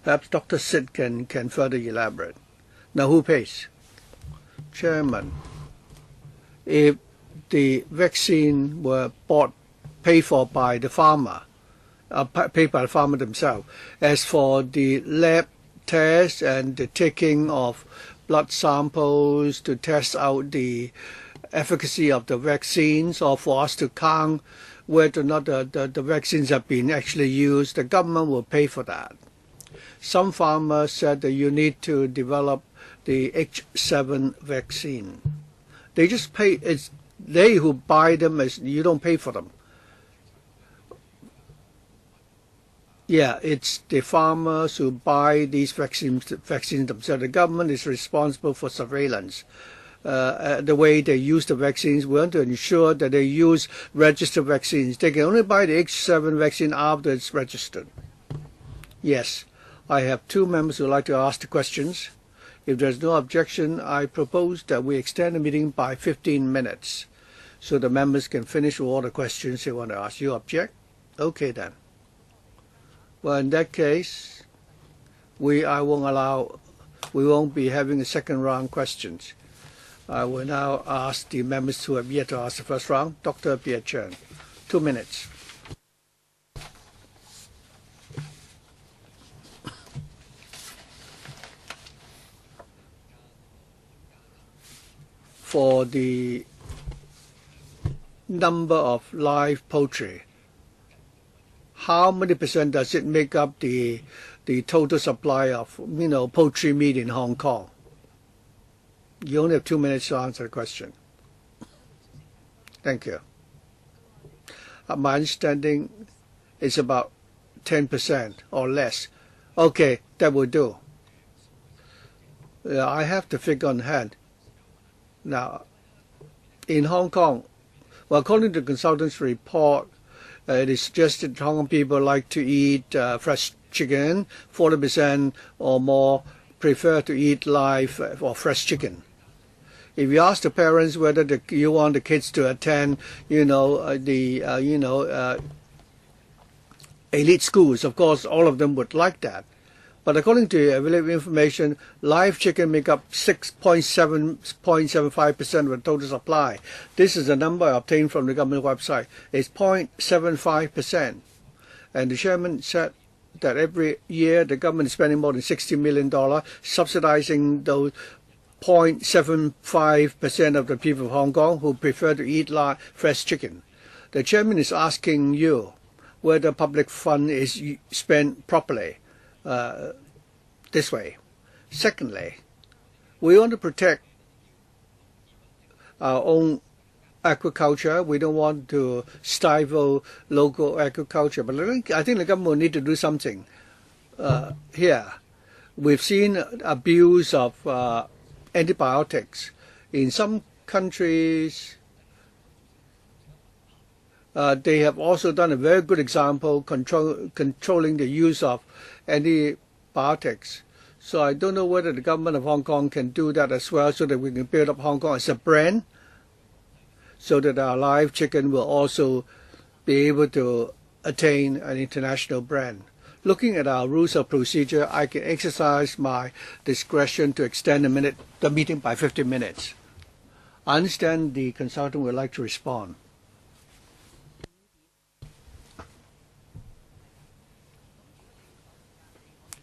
Perhaps Dr. Sid can further elaborate. Now, who pays? Chairman, if the vaccine were paid for by the farmer, paid by the farmer themselves, as for the lab tests and the taking of blood samples to test out the efficacy of the vaccines, or for us to count whether or not the vaccines have been actually used, the government will pay for that. Some farmers said that you need to develop the H7 vaccine. They just pay, it's they who buy them, as you don't pay for them. Yeah, it's the farmers who buy these vaccines themselves. The government is responsible for surveillance. The way they use the vaccines, we want to ensure that they use registered vaccines. They can only buy the H7 vaccine after it's registered. Yes, I have two members who would like to ask the questions. If there's no objection, I propose that we extend the meeting by 15 minutes so the members can finish all the questions they want to ask. You object? Okay then. Well, in that case, we won't be having a second round questions. I will now ask the members who have yet to ask the first round. Dr. Pierre Chen, 2 minutes. For the number of live poultry, how many percent does it make up the total supply of poultry meat in Hong Kong? You only have 2 minutes to answer the question. Thank you. My understanding is about 10% or less. Okay, that will do. I have the figure on hand. Now, in Hong Kong, well, according to the consultant's report, it is suggested that Hong Kong people like to eat fresh chicken. 40% or more prefer to eat live or fresh chicken. If you ask the parents whether you want the kids to attend, elite schools, of course, all of them would like that. But according to available information, live chicken make up 6.75% of the total supply. This is a number obtained from the government website. It's 0.75%. And the chairman said that every year the government is spending more than $60 million subsidizing those 0.75% of the people of Hong Kong who prefer to eat fresh chicken. The chairman is asking you whether public fund is spent properly. This way. Secondly, we want to protect our own agriculture. We don't want to stifle local agriculture. But I think the government will need to do something here. We've seen abuse of antibiotics. In some countries, they have also done a very good example controlling the use of antibiotics. So I don't know whether the government of Hong Kong can do that as well, so that we can build up Hong Kong as a brand, so that our live chicken will also be able to attain an international brand. Looking at our rules of procedure, I can exercise my discretion to extend the meeting by 15 minutes. I understand the consultant would like to respond.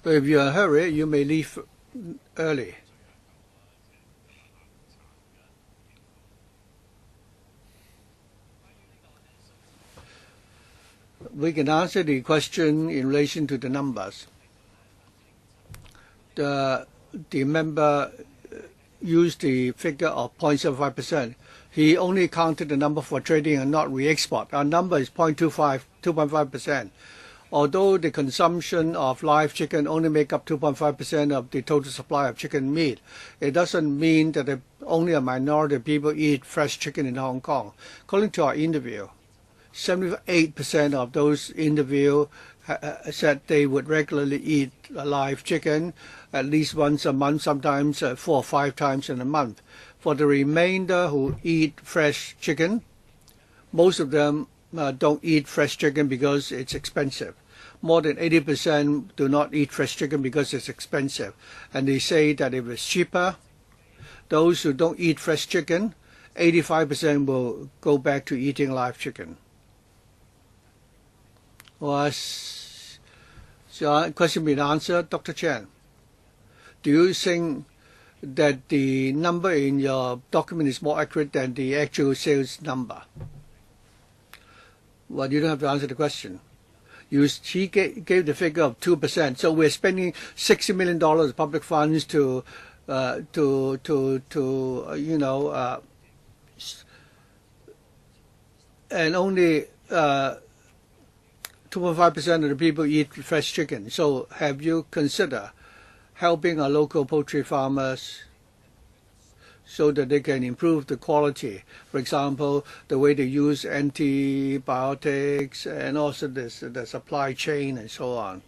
But if you're in a hurry, you may leave early. We can answer the question in relation to the numbers. The member used the figure of 0.75%. He only counted the number for trading and not re-export. Our number is 2.5%. Although the consumption of live chicken only make up 2.5% of the total supply of chicken meat, it doesn't mean that only a minority of people eat fresh chicken in Hong Kong. According to our interview, 78% of those interviewed said they would regularly eat live chicken at least once a month, sometimes 4 or 5 times in a month. For the remainder who eat fresh chicken, most of them don't eat fresh chicken because it's expensive. More than 80% do not eat fresh chicken because it's expensive. And they say that if it's cheaper, those who don't eat fresh chicken, 85% will go back to eating live chicken. Was your question been answered, Dr. Chen? Do you think that the number in your document is more accurate than the actual sales number? Well, you don't have to answer the question. He gave the figure of 2%. So we're spending $60 million of public funds to and only 2.5% of the people eat fresh chicken. So have you considered helping our local poultry farmers so that they can improve the quality? For example, the way they use antibiotics and also the supply chain and so on.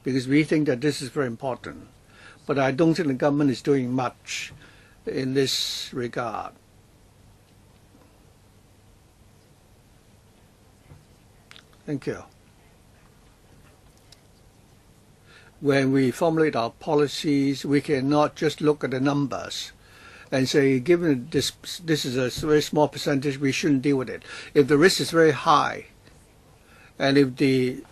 Because we think that this is very important. But I don't think the government is doing much in this regard. Thank you. When we formulate our policies, we cannot just look at the numbers and say, given this is a very small percentage, we shouldn't deal with it. If the risk is very high, and if the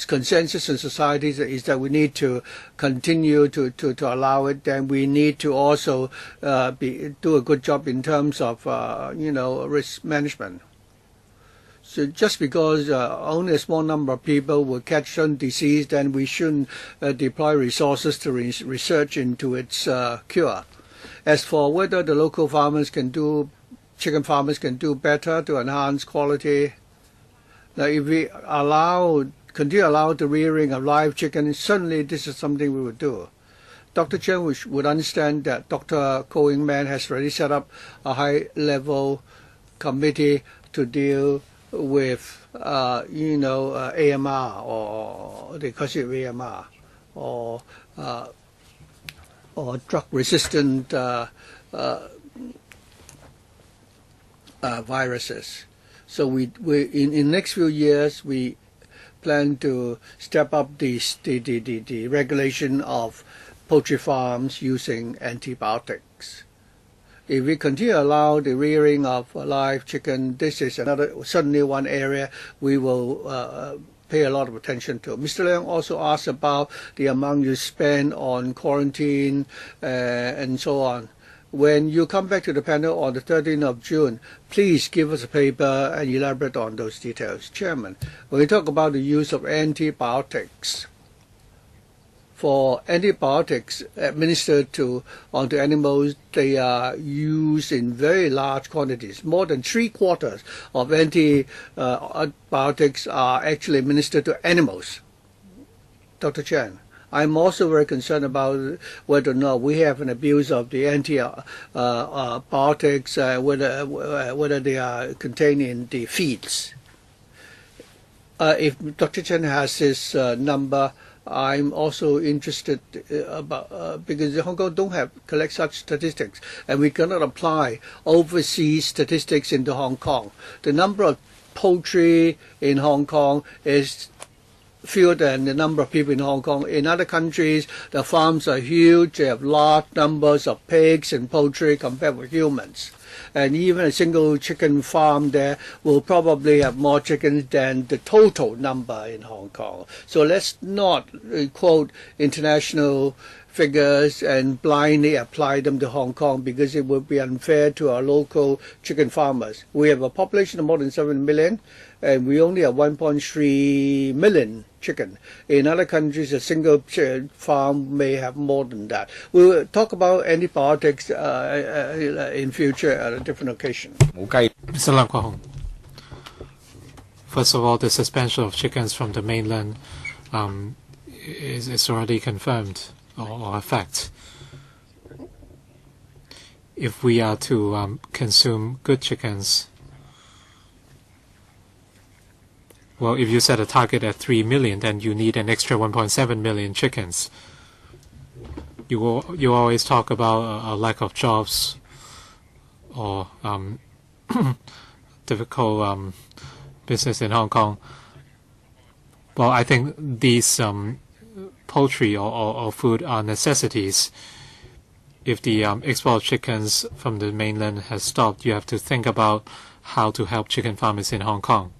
consensus in society is that we need to continue to allow it, then we need to also do a good job in terms of risk management. So just because only a small number of people will catch some disease, then we shouldn't deploy resources to research into its cure. As for whether the local farmers chicken farmers can do better to enhance quality, now if we continue to allow the rearing of live chicken, certainly this is something we would do. Dr. Chen would understand that Dr. Ko-Ing-Man has already set up a high-level committee to deal with AMR, or they call it AMR, or drug-resistant viruses. So we in next few years we plan to step up the regulation of poultry farms using antibiotics. If we continue to allow the rearing of live chicken, this is certainly one area we will pay a lot of attention to. Mr. Leung also asked about the amount you spend on quarantine and so on. When you come back to the panel on the 13th of June, please give us a paper and elaborate on those details. Chairman, when we talk about the use of antibiotics, for antibiotics administered onto animals, they are used in very large quantities. More than 3/4 of antibiotics are actually administered to animals. Dr. Chen, I'm also very concerned about whether or not we have an abuse of the antibiotics, whether they are contained in the feeds. If Dr. Chen has this number, I'm also interested about because Hong Kong don't collect such statistics, and we cannot apply overseas statistics into Hong Kong. The number of poultry in Hong Kong is fewer than the number of people in Hong Kong. In other countries, the farms are huge. They have large numbers of pigs and poultry compared with humans. And even a single chicken farm there will probably have more chickens than the total number in Hong Kong. So let's not quote international figures and blindly apply them to Hong Kong because it would be unfair to our local chicken farmers. We have a population of more than 7 million and we only have 1.3 million chicken. In other countries, a single farm may have more than that. We will talk about any politics in future at a different occasion. Mr. Lam Kwok Hong. First of all, the suspension of chickens from the mainland is already confirmed or a fact. If we are to consume good chickens, well, if you set a target at 3 million, then you need an extra 1.7 million chickens. You always talk about a lack of jobs or difficult business in Hong Kong. Well, I think these poultry or food are necessities. If the export of chickens from the mainland has stopped, you have to think about how to help chicken farmers in Hong Kong.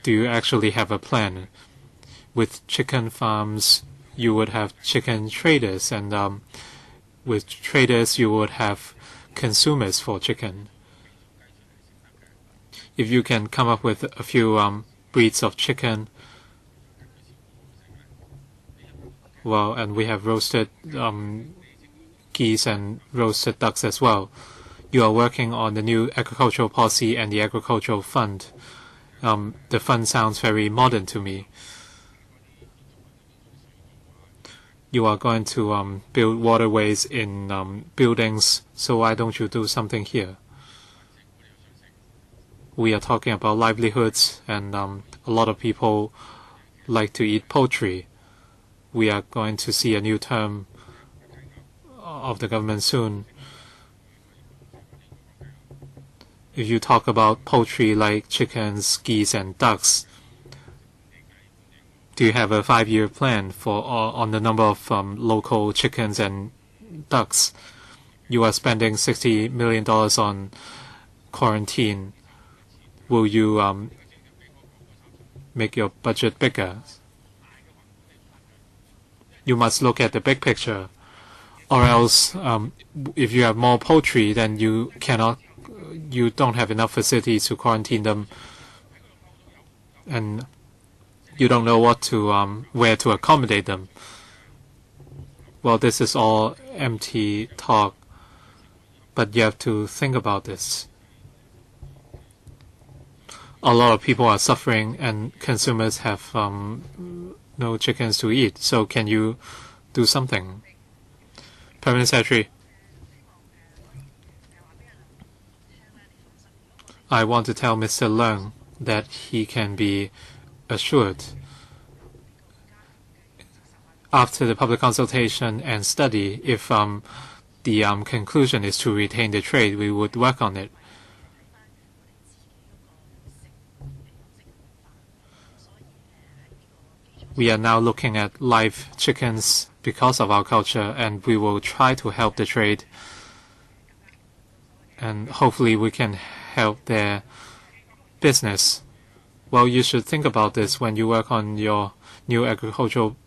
Do you actually have a plan? With chicken farms, you would have chicken traders, and with traders, you would have consumers for chicken. If you can come up with a few breeds of chicken, well, and we have roasted geese and roasted ducks as well. You are working on the new agricultural policy and the agricultural fund. The fund sounds very modern to me. You are going to build waterways in buildings, so why don't you do something here? We are talking about livelihoods, and a lot of people like to eat poultry. We are going to see a new term of the government soon. If you talk about poultry like chickens, geese, and ducks, do you have a 5-year plan for on the number of local chickens and ducks? You are spending $60 million on quarantine. Will you make your budget bigger? You must look at the big picture, or else if you have more poultry, then you don't have enough facilities to quarantine them, and you don't know where to accommodate them. Well, this is all empty talk, but you have to think about this. A lot of people are suffering, and consumers have no chickens to eat. So can you do something? Permanent Secretary, I want to tell Mr. Leung that he can be assured after the public consultation and study, if the conclusion is to retain the trade, we would work on it. We are now looking at live chickens because of our culture, and we will try to help the trade, and hopefully we can help their business. Well, you should think about this when you work on your new agricultural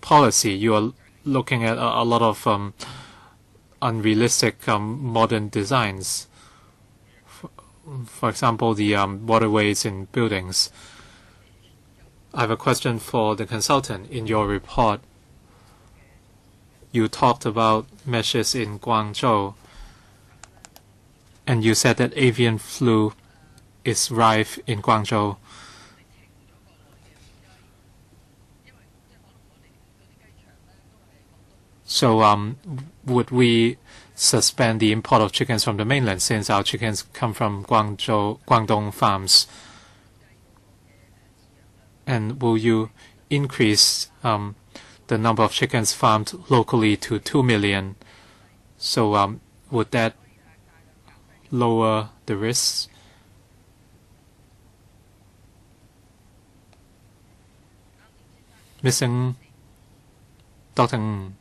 policy. You are looking at a lot of unrealistic modern designs. For example, the waterways in buildings. I have a question for the consultant. In your report, you talked about measures in Guangzhou, and you said that avian flu is rife in Guangzhou. So would we suspend the import of chickens from the mainland, since our chickens come from Guangdong farms? And will you increase the number of chickens farmed locally to 2 million? So would that lower the risks? Missing Dr. Ng.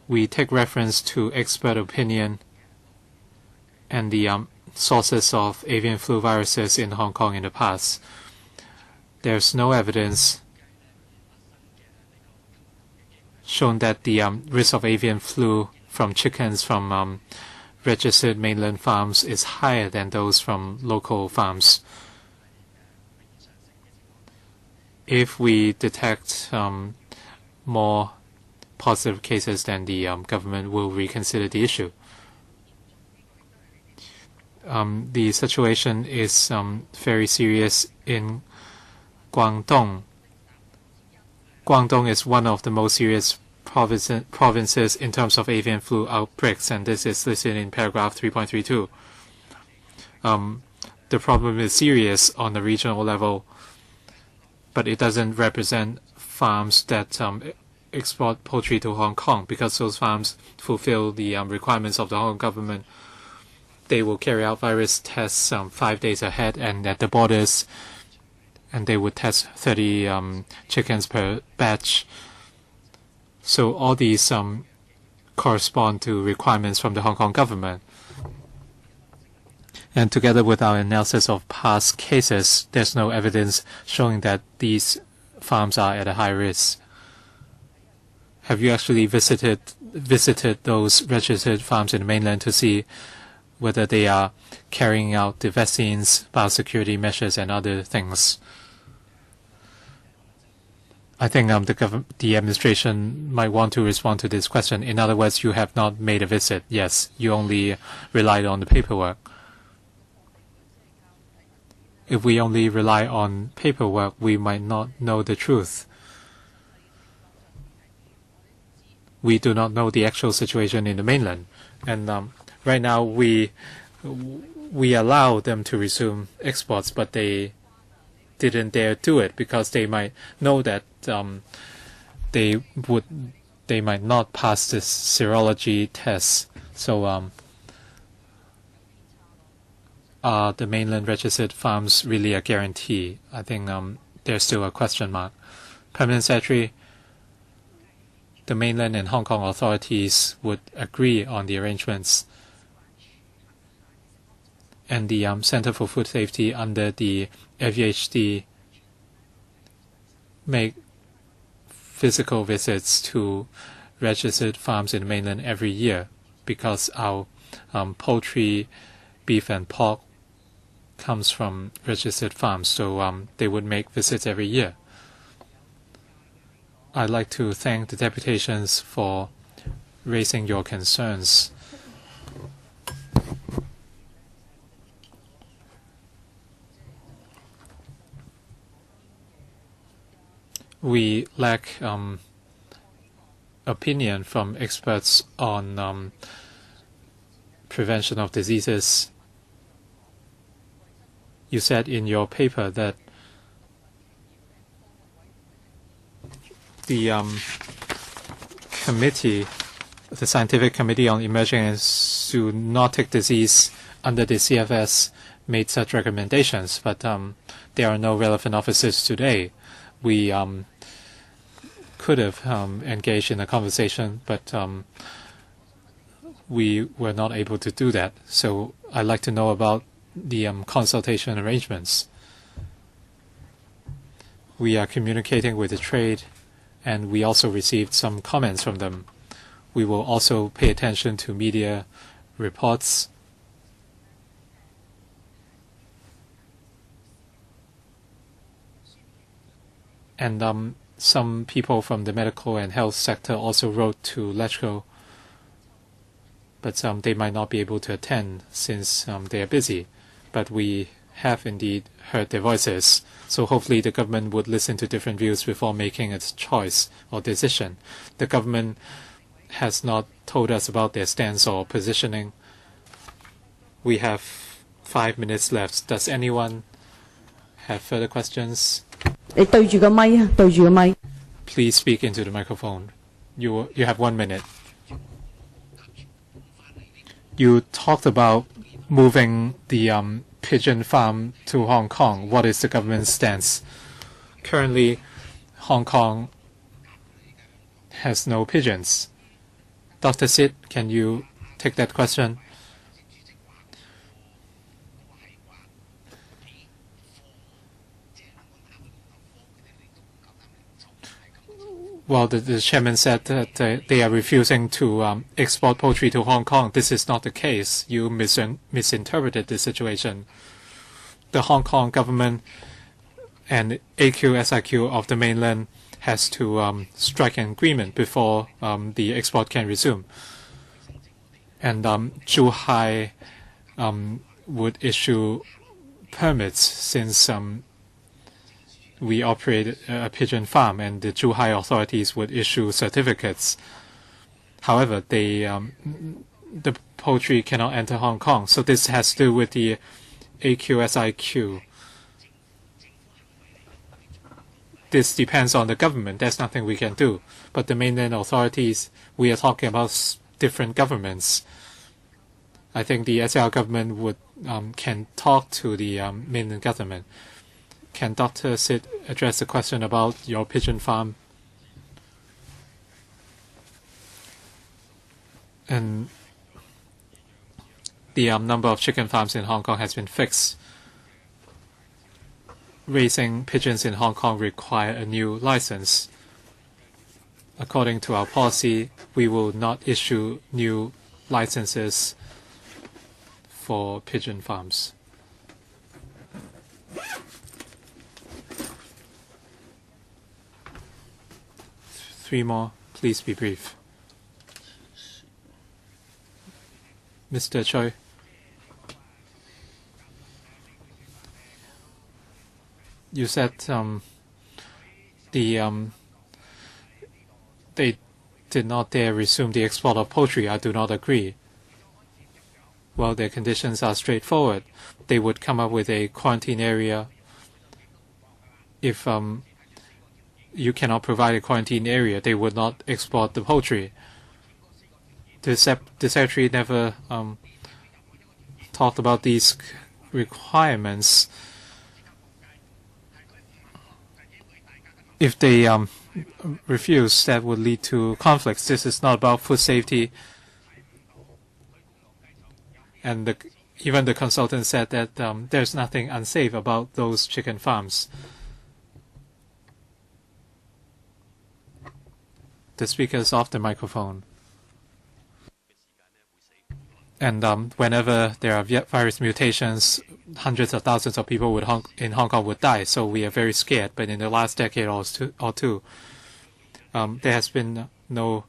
We take reference to expert opinion and the sources of avian flu viruses in Hong Kong in the past. there's no evidence shown that the risk of avian flu from chickens from registered mainland farms is higher than those from local farms. If we detect more positive cases, then the government will reconsider the issue. The situation is very serious in Guangdong. Guangdong is one of the most serious provinces in terms of avian flu outbreaks, and this is listed in paragraph 3.32. The problem is serious on the regional level, but it doesn't represent farms that export poultry to Hong Kong, because those farms fulfill the requirements of the Hong Kong government. They will carry out virus tests 5 days ahead and at the borders, and they would test 30 chickens per batch. So all these correspond to requirements from the Hong Kong government. And together with our analysis of past cases, there's no evidence showing that these farms are at a high risk. Have you actually visited those registered farms in the mainland to see whether they are carrying out the vaccines, biosecurity measures, and other things? I think the administration might want to respond to this question. In other words, you have not made a visit. Yes, you only relied on the paperwork. If we only rely on paperwork, we might not know the truth. We do not know the actual situation in the mainland. And right now, we allow them to resume exports, but they didn't dare do it because they might know that they might not pass this serology test. So are the mainland registered farms really a guarantee? I think there's still a question mark. Permanent Secretary, the mainland and Hong Kong authorities would agree on the arrangements, and the Center for Food Safety under the FEHD make physical visits to registered farms in the mainland every year, because our poultry, beef and pork comes from registered farms, so they would make visits every year. I'd like to thank the deputations for raising your concerns. We lack opinion from experts on prevention of diseases. You said in your paper that the Scientific Committee on Emerging and Zoonotic Disease under the CFS made such recommendations, but there are no relevant officers today. We could have engaged in a conversation, but we were not able to do that. So I'd like to know about the consultation arrangements. We are communicating with the trade, and we also received some comments from them. We will also pay attention to media reports. And some people from the medical and health sector also wrote to LegCo, but they might not be able to attend since they are busy. But we have indeed heard their voices. So hopefully the government would listen to different views before making its choice or decision. The government has not told us about their stance or positioning. We have 5 minutes left. Does anyone have further questions? Please speak into the microphone. You have 1 minute. You talked about moving the pigeon farm to Hong Kong. What is the government's stance? Currently, Hong Kong has no pigeons. Dr. Sid, can you take that question? Well, the chairman said that they are refusing to export poultry to Hong Kong. This is not the case. You misinterpreted the situation. The Hong Kong government and AQSIQ of the mainland has to strike an agreement before the export can resume. And Zhuhai would issue permits since we operate a pigeon farm, and the Zhuhai authorities would issue certificates. However, the poultry cannot enter Hong Kong. So this has to do with the AQSIQ. This depends on the government. There's nothing we can do. But the mainland authorities, we are talking about different governments. I think the SAR government would can talk to the mainland government. Can Dr. Sid address the question about your pigeon farm? And the number of chicken farms in Hong Kong has been fixed. Raising pigeons in Hong Kong require a new license. According to our policy, we will not issue new licenses for pigeon farms. Three more. Please be brief. Mr. Choi. You said they did not dare resume the export of poultry. I do not agree. Well, their conditions are straightforward. They would come up with a quarantine area. If you cannot provide a quarantine area, they would not export the poultry. The Secretary never talked about these requirements. If they refuse, that would lead to conflicts. This is not about food safety. And even the consultant said that there's nothing unsafe about those chicken farms. The speaker is off the microphone. And whenever there are virus mutations, hundreds of thousands of people in Hong Kong would die. So we are very scared. But in the last decade or two, there has been no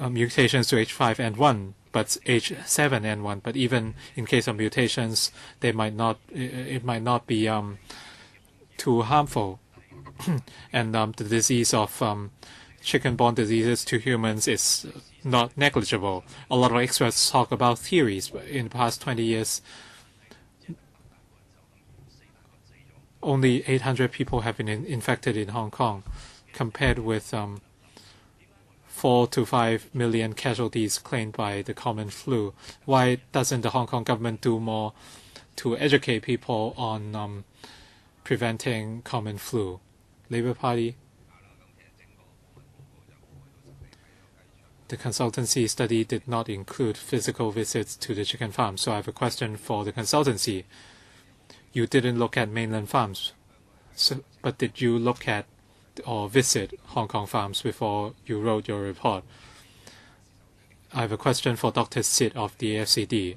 mutations to H5N1, but H7N1. But even in case of mutations, it might not be too harmful. And the disease of chicken-borne diseases to humans is not negligible. A lot of experts talk about theories. But in the past 20 years, only 800 people have been infected in Hong Kong, compared with 4 to 5 million casualties claimed by the common flu. Why doesn't the Hong Kong government do more to educate people on preventing common flu? Labour Party? The consultancy study did not include physical visits to the chicken farm. So I have a question for the consultancy. You didn't look at mainland farms, but did you look at or visit Hong Kong farms before you wrote your report? I have a question for Dr. Sid of the AFCD.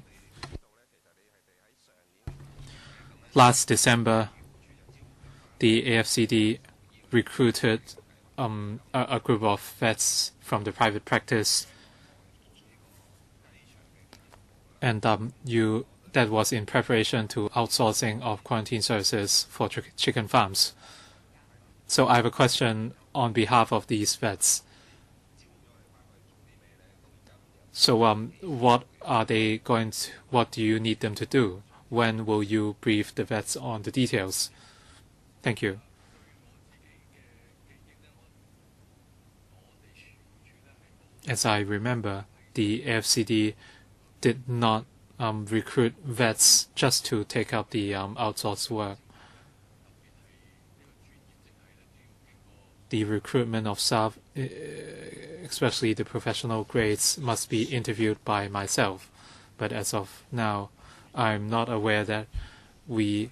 Last December, the AFCD recruited a group of vets from the private practice, and that was in preparation to outsourcing of quarantine services for chicken farms. So I have a question on behalf of these vets. So what do you need them to do? When will you brief the vets on the details? Thank you. As I remember, the AFCD did not recruit vets just to take up the outsourced work. The recruitment of staff, especially the professional grades, must be interviewed by myself. But as of now, I'm not aware that we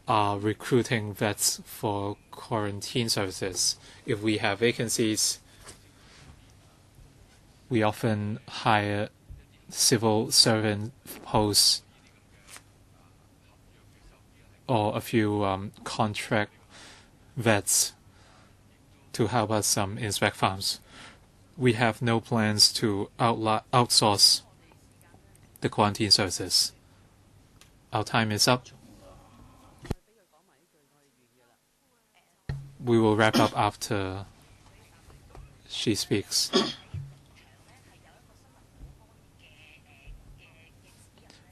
are recruiting vets for quarantine services. If we have vacancies, We often hire civil servant posts or a few contract vets to help us inspect farms. We have no plans to outsource the quarantine services. Our time is up. We will wrap up after she speaks.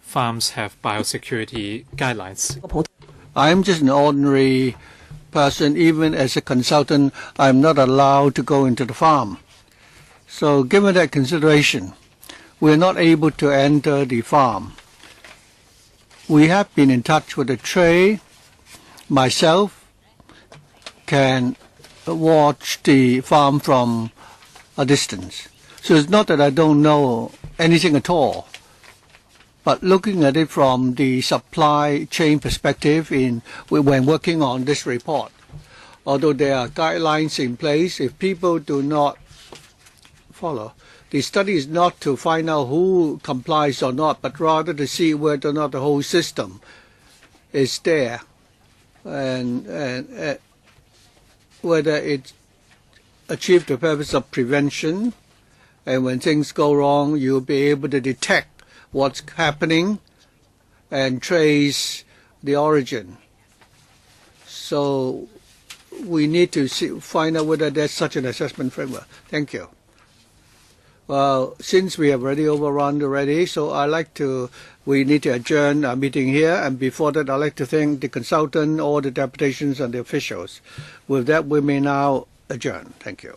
Farms have biosecurity guidelines. I'm just an ordinary person. Even as a consultant, I'm not allowed to go into the farm. So given that consideration, we're not able to enter the farm. We have been in touch with the trade. Myself can watch the farm from a distance. So it's not that I don't know anything at all. But looking at it from the supply chain perspective when working on this report, although there are guidelines in place, if people do not follow, the study is not to find out who complies or not, but rather to see whether or not the whole system is there and whether it achieves the purpose of prevention. And when things go wrong, you'll be able to detect what's happening and trace the origin. So we need to find out whether there's such an assessment framework. Thank you. Well, since we have already overrun already, so we need to adjourn our meeting here. And before that, I'd like to thank the consultant, all the deputations, and the officials. With that, we may now adjourn. Thank you.